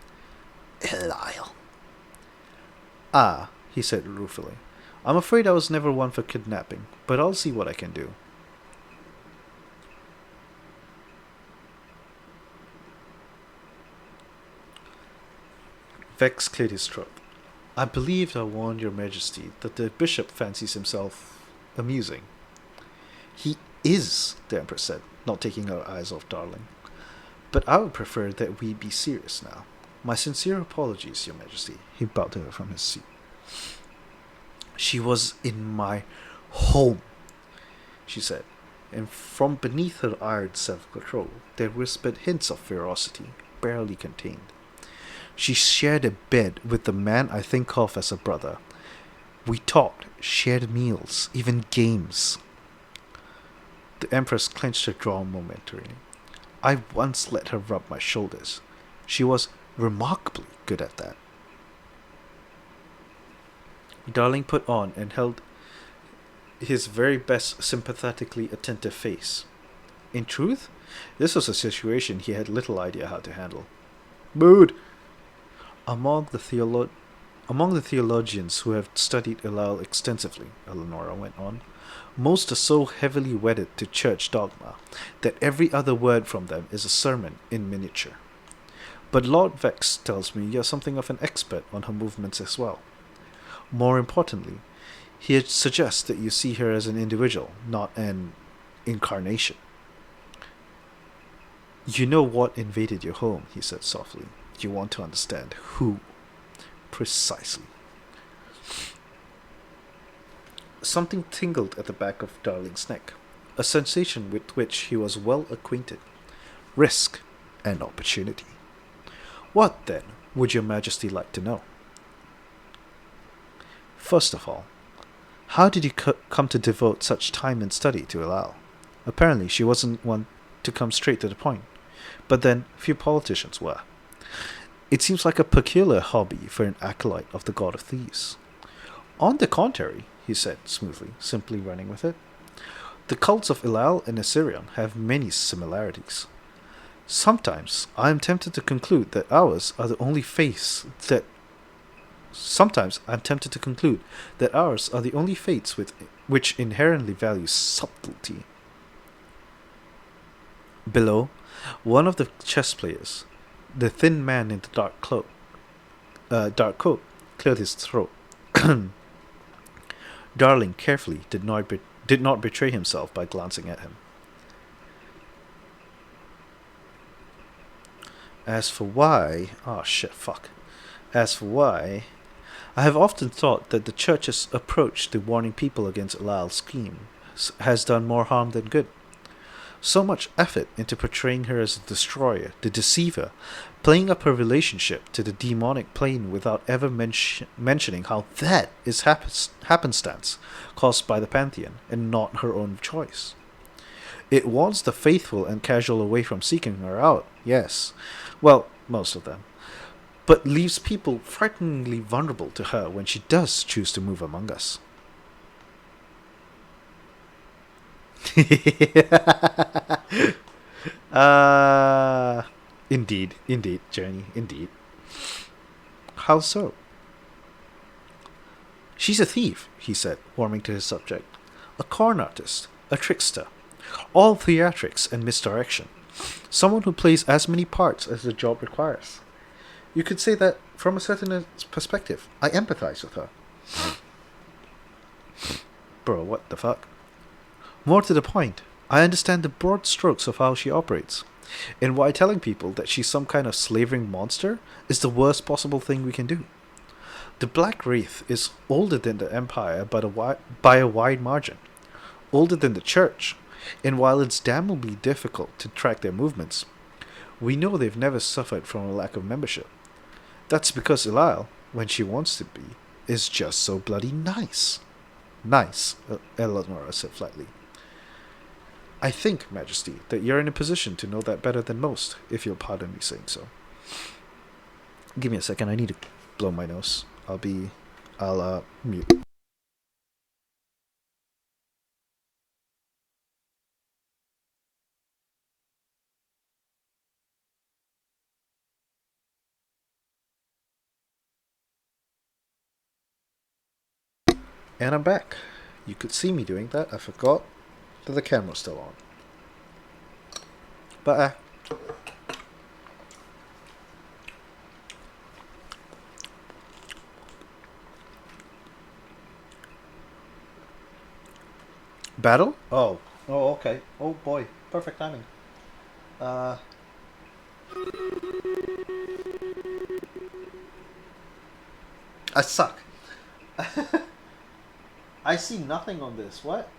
"Eliel." "Ah," he said ruefully. "I'm afraid I was never one for kidnapping, but I'll see what I can do." Vex cleared his throat. "I believed I warned your majesty that the bishop fancies himself amusing." "He is," the Empress said, not taking her eyes off Darling. "But I would prefer that we be serious now. My sincere apologies, your majesty." He bowed to her from his seat. "She was in my home," she said, and from beneath her iron self-control there whispered hints of ferocity, barely contained. "She shared a bed with the man I think of as a brother. We talked, shared meals, even games." The Empress clenched her jaw momentarily. "I once let her rub my shoulders. She was remarkably good at that." Darling put on and held his very best sympathetically attentive face. In truth, this was a situation he had little idea how to handle. "Mood!" Among the theologians who have studied Eliel extensively," Eleonora went on, "most are so heavily wedded to church dogma that every other word from them is a sermon in miniature. But Lord Vex tells me you're something of an expert on her movements as well. More importantly, he suggests that you see her as an individual, not an incarnation." "You know what invaded your home," he said softly. "You want to understand who." "Precisely." Something tingled at the back of Darling's neck, a sensation with which he was well acquainted. risk, and opportunity. What, then, would your Majesty like to know? First of all, how did you come to devote such time and study to Elal? Apparently, she wasn't one to come straight to the point, but then few politicians were. It seems like a peculiar hobby for an acolyte of the god of thieves. On the contrary, he said smoothly, simply running with it, the cults of Elal and Assyrian have many similarities. Sometimes I am tempted to conclude that ours are the only faiths that Sometimes I'm tempted to conclude that ours are the only faiths which inherently value subtlety. Below, one of the chess players, the thin man in the dark coat, cleared his throat. Darling carefully did not betray himself by glancing at him. As for why, I have often thought that the Church's approach to warning people against Elal's scheme has done more harm than good. So much effort into portraying her as a destroyer, the deceiver, playing up her relationship to the demonic plane without ever mentioning how that is happenstance caused by the Pantheon and not her own choice. It warns the faithful and casual away from seeking her out, yes. Well, most of them. But leaves people frighteningly vulnerable to her when she does choose to move among us. Indeed, Journey, indeed. How so? She's a thief, he said, warming to his subject. A corn artist, a trickster. All theatrics and misdirection. Someone who plays as many parts as the job requires. You could say that from a certain perspective, I empathize with her. Bro, what the fuck? More to the point, I understand the broad strokes of how she operates, and why telling people that she's some kind of slavering monster is the worst possible thing we can do. The Black Wraith is older than the Empire by a wide margin, older than the Church, and while it's damnably difficult to track their movements, we know they've never suffered from a lack of membership. That's because Elal, when she wants to be, is just so bloody nice. Nice, Eleonora said flatly. I think, Majesty, that you're in a position to know that better than most, if you'll pardon me saying so. Give me a second, I need to blow my nose. I'll mute. And I'm back. You could see me doing that. I forgot that the camera's still on. But battle? Oh, okay. Oh boy, perfect timing. I suck. I see nothing on this. What?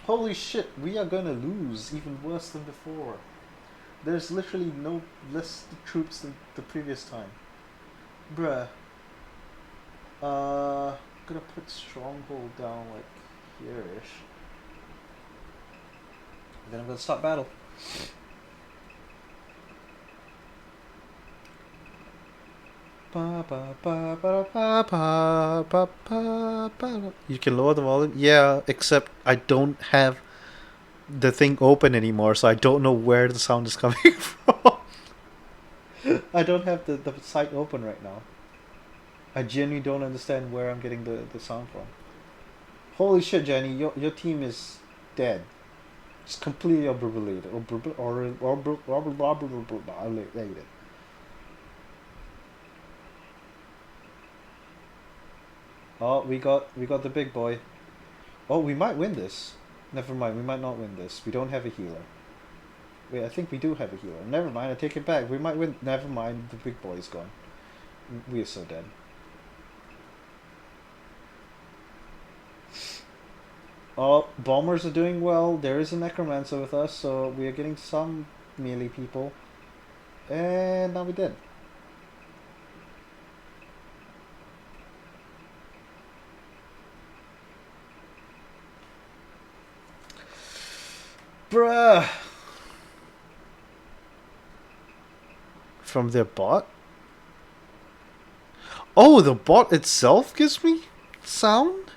Holy shit, we are gonna lose even worse than before. There's literally no less troops than the previous time. Bruh. Gonna put stronghold down like here-ish. Then I'm gonna start battle. You can lower the volume? Yeah, except I don't have the thing open anymore, so I don't know where the sound is coming from. I don't have the site open right now. I genuinely don't understand where I'm getting the sound from. Holy shit, Jenny, your team is dead. It's completely obliterated. Oh, we got the big boy. Oh, we might win this. Never mind, we might not win this. We don't have a healer. Wait, I think we do have a healer. Never mind, I take it back. We might win. Never mind, the big boy is gone. We are so dead. Oh, bombers are doing well. There is a necromancer with us, so we are getting some melee people. And now we did. Bruh. From their bot? Oh, the bot itself gives me sound?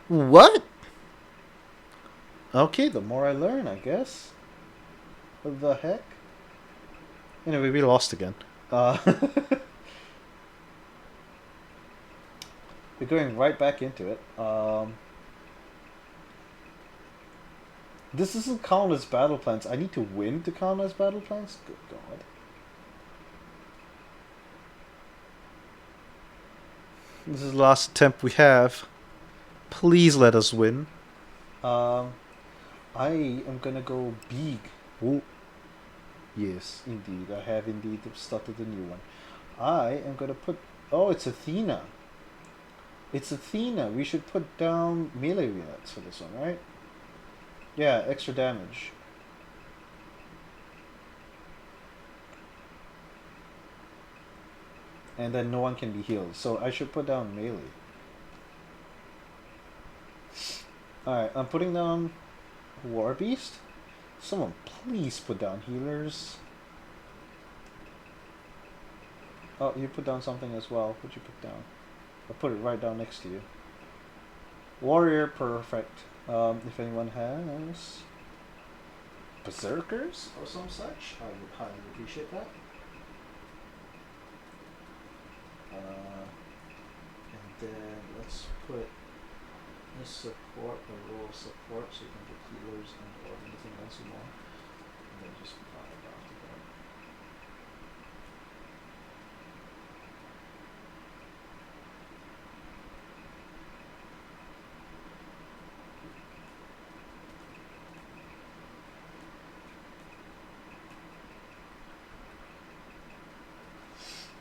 What? Okay, the more I learn, I guess. What the heck? Anyway, we lost again. We're going right back into it. This doesn't count as battle plans. I need to win to count as battle plans? Good god. This is the last attempt we have. Please let us win. I am gonna go big. Oh. Yes, indeed. I have indeed started a new one. I am gonna put... Oh, it's Athena. It's Athena. We should put down melee units for this one, right? Yeah, extra damage. And then no one can be healed. So I should put down melee. Alright, I'm putting down War Beast. Someone please put down healers. Oh, you put down something as well. What'd you put down? I'll put it right down next to you. Warrior, perfect. If anyone has berserkers or some such, I would highly appreciate that. And then let's put this support, a row of support, so you can get healers and or anything else you want. And then just fire after that.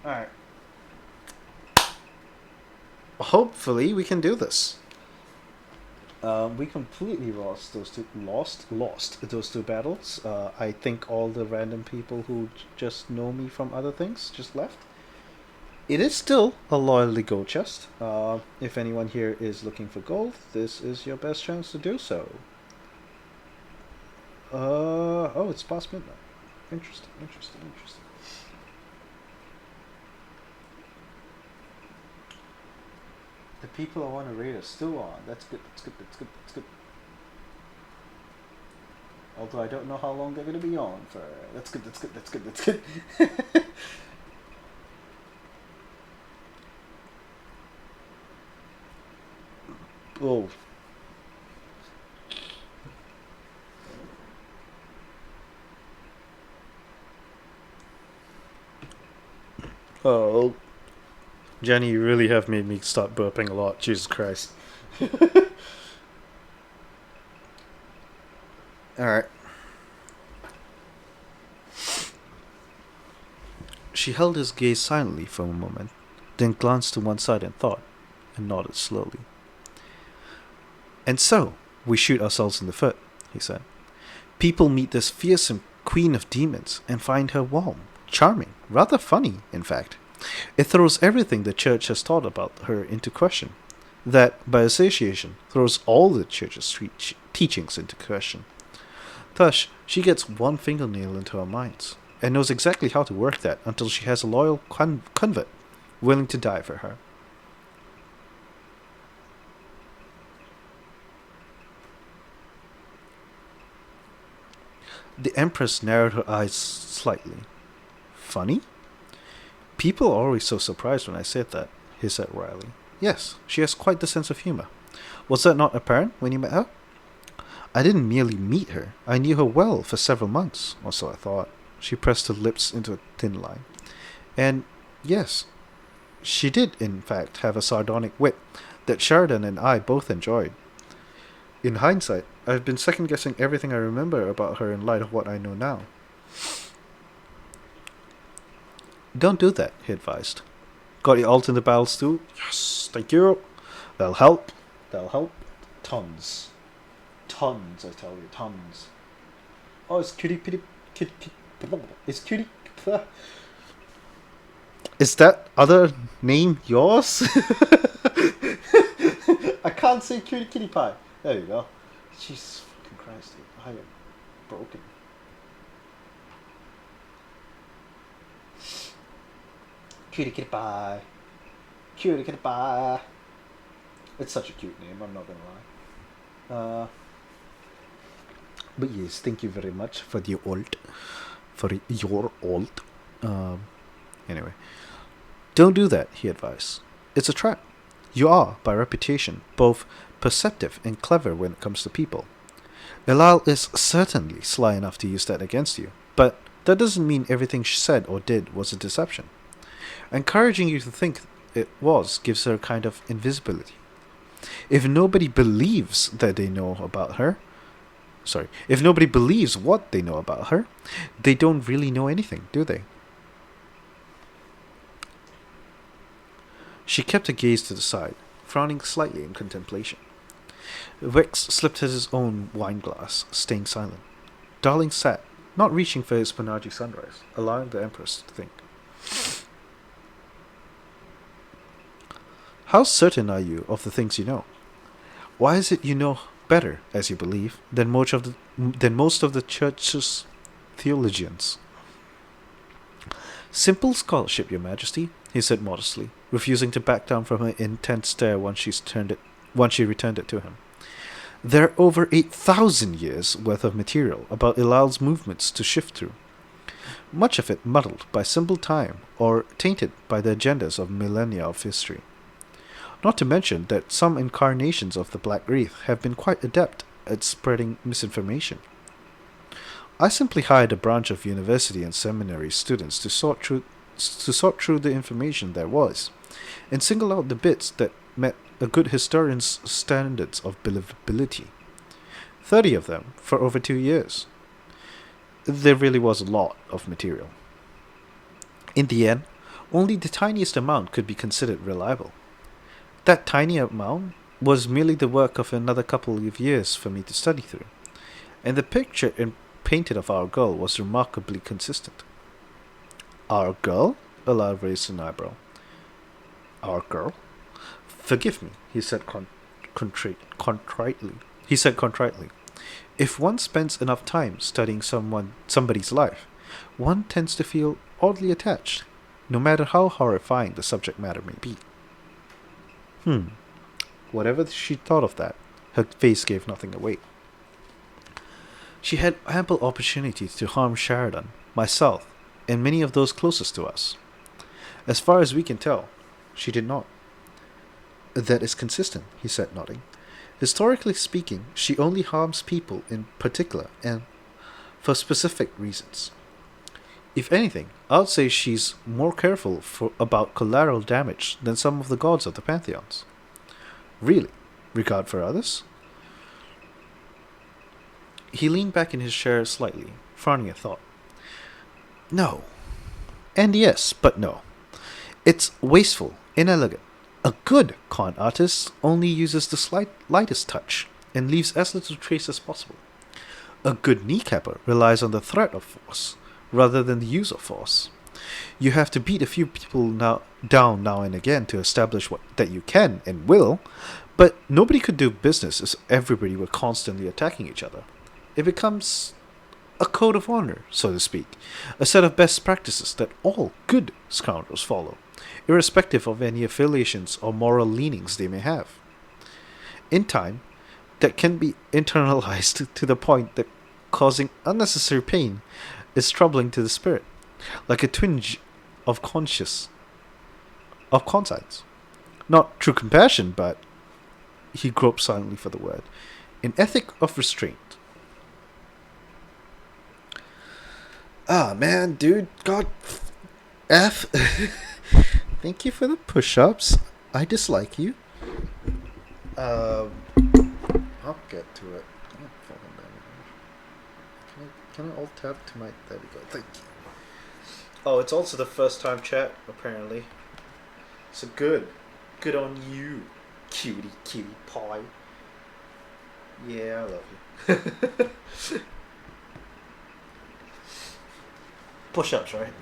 Alright. Hopefully we can do this. We completely lost those two battles. I think all the random people who just know me from other things just left. It is still a loyalty gold chest. If anyone here is looking for gold, this is your best chance to do so. Oh, it's past midnight. Interesting. The people I want to raid are still on. That's good. Although I don't know how long they're going to be on for. That's good. Oh. Oh. Jenny, you really have made me start burping a lot. Jesus Christ. Alright. She held his gaze silently for a moment, then glanced to one side in thought, and nodded slowly. And so, we shoot ourselves in the foot, he said. People meet this fearsome queen of demons and find her warm, charming, rather funny, in fact. It throws everything the church has taught about her into question. That, by association, throws all the church's teachings into question. Thus, she gets one fingernail into our minds, and knows exactly how to work that until she has a loyal convert willing to die for her. The Empress narrowed her eyes slightly. Funny? People are always so surprised when I said that, he said wryly. Yes, she has quite the sense of humor. Was that not apparent when you met her? I didn't merely meet her. I knew her well for several months, or so I thought. She pressed her lips into a thin line. And, yes, she did, in fact, have a sardonic wit that Sheridan and I both enjoyed. In hindsight, I've been second-guessing everything I remember about her in light of what I know now. Don't do that, he advised. Got your alt in the battles too? Yes, thank you. That'll help. That'll help. Tons. Tons, I tell you, tons. Oh, it's cutie pitty it's cutie. Is that other name yours? I can't say cutie kitty pie. There you go. Jesus fucking Christ, dude. I am broken. Cutie kitty pie. Cutie kitty pie. It's such a cute name, I'm not gonna lie. But yes, thank you very much for your alt. For your alt. Anyway. Don't do that, he advised. It's a trap. You are, by reputation, both perceptive and clever when it comes to people. Elal is certainly sly enough to use that against you, but that doesn't mean everything she said or did was a deception. Encouraging you to think it was gives her a kind of invisibility. If nobody believes that they know about her, if nobody believes what they know about her, they don't really know anything, do they? She kept her gaze to the side, frowning slightly in contemplation. Wex slipped his own wineglass, staying silent. Darling sat, not reaching for his Panaji sunrise, allowing the Empress to think. How certain are you of the things you know? Why is it you know better, as you believe, than most of the Church's theologians? Simple scholarship, Your Majesty, he said modestly, refusing to back down from her intent stare once she returned it to him. There are over 8,000 years' worth of material about Ilal's movements to shift through, much of it muddled by simple time or tainted by the agendas of millennia of history. Not to mention that some incarnations of the Black Wreath have been quite adept at spreading misinformation. I simply hired a branch of university and seminary students to sort through the information there was, and single out the bits that met a good historian's standards of believability. 30 of them for over 2 years. There really was a lot of material. In the end, only the tiniest amount could be considered reliable. That tiny amount was merely the work of another couple of years for me to study through, and the picture painted of our girl was remarkably consistent. Our girl? Elal raised an eyebrow. Our girl? Forgive me, he said contritely. If one spends enough time studying somebody's life, one tends to feel oddly attached, no matter how horrifying the subject matter may be. Whatever she thought of that, her face gave nothing away. She had ample opportunity to harm Sheridan, myself, and many of those closest to us. As far as we can tell, she did not. That is consistent, he said, nodding. Historically speaking, she only harms people in particular and for specific reasons. If anything, I would say she's more careful about collateral damage than some of the gods of the pantheons. Really? Regard for others? He leaned back in his chair slightly, frowning at thought. No. And yes, but no. It's wasteful, inelegant. A good con artist only uses the lightest touch and leaves as little trace as possible. A good kneecapper relies on the threat of force rather than the use of force. You have to beat a few people down now and again to establish that you can and will, but nobody could do business if everybody were constantly attacking each other. It becomes a code of honor, so to speak, a set of best practices that all good scoundrels follow, irrespective of any affiliations or moral leanings they may have. In time, that can be internalized to the point that causing unnecessary pain is troubling to the spirit, like a twinge of conscience. Not true compassion, but he groped silently for the word. An ethic of restraint. Ah, man, dude, God F. Thank you for the push-ups. I dislike you. I'll get to it. Can I alt tab to my... There we go, thank you. Oh, it's also the first time chat, apparently. So good. Good on you. Cutie pie. Yeah, I love you. Push-ups, right?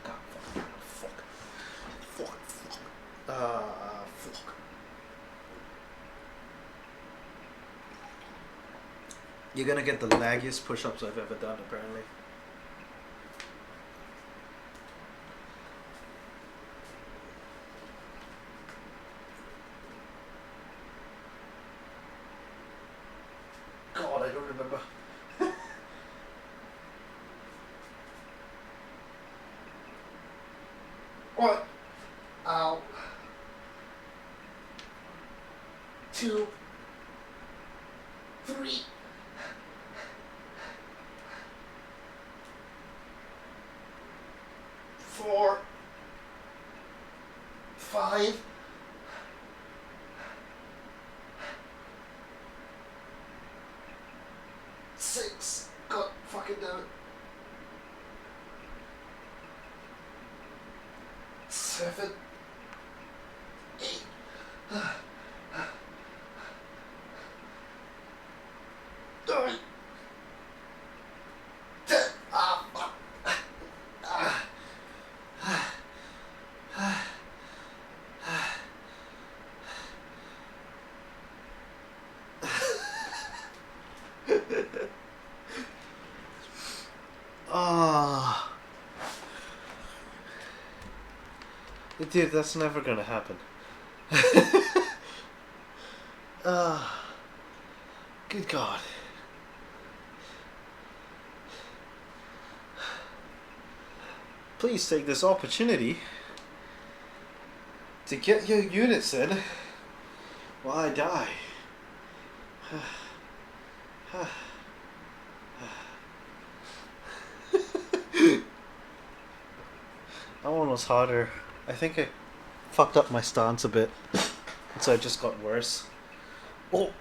God, fuck. Fuck. You're gonna get the laggiest push-ups I've ever done, apparently. God, I don't remember. What? Ow. 2, 3. 4, 5. 6. God fucking damn it. 7, 8. 9, 10. Ah, fuck. Ah, dude, that's never gonna happen. Ah, good God. Please take this opportunity to get your units in while I die. That one was harder. I think I fucked up my stance a bit, so it just got worse. Oh,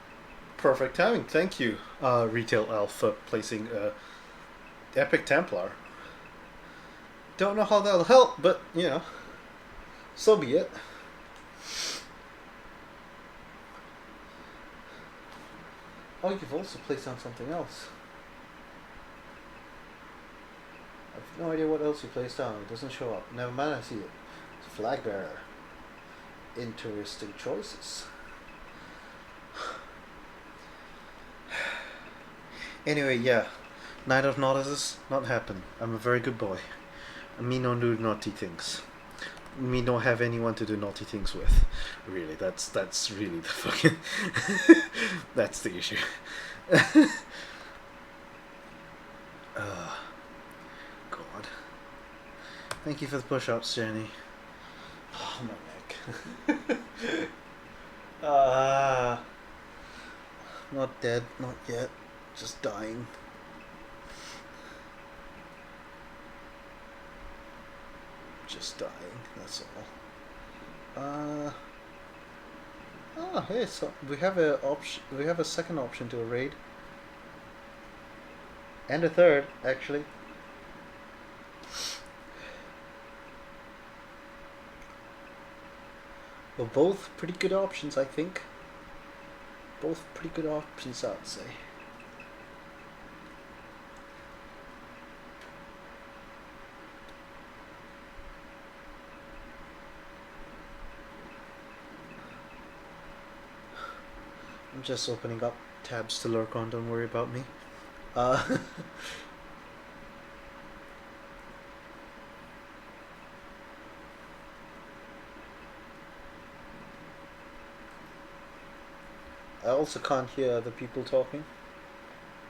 perfect timing. Thank you, Retail Elf, for placing Epic Templar. Don't know how that'll help, but you know, so be it. Oh, you've also placed on something else. I've no idea what else you placed on. It doesn't show up. Never mind, I see it. It's a flag bearer. Interesting choices. Anyway, yeah. Night of Notices, not happen. I'm a very good boy. Me don't do naughty things. Me don't have anyone to do naughty things with. Really, that's really the fucking that's the issue. God. Thank you for the push-ups, Jenny. Oh, my neck. Not dead, not yet. Just dying. Just dying, that's all. Hey, so we have a option. We have a second option to a raid, and a third, actually. Well, both pretty good options, I think. Both pretty good options, I'd say. I'm just opening up tabs to lurk on, don't worry about me. I also can't hear other people talking.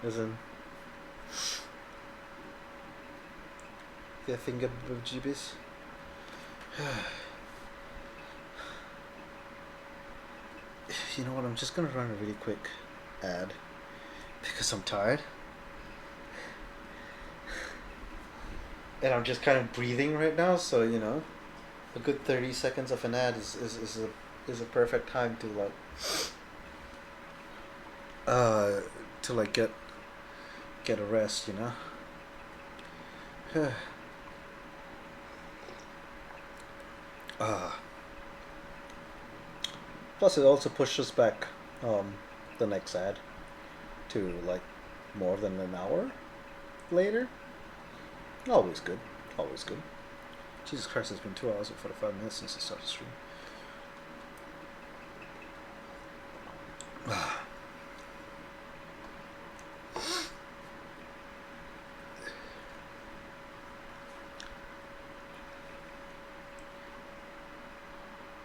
As in, their finger jibbies. You know what, I'm just gonna run a really quick ad because I'm tired. And I'm just kind of breathing right now, so you know, a good 30 seconds of an ad is a perfect time to like get a rest, you know. Plus, it also pushes back the next ad to like more than an hour later. Always good. Always good. Jesus Christ, it's been 2 hours and 45 minutes since I started stream.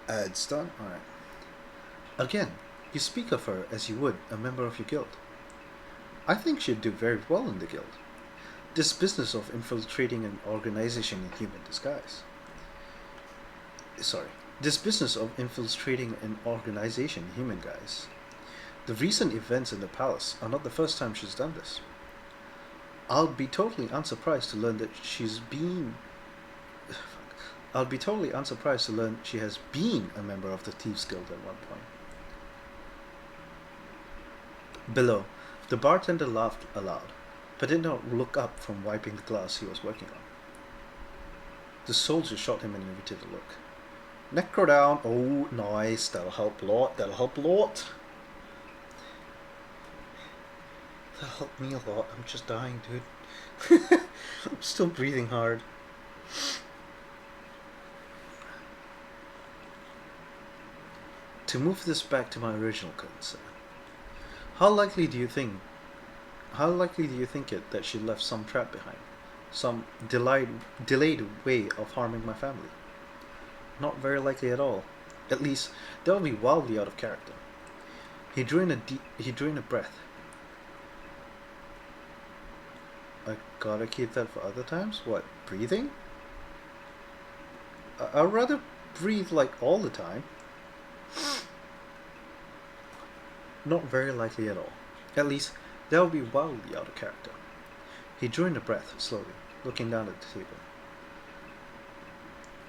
Ads done? Alright. Again, you speak of her as you would a member of your guild. I think she'd do very well in the guild. This business of infiltrating an organization in human disguise. Sorry. This business of infiltrating an organization in human guise. The recent events in the palace are not the first time she's done this. I'll be totally unsurprised to learn that I'll be totally unsurprised to learn she has been a member of the Thieves Guild at one point. Below, the bartender laughed aloud, but did not look up from wiping the glass he was working on. The soldier shot him an irritated look. Necro down. Oh, nice. That'll help a lot. That'll help a lot. That'll help me a lot. I'm just dying, dude. I'm still breathing hard. To move this back to my original concern, how likely do you think it that she left some trap behind? Some delayed way of harming my family? Not very likely at all. At least, that would be wildly out of character. He drew in a breath. I gotta keep that for other times? What, breathing? I'd rather breathe like all the time. Not very likely at all. At least, that would be wildly out of character. He drew in a breath, slowly, looking down at the table.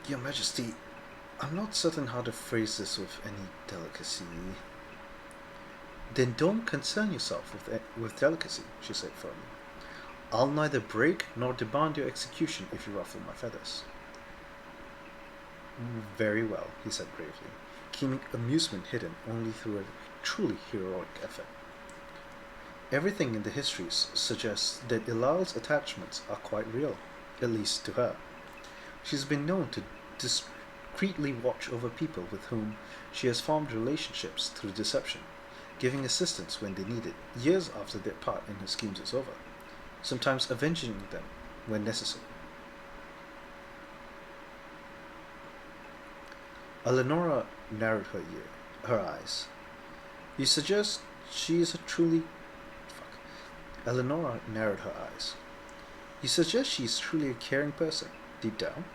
Your Majesty, I'm not certain how to phrase this with any delicacy. Then don't concern yourself with delicacy, she said firmly. I'll neither break nor demand your execution if you ruffle my feathers. Very well, he said gravely, keeping amusement hidden only through a truly heroic effort. Everything in the histories suggests that Ilal's attachments are quite real, at least to her. She's been known to discreetly watch over people with whom she has formed relationships through deception, giving assistance when they need it, years after their part in her schemes is over, sometimes avenging them when necessary. Eleonora narrowed her eyes. You suggest she is a truly... Eleonora narrowed her eyes. You suggest she is truly a caring person, deep down?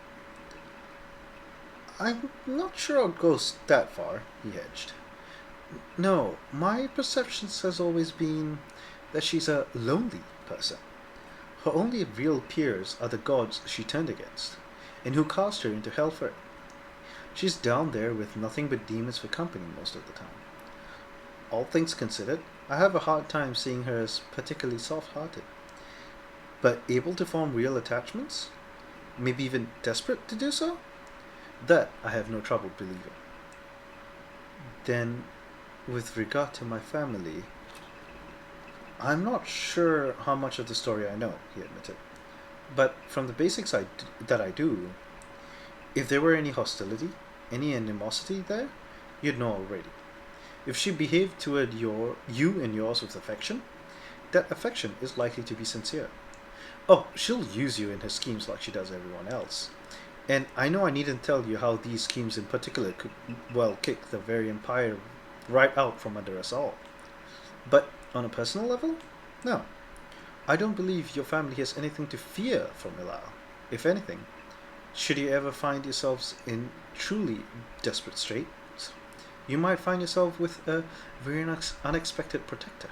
I'm not sure I'll go that far, he hedged. No, my perception has always been that she's a lonely person. Her only real peers are the gods she turned against, and who cast her into hell for it. She's down there with nothing but demons for company most of the time. All things considered, I have a hard time seeing her as particularly soft-hearted. But able to form real attachments? Maybe even desperate to do so? That I have no trouble believing. Then, with regard to my family, I'm not sure how much of the story I know, he admitted. But from the basics that I do, if there were any hostility, any animosity there, you'd know already. If she behaved toward you and yours with affection, that affection is likely to be sincere. Oh, she'll use you in her schemes like she does everyone else. And I know I needn't tell you how these schemes in particular could, well, kick the very empire right out from under us all. But on a personal level, no. I don't believe your family has anything to fear from Ilal. If anything, should you ever find yourselves in truly desperate straits, you might find yourself with a very unexpected protector.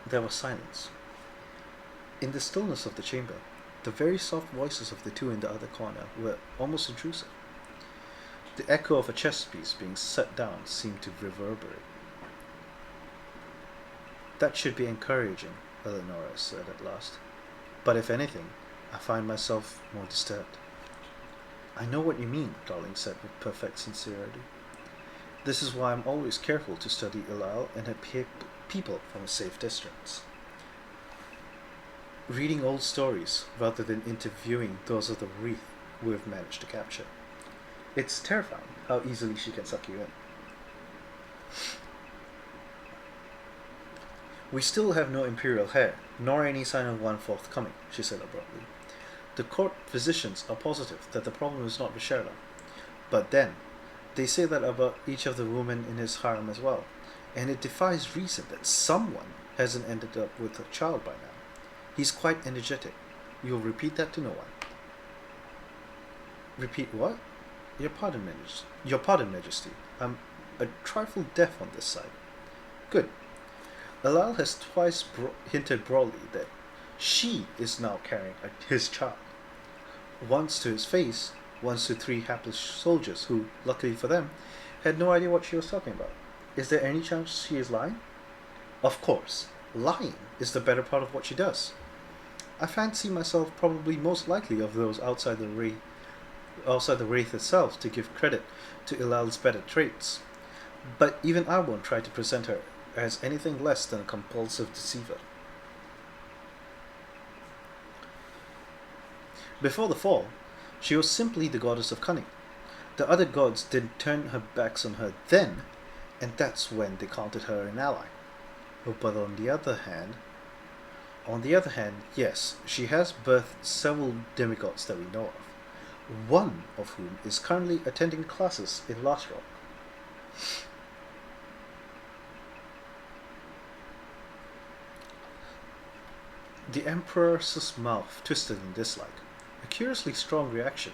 There was silence. In the stillness of the chamber, the very soft voices of the two in the other corner were almost intrusive. The echo of a chess piece being set down seemed to reverberate. That should be encouraging, Eleonora said at last. But if anything, I find myself more disturbed. I know what you mean, Darling said with perfect sincerity. This is why I'm always careful to study Ilal and her people from a safe distance. Reading old stories rather than interviewing those of the wreath we've managed to capture. It's terrifying how easily she can suck you in. We still have no imperial heir, nor any sign of one forthcoming, she said abruptly. The court physicians are positive that the problem is not Visherla. But then, they say that about each of the women in his harem as well, and it defies reason that someone hasn't ended up with a child by now. He's quite energetic. You'll repeat that to no one. Repeat what? Your pardon, Majesty. I'm a trifle deaf on this side. Good. Alal has twice hinted broadly that she is now carrying his child. Once to his face, once to three hapless soldiers who, luckily for them, had no idea what she was talking about. Is there any chance she is lying? Of course, lying is the better part of what she does. I fancy myself probably most likely of those outside the wraith itself to give credit to Ilal's better traits. But even I won't try to present her as anything less than a compulsive deceiver. Before the fall, she was simply the goddess of cunning. The other gods didn't turn her backs on her then, and that's when they counted her an ally. But on the other hand, yes, she has birthed several demigods that we know of, one of whom is currently attending classes in Lasro. The Empress's mouth twisted in dislike, a curiously strong reaction,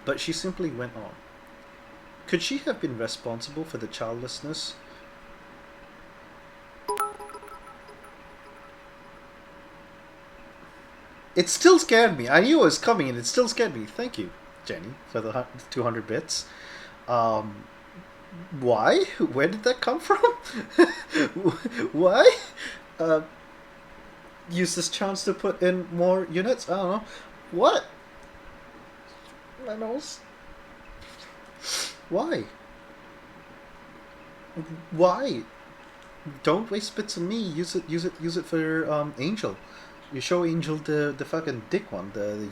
but she simply went on. Could she have been responsible for the childlessness? It still scared me. I knew it was coming and it still scared me. Thank you, Jenny, for the 200 bits. Why? Where did that come from? Why? Use this chance to put in more units? I don't know. What? My nose. Why? Why? Don't waste bits on me. Use it for Angel. You show Angel the fucking dick one. The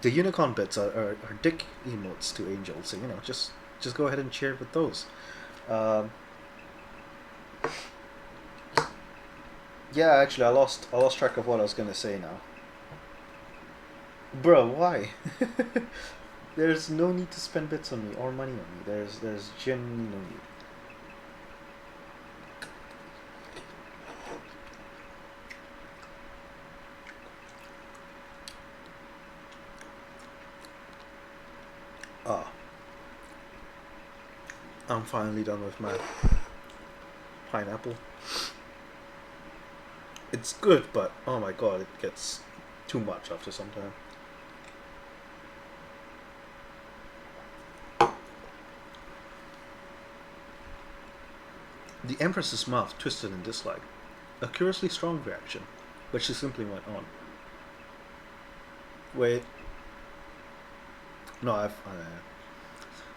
unicorn bits are dick emotes to Angel. So just go ahead and cheer with those. Yeah, actually, I lost track of what I was gonna say now. Bro, why? There's no need to spend bits on me or money on me. There's genuinely no need. Ah. I'm finally done with my pineapple. It's good, but oh my god, it gets too much after some time. The Empress's mouth twisted in dislike, a curiously strong reaction, but she simply went on. Wait. No,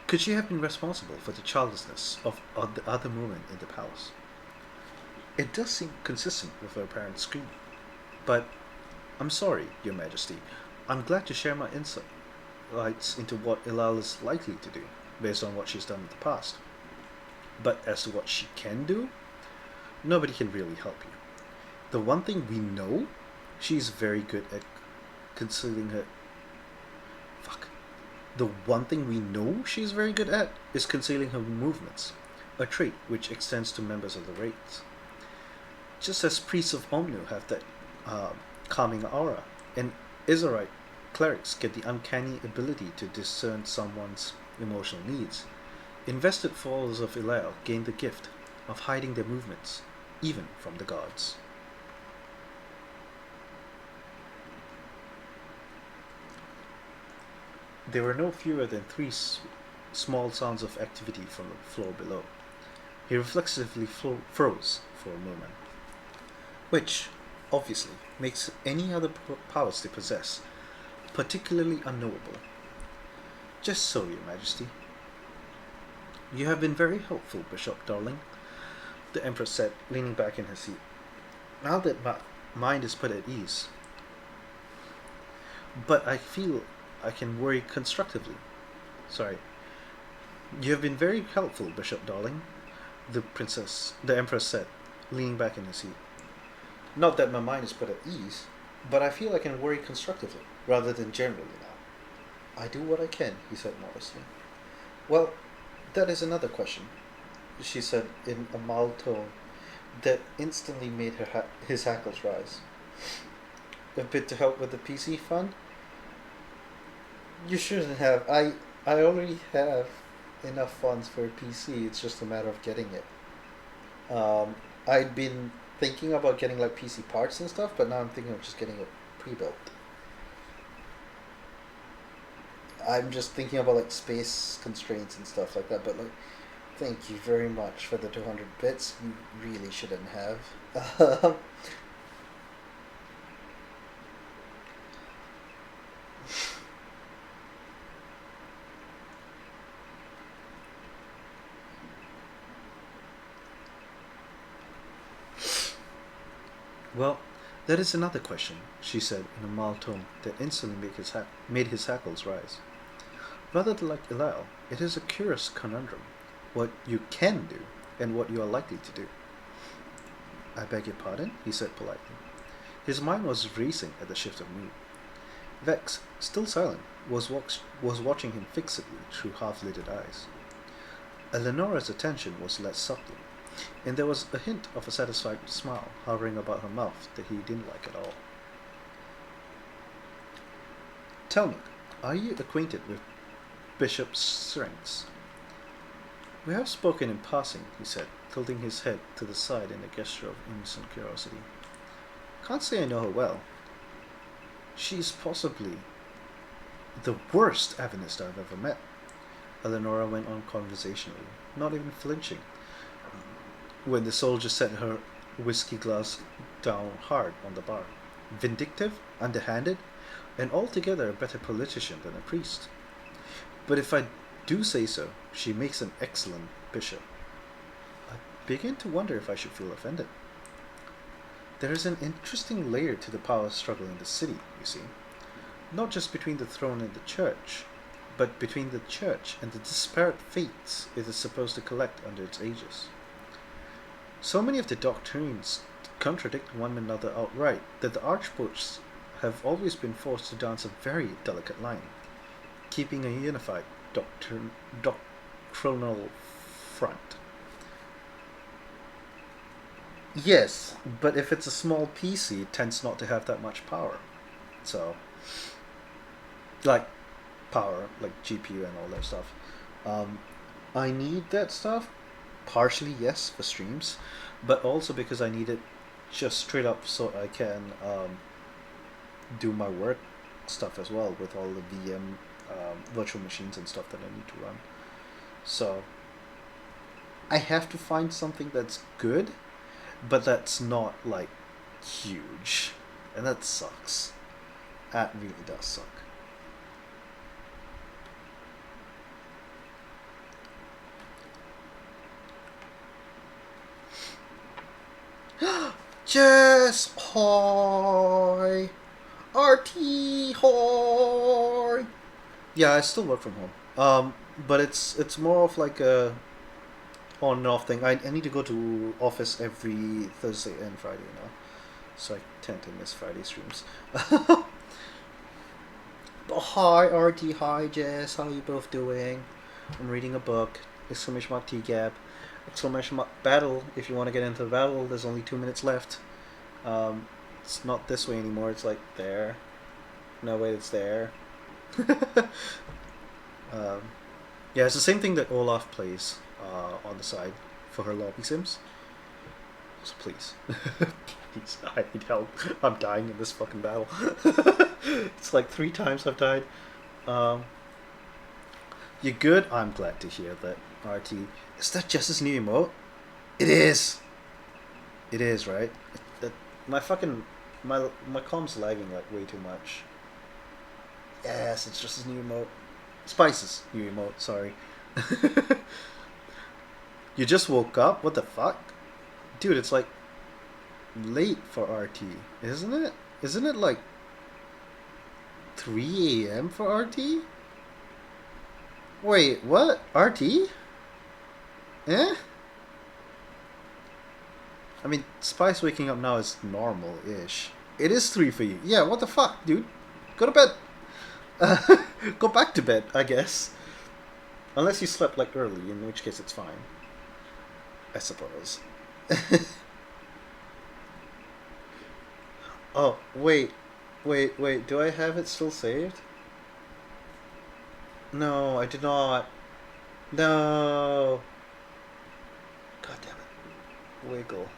could she have been responsible for the childlessness of the other women in the palace? It does seem consistent with her apparent scream. But I'm sorry, Your Majesty. I'm glad to share my insights into what Ilal is likely to do, based on what she's done in the past. But as to what she can do, nobody can really help you. The one thing we know, she's very good at concealing her... The one thing we know she's very good at is concealing her movements, a trait which extends to members of the Wraiths. Just as priests of Omnu have that calming aura, and Israelite clerics get the uncanny ability to discern someone's emotional needs, invested followers of Ilal gain the gift of hiding their movements, even from the gods. There were no fewer than three small sounds of activity from the floor below. He reflexively froze for a moment, which, obviously, makes any other powers they possess particularly unknowable. Just so, Your Majesty. You have been very helpful, Bishop, darling, the Empress said, leaning back in her seat. Now that my mind is put at ease. But I feel I can worry constructively. Sorry. You have been very helpful, Bishop, darling, the Empress said, leaning back in her seat. Not that my mind is put at ease, but I feel I can worry constructively, rather than generally now. I do what I can, he said modestly. Well, that is another question, she said in a mild tone that instantly made his hackles rise. A bit to help with the PC fund? You shouldn't have. I already have enough funds for a PC. It's just a matter of getting it. I'd been thinking about getting like PC parts and stuff, but now I'm thinking of just getting it pre-built. I'm just thinking about like space constraints and stuff like that, but like, thank you very much for the 200 bits. You really shouldn't have. Well, that is another question, she said in a mild tone that instantly made his hackles rise. Rather like Eliel, it is a curious conundrum, what you can do and what you are likely to do. I beg your pardon, he said politely. His mind was racing at the shift of mood. Vex, still silent, was watching him fixedly through half-lidded eyes. Eleonora's attention was less subtle, and there was a hint of a satisfied smile hovering about her mouth that he didn't like at all. Tell me, are you acquainted with Bishop Strengths? We have spoken in passing, he said, tilting his head to the side in a gesture of innocent curiosity. Can't say I know her well. She's possibly the worst Avenist I've ever met. Eleonora went on conversationally, not even flinching, when the soldier set her whiskey glass down hard on the bar. Vindictive, underhanded, and altogether a better politician than a priest. But if I do say so, she makes an excellent bishop. I begin to wonder if I should feel offended. There is an interesting layer to the power struggle in the city, you see. Not just between the throne and the church, but between the church and the disparate faiths it is supposed to collect under its aegis. So many of the doctrines contradict one another outright that the archbishops have always been forced to dance a very delicate line, keeping a unified doctrinal front. Yes, but if it's a small PC, it tends not to have that much power. So, like power, like GPU and all that stuff. I need that stuff. Partially, yes, for streams, but also because I need it just straight up so I can do my work stuff as well with all the VM virtual machines and stuff that I need to run. So I have to find something that's good, but that's not like huge, and that sucks. That really does suck. Jess, hi. RT, hi. Yeah, I still work from home. But it's more of like a on and off thing. I need to go to office every Thursday and Friday now, so I tend to miss Friday streams. But hi RT, hi Jess, how are you both doing? I'm reading a book. Exclamation mark TGAB. Exclamation mark battle. If you want to get into the battle, there's only 2 minutes left. It's not this way anymore. It's like there. No, wait, it's there. Yeah, it's the same thing that Olaf plays on the side for her lobby sims. So please, please, I need help. I'm dying in this fucking battle. It's like 3 times I've died. You're good? I'm glad to hear that, RT. Is that Jess's new emote? It is! It is, right? My fucking... My com's lagging like way too much. Yes, it's just his new emote. Spice's new emote, sorry. You just woke up? What the fuck? Dude, it's like late for RT, isn't it? Isn't it like 3 a.m. for RT? Wait, what? RT? Eh? I mean, Spice waking up now is normal-ish. It is 3 for you. Yeah, what the fuck, dude? Go to bed. Go back to bed, I guess. Unless you slept like early, in which case it's fine. I suppose. Oh, wait. Wait. Do I have it still saved? No, I did not. No. God damn it. Wiggle.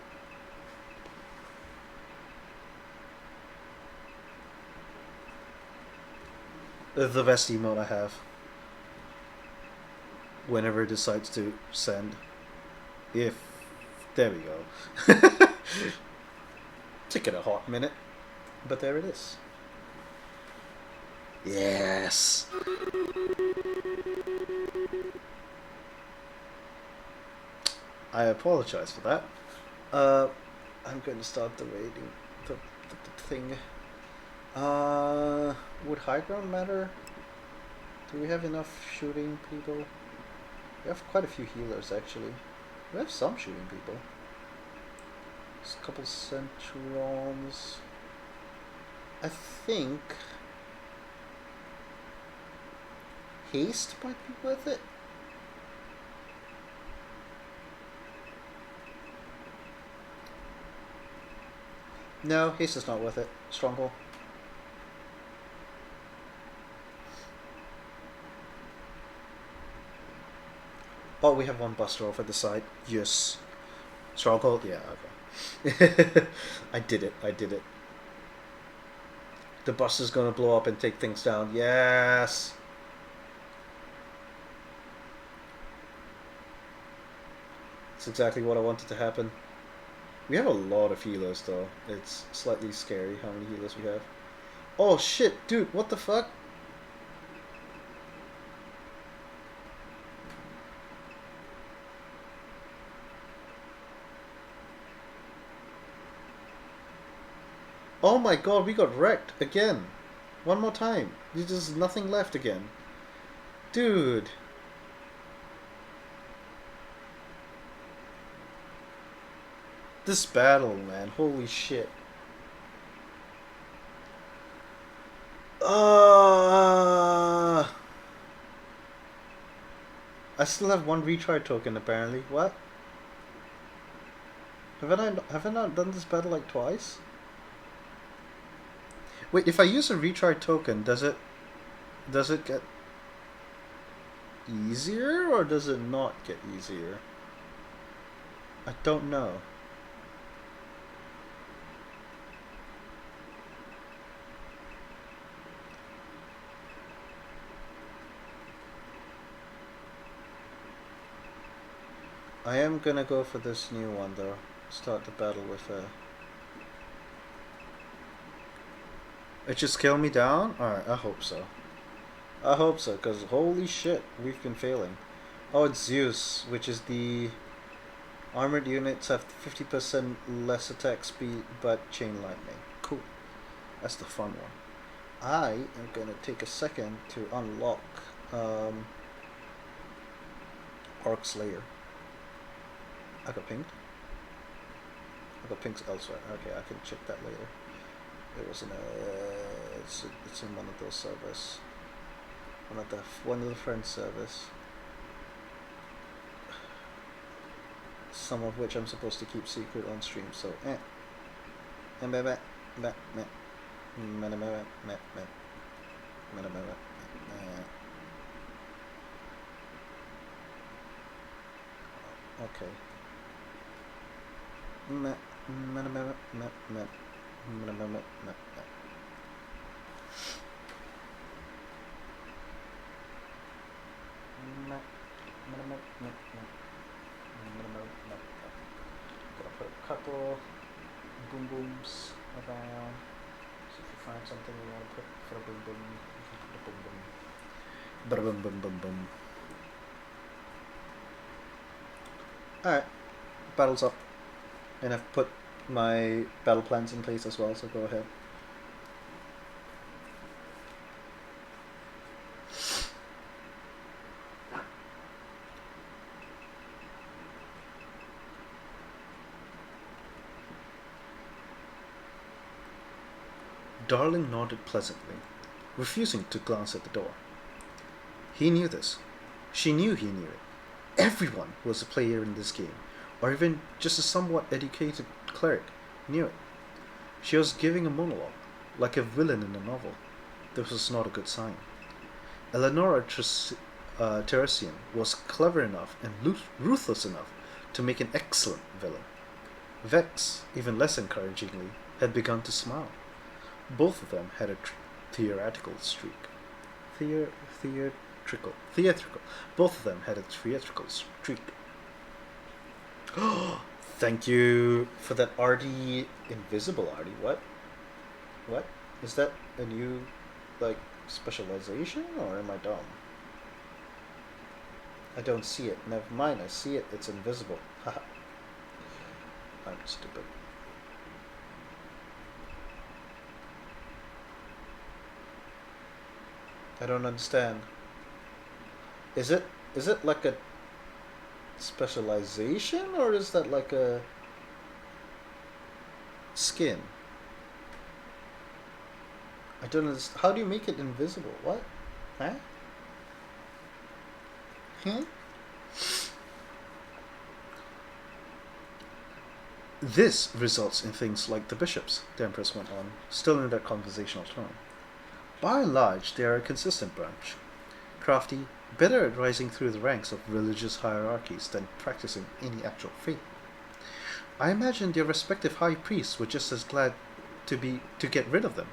The best emote I have. Whenever it decides to send. If. There we go. Took it a hot minute. But there it is. Yes. I apologize for that. I'm going to start the rating. The thing. Would high ground matter? Do we have enough shooting people? We have quite a few healers actually. We have some shooting people. There's a couple Centurons. I think haste might be worth it. No, haste is not worth it. Stronghold. Oh, we have one buster off at the side. Yes. Stronghold? Yeah, okay. I did it. The buster's gonna blow up and take things down. Yes! That's exactly what I wanted to happen. We have a lot of healers though. It's slightly scary how many healers we have. Oh shit, dude, what the fuck? Oh my god, we got wrecked again. One more time. There's just nothing left again. Dude. This battle, man. Holy shit. I still have one retry token apparently. What? Have I not done this battle like twice? Wait, if I use a retry token, does it get easier or does it not get easier? I don't know. I am gonna go for this new one though. Start the battle with a... It should scale me down? Alright, I hope so. I hope so, because holy shit, we've been failing. Oh, it's Zeus, which is the... Armored units have 50% less attack speed, but chain lightning. Cool. That's the fun one. I am gonna take a second to unlock Orc Slayer. I got pinged. I got pings elsewhere. Okay, I can check that later. It was in a... It's in one of those servers. One of the friend servers. Some of which I'm supposed to keep secret on stream, so okay. Gonna put a couple boom booms around. So if you find something you want to put for a boom boom, you can put a boom boom. Boom boom boom boom. Alright, battle's up. And I've put my battle plans in place as well, so go ahead. Darling nodded pleasantly, refusing to glance at the door. He knew this. She knew he knew it. Everyone who was a player in this game, or even just a somewhat educated cleric, knew it. She was giving a monologue, like a villain in a novel. This was not a good sign. Eleonora Teresian was clever enough and ruthless enough to make an excellent villain. Vex, even less encouragingly, had begun to smile. Both of them had a theatrical streak. Theatrical. Both of them had a theatrical streak. Thank you for that Artie, invisible Artie. What? What? Is that a new, like, specialization, or am I dumb? I don't see it. Never mind, I see it. It's invisible. Haha. I'm stupid. I don't understand. Is it like a specialization, or is that like a skin? I don't understand. How do you make it invisible? What? Huh? This results in things like the bishops, the Empress went on, still in that conversational tone. By and large, they are a consistent branch. Crafty, better at rising through the ranks of religious hierarchies than practicing any actual faith. I imagine their respective high priests were just as glad to get rid of them,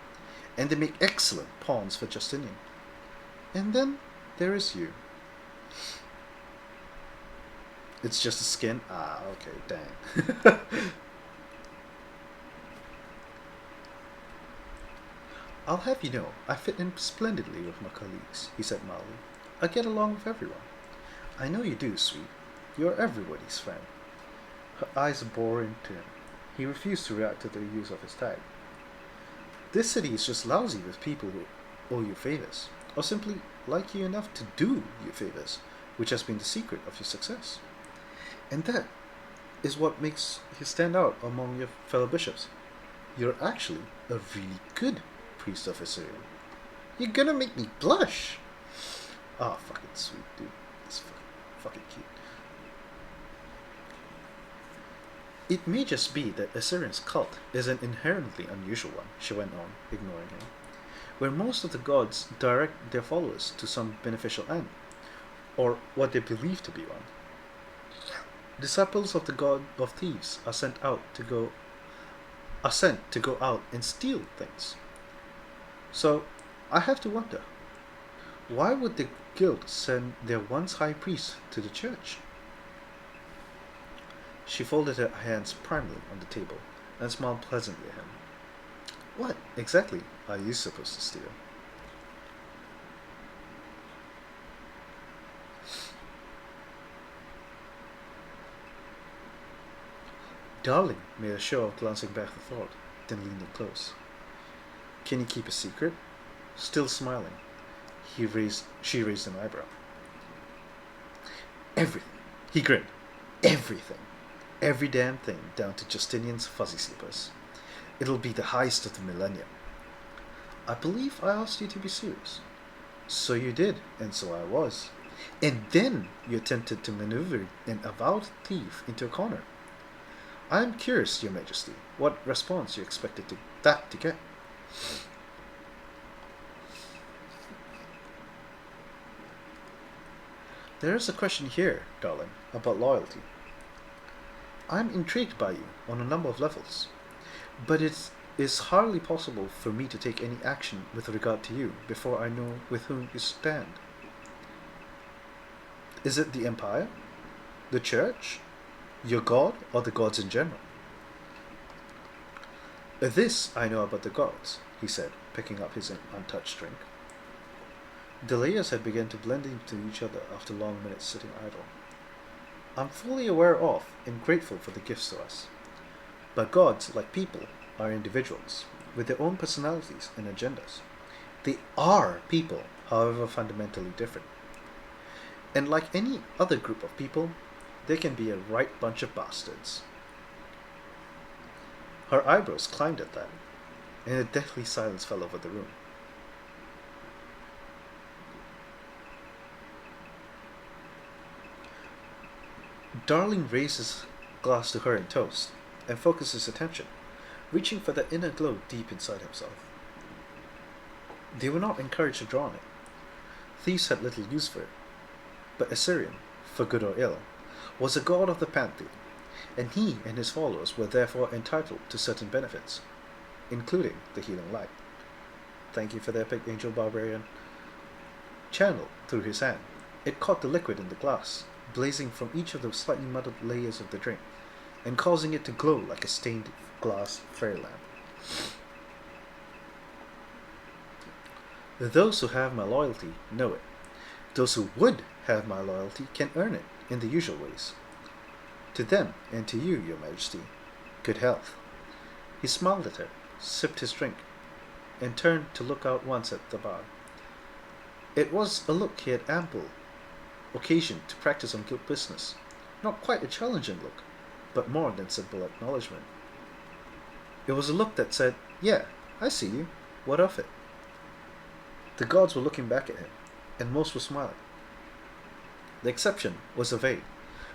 and they make excellent pawns for Justinian. And then there is you. It's just a skin? Ah, okay, dang. I'll have you know, I fit in splendidly with my colleagues, he said mildly. I get along with everyone. I know you do, sweet. You're everybody's friend. Her eyes bore into him. He refused to react to the use of his tag. This city is just lousy with people who owe you favors, or simply like you enough to do you favors, which has been the secret of your success. And that is what makes you stand out among your fellow bishops. You're actually a really good priest of Assyria. You're gonna make me blush! Ah, fucking sweet, dude. It's fucking cute. It may just be that Assyrian's cult is an inherently unusual one, she went on, ignoring him, where most of the gods direct their followers to some beneficial end, or what they believe to be one. Disciples of the god of thieves are sent to go out and steal things. So I have to wonder, why would the guild send their once high priest to the church? She folded her hands primly on the table and smiled pleasantly at him. What exactly are you supposed to steal? Darling made a show of glancing back the thought, then leaned in close. Can you keep a secret? Still smiling, she raised an eyebrow. Everything. He grinned. Everything. Every damn thing, down to Justinian's fuzzy slippers. It'll be the heist of the millennium. I believe I asked you to be serious. So you did, and so I was. And then you attempted to maneuver an avowed thief into a corner. I am curious, Your Majesty, what response you expected that to get. There is a question here, darling, about loyalty. I'm intrigued by you on a number of levels, but it is hardly possible for me to take any action with regard to you before I know with whom you stand. Is it the Empire? The Church? Your god, or the gods in general? This I know about the gods, he said, picking up his untouched drink. The layers had begun to blend into each other after long minutes sitting idle. I'm fully aware of and grateful for the gifts to us. But gods, like people, are individuals with their own personalities and agendas. They are people, however fundamentally different. And like any other group of people, they can be a right bunch of bastards. Her eyebrows climbed at that, and a deathly silence fell over the room. Darling raised his glass to her in toast, and focused his attention, reaching for the inner glow deep inside himself. They were not encouraged to draw on it. Thieves had little use for it. But Assyrian, for good or ill, was a god of the pantheon, and he and his followers were therefore entitled to certain benefits, including the healing light. Thank you for the epic angel barbarian. Channeled through his hand, it caught the liquid in the glass, blazing from each of the slightly muddled layers of the drink, and causing it to glow like a stained glass fairy lamp. Those who have my loyalty know it. Those who would have my loyalty can earn it in the usual ways. To them and to you, your majesty, good health. He smiled at her, sipped his drink, and turned to look out once at the bar. It was a look he had ample occasion to practice on guild business. Not quite a challenging look, but more than simple acknowledgement. It was a look that said, "Yeah, I see you. What of it?" The gods were looking back at him, and most were smiling. The exception was Ave,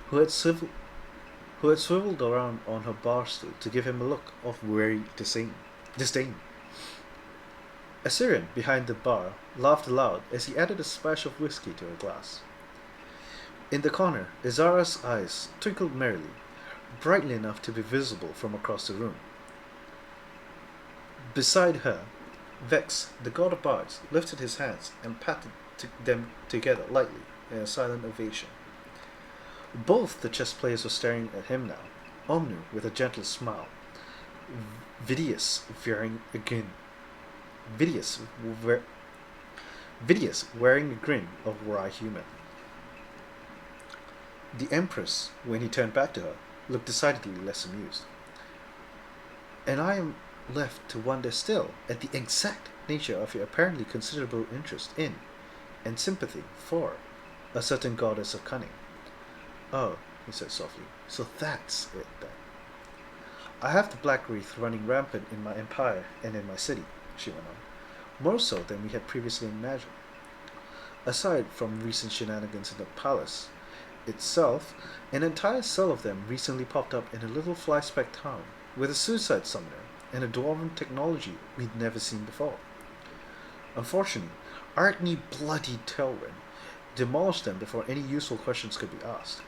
who had swiveled around on her bar stool to give him a look of weary disdain. Assyrian, behind the bar, laughed aloud as he added a splash of whiskey to her glass. In the corner, Izara's eyes twinkled merrily, brightly enough to be visible from across the room. Beside her, Vex, the god of bards, lifted his hands and patted them together lightly in a silent ovation. Both the chess players were staring at him now, Omnu with a gentle smile, Vidius wearing a grin. Vidius wearing a grin of wry humor. The Empress, when he turned back to her, looked decidedly less amused. And I am left to wonder still at the exact nature of your apparently considerable interest in, and sympathy for, a certain goddess of cunning. Oh, he said softly, so that's it then. I have the black wreath running rampant in my empire and in my city, she went on, more so than we had previously imagined. Aside from recent shenanigans in the palace itself, an entire cell of them recently popped up in a little fly-speck town with a suicide summoner and a dwarven technology we'd never seen before. Unfortunately, Artney bloody Telrin demolished them before any useful questions could be asked.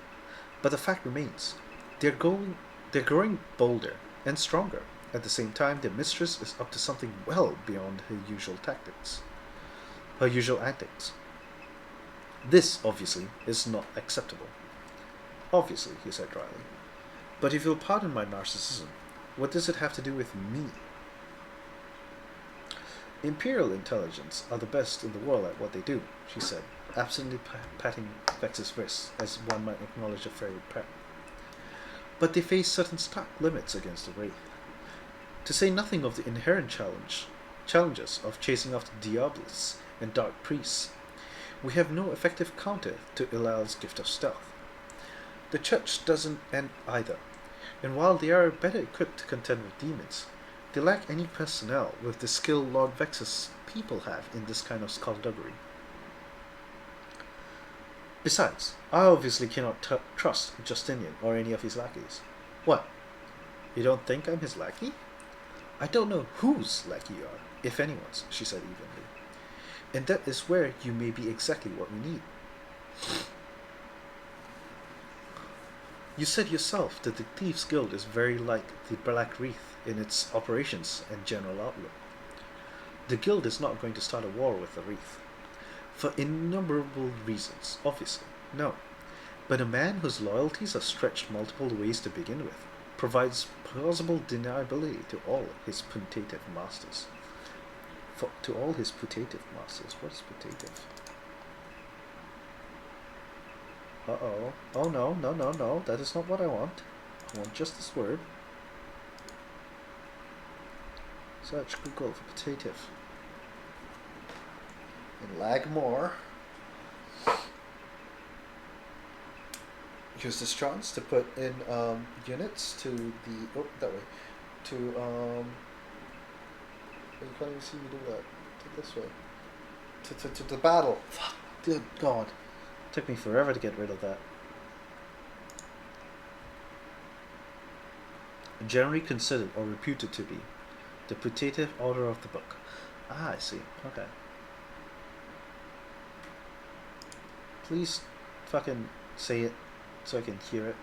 But the fact remains, they're growing bolder and stronger. At the same time, their mistress is up to something well beyond her usual antics. This, obviously, is not acceptable. Obviously, he said dryly. But if you'll pardon my narcissism, what does it have to do with me? Imperial intelligence are the best in the world at what they do, she said, absently patting Vex's wrist as one might acknowledge a fairy pet. But they face certain stark limits against the Wraith. To say nothing of the inherent challenges of chasing after Diabolists and Dark Priests, we have no effective counter to Ilal's gift of stealth. The Church doesn't end either, and while they are better equipped to contend with demons, they lack any personnel with the skill Lord Vex's people have in this kind of skullduggery. Besides, I obviously cannot trust Justinian or any of his lackeys. What? You don't think I'm his lackey? I don't know whose lackey you are, if anyone's, she said evenly. And that is where you may be exactly what we need. You said yourself that the Thieves' Guild is very like the Black Wreath in its operations and general outlook. The Guild is not going to start a war with the Wreath. For innumerable reasons, obviously, no. But a man whose loyalties are stretched multiple ways to begin with provides plausible deniability to all his putative masters. What is putative? Uh-oh. Oh no, no, no, no. That is not what I want. I want just this word. Search Google for potato. And lag more. Use this chance to put in units to the that way to you can't even see me do that. To this way. To the battle. Fuck. Good God. Took me forever to get rid of that. Generally considered or reputed to be the putative order of the book. Ah, I see. Okay. Please fucking say it so I can hear it,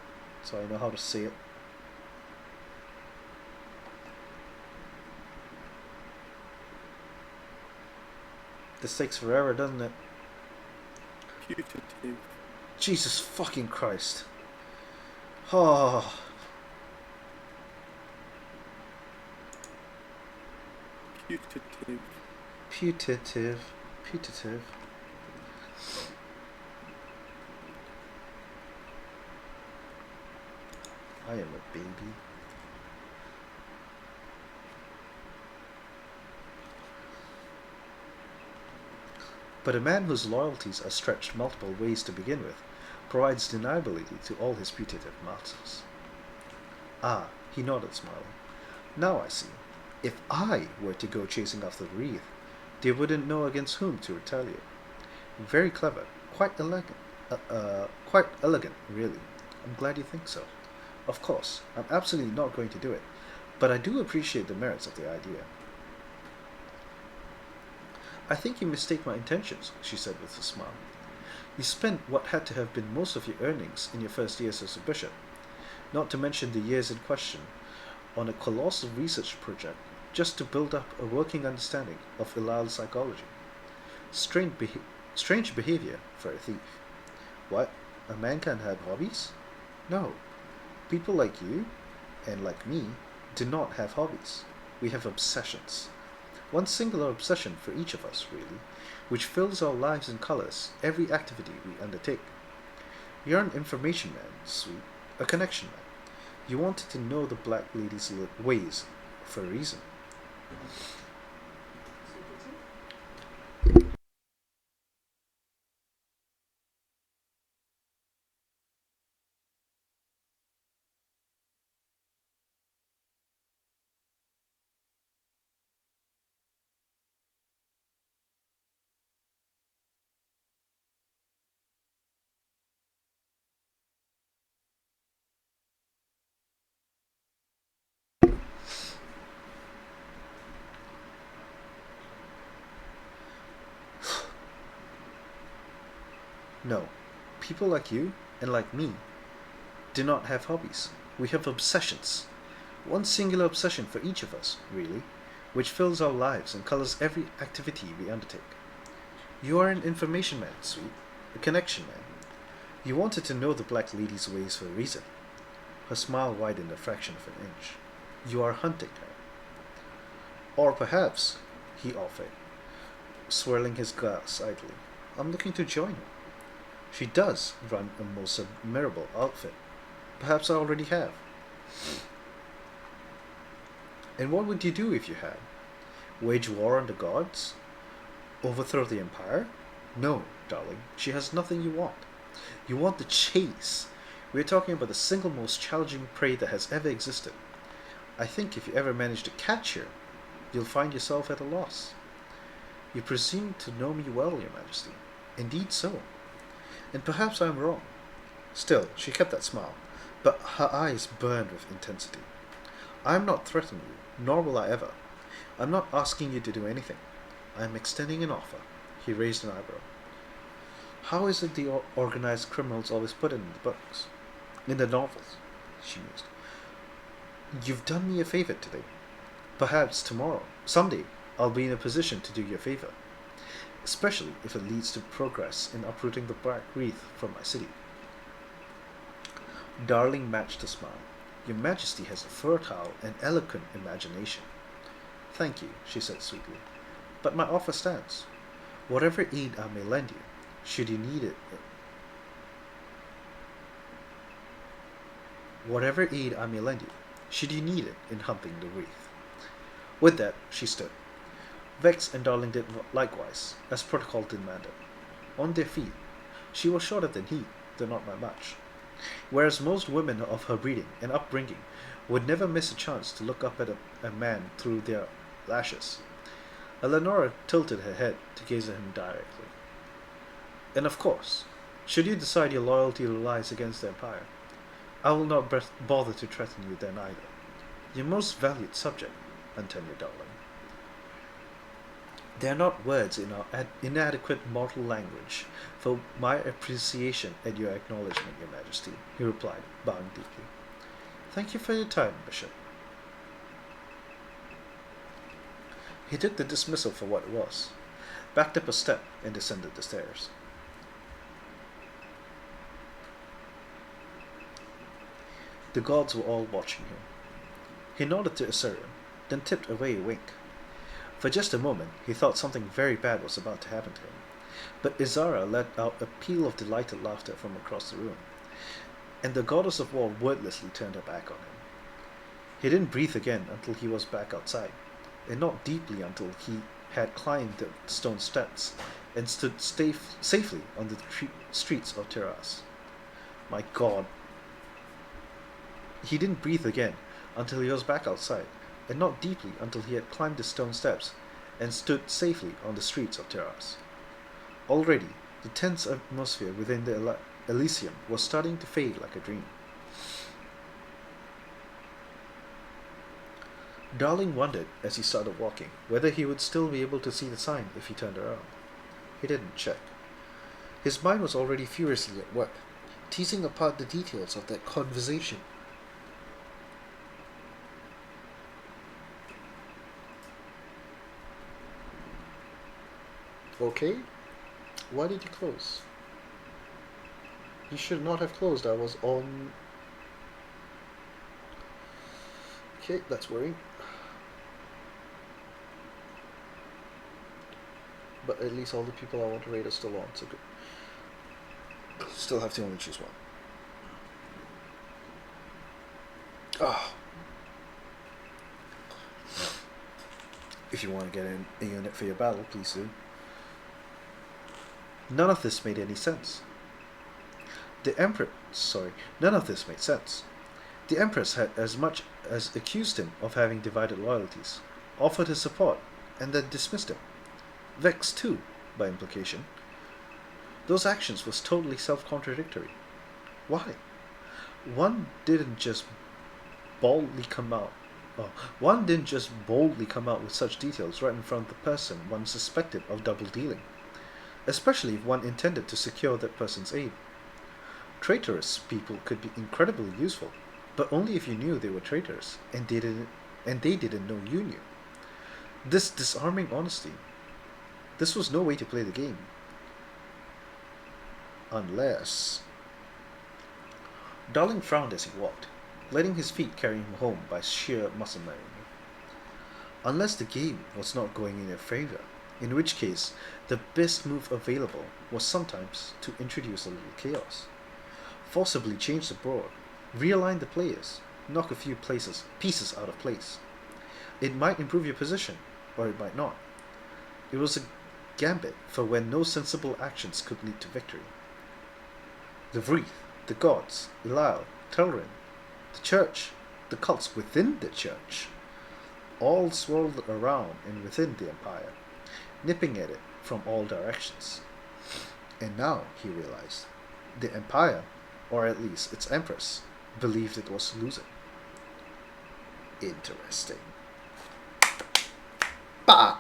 so I know how to say it. This takes forever, doesn't it? Putative. Jesus fucking Christ. Oh. Putative. Putative. Putative. I am a baby. But a man whose loyalties are stretched multiple ways to begin with provides deniability to all his putative masters. Ah, he nodded, smiling. Now I see. If I were to go chasing after the wreath, they wouldn't know against whom to retaliate. Very clever, quite elegant, really. I'm glad you think so. Of course, I'm absolutely not going to do it, but I do appreciate the merits of the idea. I think you mistake my intentions, she said with a smile. You spent what had to have been most of your earnings in your first years as a bishop, not to mention the years in question, on a colossal research project just to build up a working understanding of Ilal's psychology. Strange behavior for a thief. What? A man can't have hobbies? No. People like you, and like me, do not have hobbies. We have obsessions. One singular obsession for each of us, really, which fills our lives and colors every activity we undertake. You're an information man, sweet, a connection man. You wanted to know the black lady's ways for a reason. No, people like you and like me do not have hobbies. We have obsessions. One singular obsession for each of us, really, which fills our lives and colors every activity we undertake. You are an information man, sweet, a connection man. You wanted to know the black lady's ways for a reason. Her smile widened a fraction of an inch. You are hunting her. Or perhaps, he offered, swirling his glass idly, I'm looking to join her. She does run a most admirable outfit. Perhaps I already have. And what would you do if you had? Wage war on the gods? Overthrow the empire? No, darling, she has nothing you want. You want the chase. We are talking about the single most challenging prey that has ever existed. I think if you ever manage to catch her, you'll find yourself at a loss. You presume to know me well, Your Majesty. Indeed so. And perhaps I am wrong. Still, she kept that smile, but her eyes burned with intensity. I am not threatening you, nor will I ever. I'm not asking you to do anything. I am extending an offer. He raised an eyebrow. How is it the organized criminals always put it in the books? In the novels, she mused. You've done me a favor today. Perhaps tomorrow, someday, I'll be in a position to do you a favor. Especially if it leads to progress in uprooting the black wreath from my city. Darling matched a smile. Your Majesty has a fertile and eloquent imagination. Thank you, she said sweetly. But my offer stands. Whatever aid I may lend you, should you need it, whatever aid I may lend you, should you need it in humping the wreath. With that, she stood. Vex and Darling did likewise, as protocol demanded. On their feet, she was shorter than he, though not by much. Whereas most women of her breeding and upbringing would never miss a chance to look up at a man through their lashes, Eleonora tilted her head to gaze at him directly. And of course, should you decide your loyalty lies against the Empire, I will not bother to threaten you then either. Your most valued subject, Antonia Darling. There are not words in our inadequate mortal language for my appreciation and your acknowledgement, Your Majesty, he replied, bowing deeply. Thank you for your time, Bishop. He took the dismissal for what it was, backed up a step, and descended the stairs. The gods were all watching him. He nodded to Assyrian, then tipped away a wink. For just a moment, he thought something very bad was about to happen to him, but Izara let out a peal of delighted laughter from across the room, and the goddess of war wordlessly turned her back on him. He didn't breathe again until he was back outside, and not deeply until he had climbed the stone steps and stood safely on the streets of Tiras. My God. He didn't breathe again until he was back outside, and not deeply until he had climbed the stone steps and stood safely on the streets of Tiras. Already, the tense atmosphere within the Elysium was starting to fade like a dream. Darling wondered, as he started walking, whether he would still be able to see the sign if he turned around. He didn't check. His mind was already furiously at work, teasing apart the details of that conversation. Okay? Why did you close? You should not have closed. I was on... Okay, that's worrying. But at least all the people I want to raid are still on, so good. Still have to only choose one. Ah. If you want to get in a unit for your battle, please do. None of this made any sense. None of this made sense. The Empress had as much as accused him of having divided loyalties, offered his support, and then dismissed him. Vex too, by implication. Those actions was totally self-contradictory. Why? One didn't just boldly come out with such details right in front of the person one suspected of double dealing, especially if one intended to secure that person's aid. Traitorous people could be incredibly useful, but only if you knew they were traitors, and they didn't know you knew. This disarming honesty. This was no way to play the game. Unless... Darling frowned as he walked, letting his feet carry him home by sheer muscle memory. Unless the game was not going in their favor, in which case the best move available was sometimes to introduce a little chaos. Forcibly change the board, realign the players, knock a few pieces out of place. It might improve your position, or it might not. It was a gambit for when no sensible actions could lead to victory. The Wreath, the gods, Eliel, Telrin, the church, the cults within the church, all swirled around and within the Empire, nipping at it from all directions. And now, he realized, the Empire, or at least its Empress, believed it was losing. Interesting. Bah!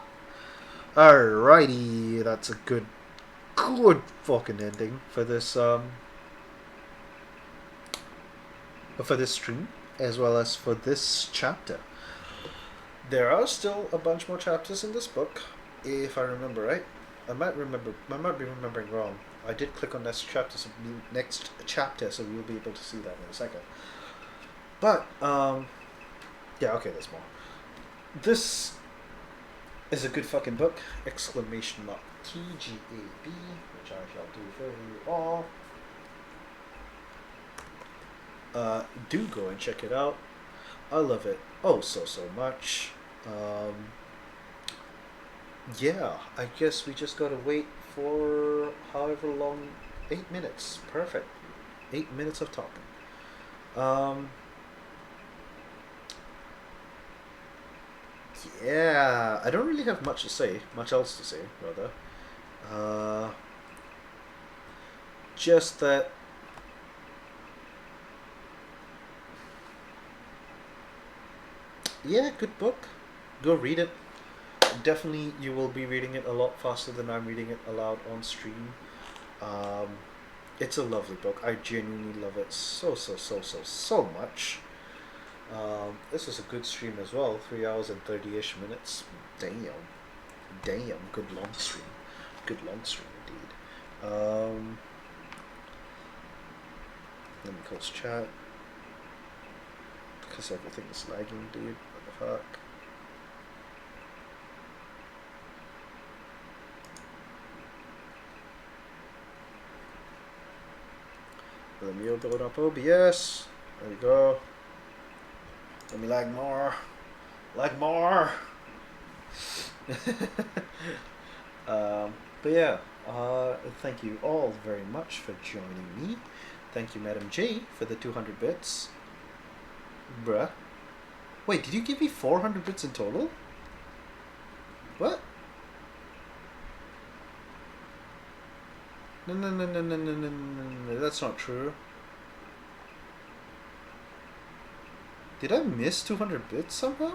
Alrighty, that's a good fucking ending for this stream, as well as for this chapter. There are still a bunch more chapters in this book, if I remember right. I might be remembering wrong. I did click on next chapter, so we'll be able to see that in a second. But yeah, okay, there's more. This is a good fucking book! Exclamation mark TGAB, which I shall do for you all. Do go and check it out. I love it oh so much. Um, yeah, I guess we just gotta wait for however long. 8 minutes. Perfect. 8 minutes of talking. Um, yeah, I don't really have much to say. Much else to say, rather. Uh, just that. Yeah, good book. Go read it. Definitely, you will be reading it a lot faster than I'm reading it aloud on stream. Um, it's a lovely book. I genuinely love it so much. This was a good stream as well. 3 hours and 30-ish minutes. Damn, good long stream. Good long stream indeed. Let me close chat because everything is lagging, dude. What the fuck? Let me open up OBS. There we go. Let me lag more. Lag more. But yeah, thank you all very much for joining me. Thank you, Madam J, for the 200 bits. Bruh. Wait, did you give me 400 bits in total? What? No, that's not true. Did I miss 200 bits somehow?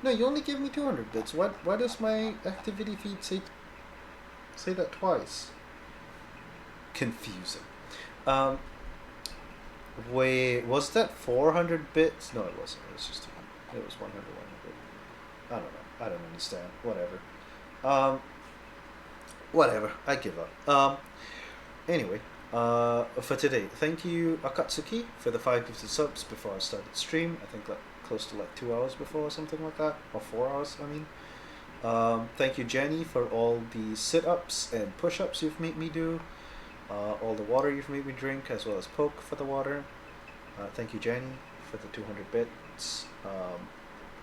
No, you only gave me 200 bits. Why does my activity feed say that twice? Confusing. Wait, was that 400 bits? No, it wasn't. It was just 200. It was 100. I don't know. I don't understand. Whatever. Whatever. I give up. Anyway, for today, thank you Akatsuki for the 5 gifted subs before I started the stream. I think like close to like 2 hours before or something like that, or 4 hours. I mean. Thank you Jenny for all the sit-ups and push-ups you've made me do. All the water you've made me drink, as well as Poke for the water. Thank you, Jenny, for the 200 bits.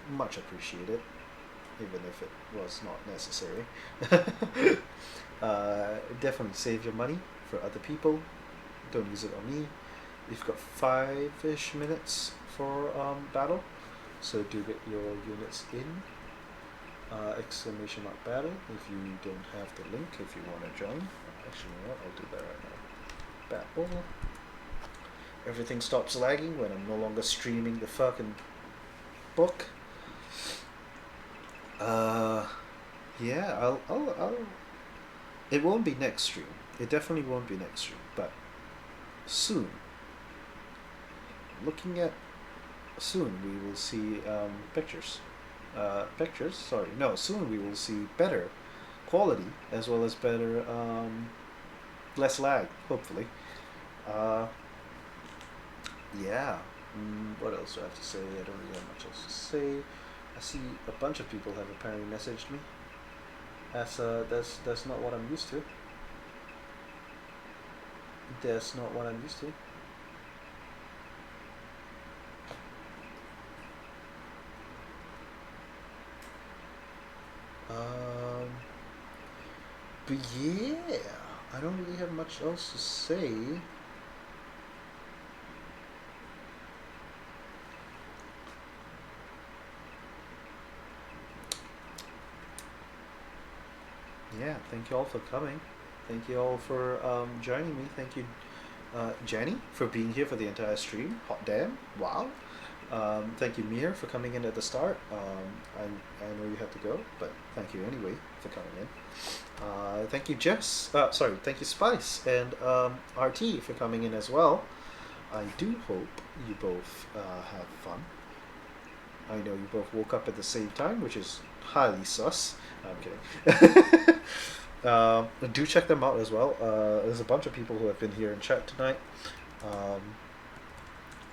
Much appreciated, even if it was not necessary. Definitely save your money for other people. Don't use it on me. You've got 5-ish minutes for battle, so do get your units in. Exclamation mark battle if you don't have the link, if you want to join. Actually, you know what? I'll do that right now. Battle. Everything stops lagging when I'm no longer streaming the fucking book. Yeah, I'll. It won't be next stream. It definitely won't be next stream, but soon. Looking at soon, we will see pictures. Soon we will see better quality as well as better, less lag, hopefully. Yeah. What else do I have to say? I don't really have much else to say. I see a bunch of people have apparently messaged me. That's not what I'm used to. That's not what I'm used to. But yeah, I don't really have much else to say. Yeah, thank you all for coming. Thank you all for joining me. Thank you, Jenny, for being here for the entire stream. Hot damn! Wow. Thank you, Mir, for coming in at the start. I know you had to go, but thank you anyway for coming in. Thank you, Jess. Thank you, Spice, and RT for coming in as well. I do hope you both have fun. I know you both woke up at the same time, which is highly sus. I'm kidding. Do check them out as well. There's a bunch of people who have been here in chat tonight.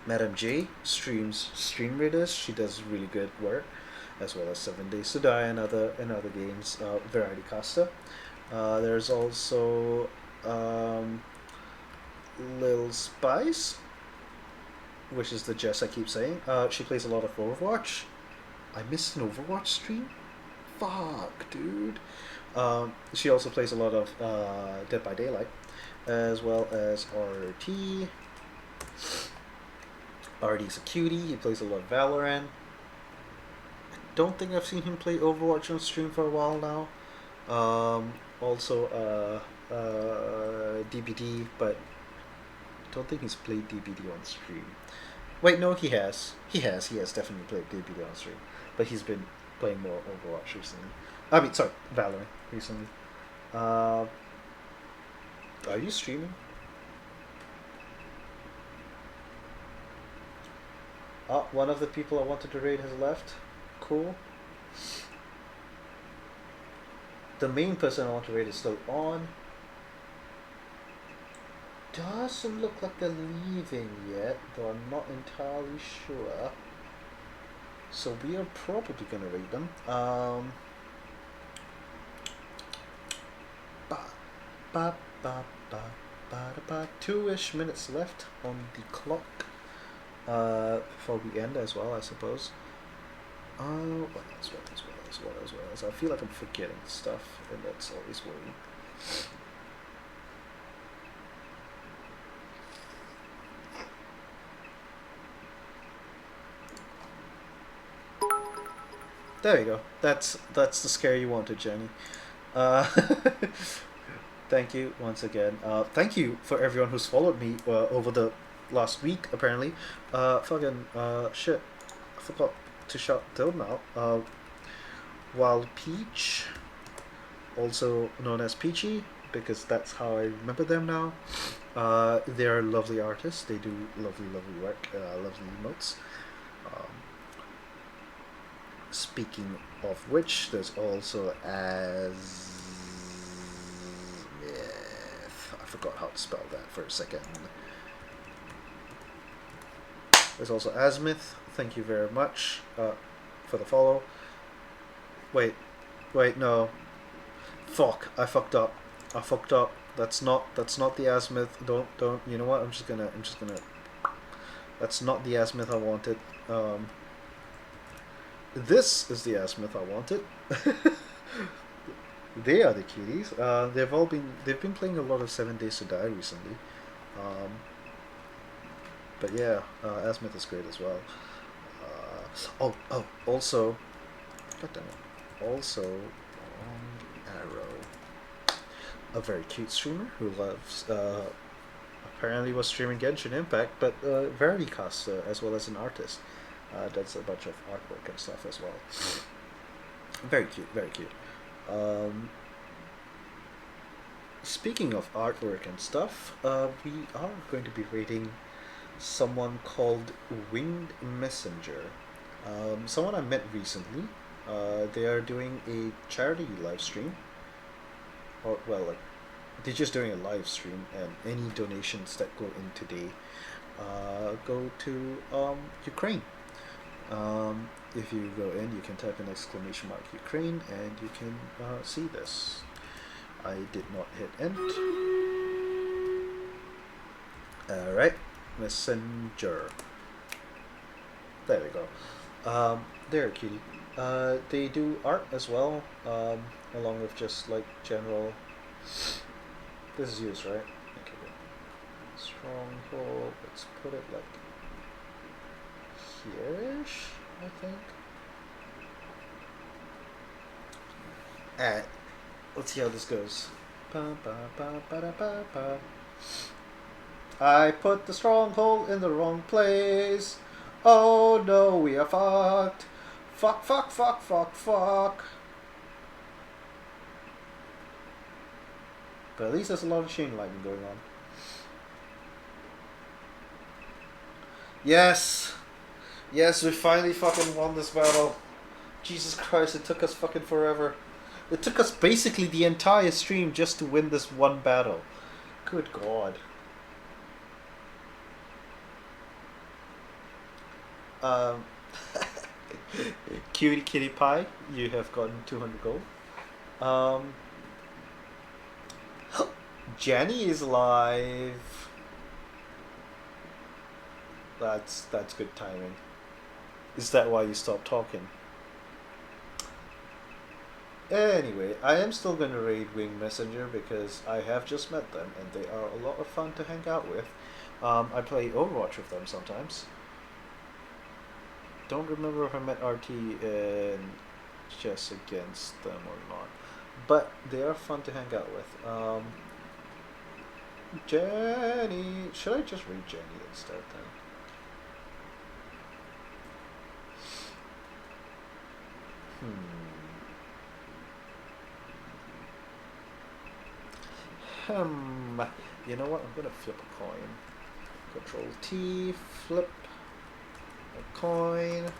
Madam J streams Stream Raiders. She does really good work, as well as 7 Days to Die and other games. Variety Caster. There's also Lil Spice. which is the Jess I keep saying. She plays a lot of Overwatch. I missed an Overwatch stream? Fuck, dude. She also plays a lot of Dead by Daylight, as well as RT. RT's a cutie. He plays a lot of Valorant. Don't think I've seen him play Overwatch on stream for a while now. Also, DBD, but don't think he's played DBD on stream. Wait, no, he has. He has definitely played DBD on stream, but he's been playing more Overwatch recently. I mean, sorry, Valorant recently. Are you streaming? Oh, one of the people I wanted to raid has left. Cool. The main person I want to raid is still on. Doesn't look like they're leaving yet, though I'm not entirely sure. So we are probably gonna raid them. Ba ba ba ba ba. 2-ish minutes left on the clock. Before we end as well, I suppose. What else? I feel like I'm forgetting stuff, and that's always worrying. There you go. That's the scare you wanted, Jenny. Thank you once again. Thank you for everyone who's followed me over the last week. Apparently, shit. I forgot to shout them out. Wild Peach, also known as Peachy, because that's how I remember them now. They're lovely artists. They do lovely work, lovely emotes. Speaking of which, there's also I forgot how to spell that for a second. There's also Asmith. Thank you very much for the follow. Wait, no. Fuck, I fucked up. That's not the Asmith. Don't. You know what? I'm just gonna. That's not the Asmith I wanted. This is the Asmith I wanted. They are the cuties. They've been playing a lot of 7 Days to Die recently. But yeah, Asmith is great as well. Also, god damn it. Also, Arrow, a very cute streamer who loves. Apparently was streaming Genshin Impact, but Verity caster as well as an artist. Does a bunch of artwork and stuff as well. Very cute, very cute. Speaking of artwork and stuff, we are going to be rating someone called Winged Messenger. Someone I met recently. They are doing a charity live stream. Or, well, like, they're just doing a live stream, and any donations that go in today go to Ukraine. If you go in, you can type in exclamation mark Ukraine, and you can see this. I did not hit end. Alright, Messenger. There we go. They're a cutie. They do art as well, along with just like general. This is used, right? Okay, good. Stronghold. Let's put it like here-ish, I think. Alright, let's see how this goes. I put the stronghold in the wrong place. Oh no, we are fucked. Fuck. But at least there's a lot of chain lightning going on. Yes, we finally fucking won this battle. Jesus Christ, it took us fucking forever. It took us basically the entire stream just to win this one battle. Good God. Cutie Kitty Pie, you have gotten 200 gold. Jenny is live. That's good timing. Is that why you stopped talking? Anyway, I am still going to raid Wing Messenger because I have just met them and they are a lot of fun to hang out with. I play Overwatch with them sometimes. Don't remember if I met RT in chess against them or not, but they are fun to hang out with. Jenny, should I just read Jenny instead then? You know what? I'm gonna flip a coin. Control T, flip a coin.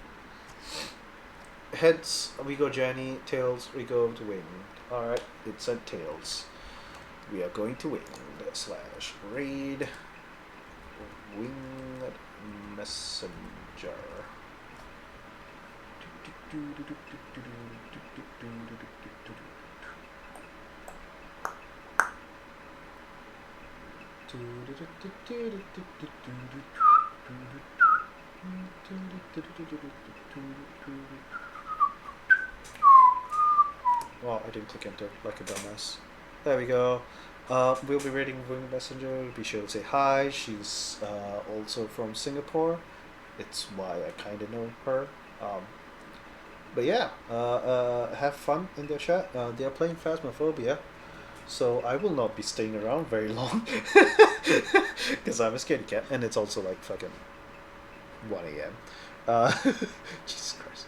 Heads, we go Jenny. Tails, we go to Wing. Alright, it said tails. We are going to Wing slash raid Winged Messenger. Oh, I didn't click enter like a dumbass. There we go. We'll be rating Wing Messenger. Be sure to say hi. She's also from Singapore. It's why I kind of know her. But yeah, have fun in their chat. They are playing Phasmophobia, so I will not be staying around very long because I'm a scaredy cat, and it's also like fucking 1 a.m. Jesus Christ.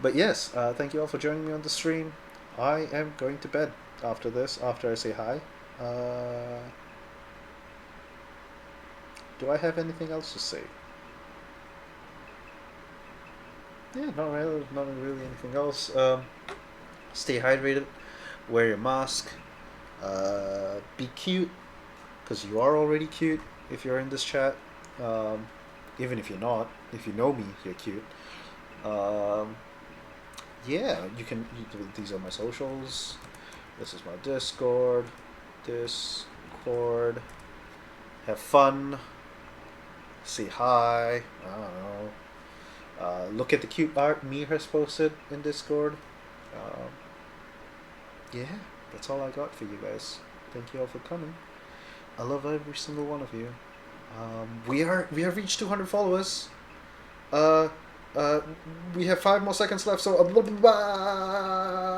But yes, thank you all for joining me on the stream. I am going to bed after this, after I say hi. Do I have anything else to say? Yeah, not really anything else. Stay hydrated, wear your mask, be cute, because you are already cute if you're in this chat. Even if you're not, if you know me, you're cute. Yeah, these are my socials. This is my Discord. Have fun. Say hi. I don't know. Look at the cute art Mir has posted in Discord. Yeah, that's all I got for you guys. Thank you all for coming. I love every single one of you. We have reached 200 followers. We have 5 more seconds left, so blah, blah, blah.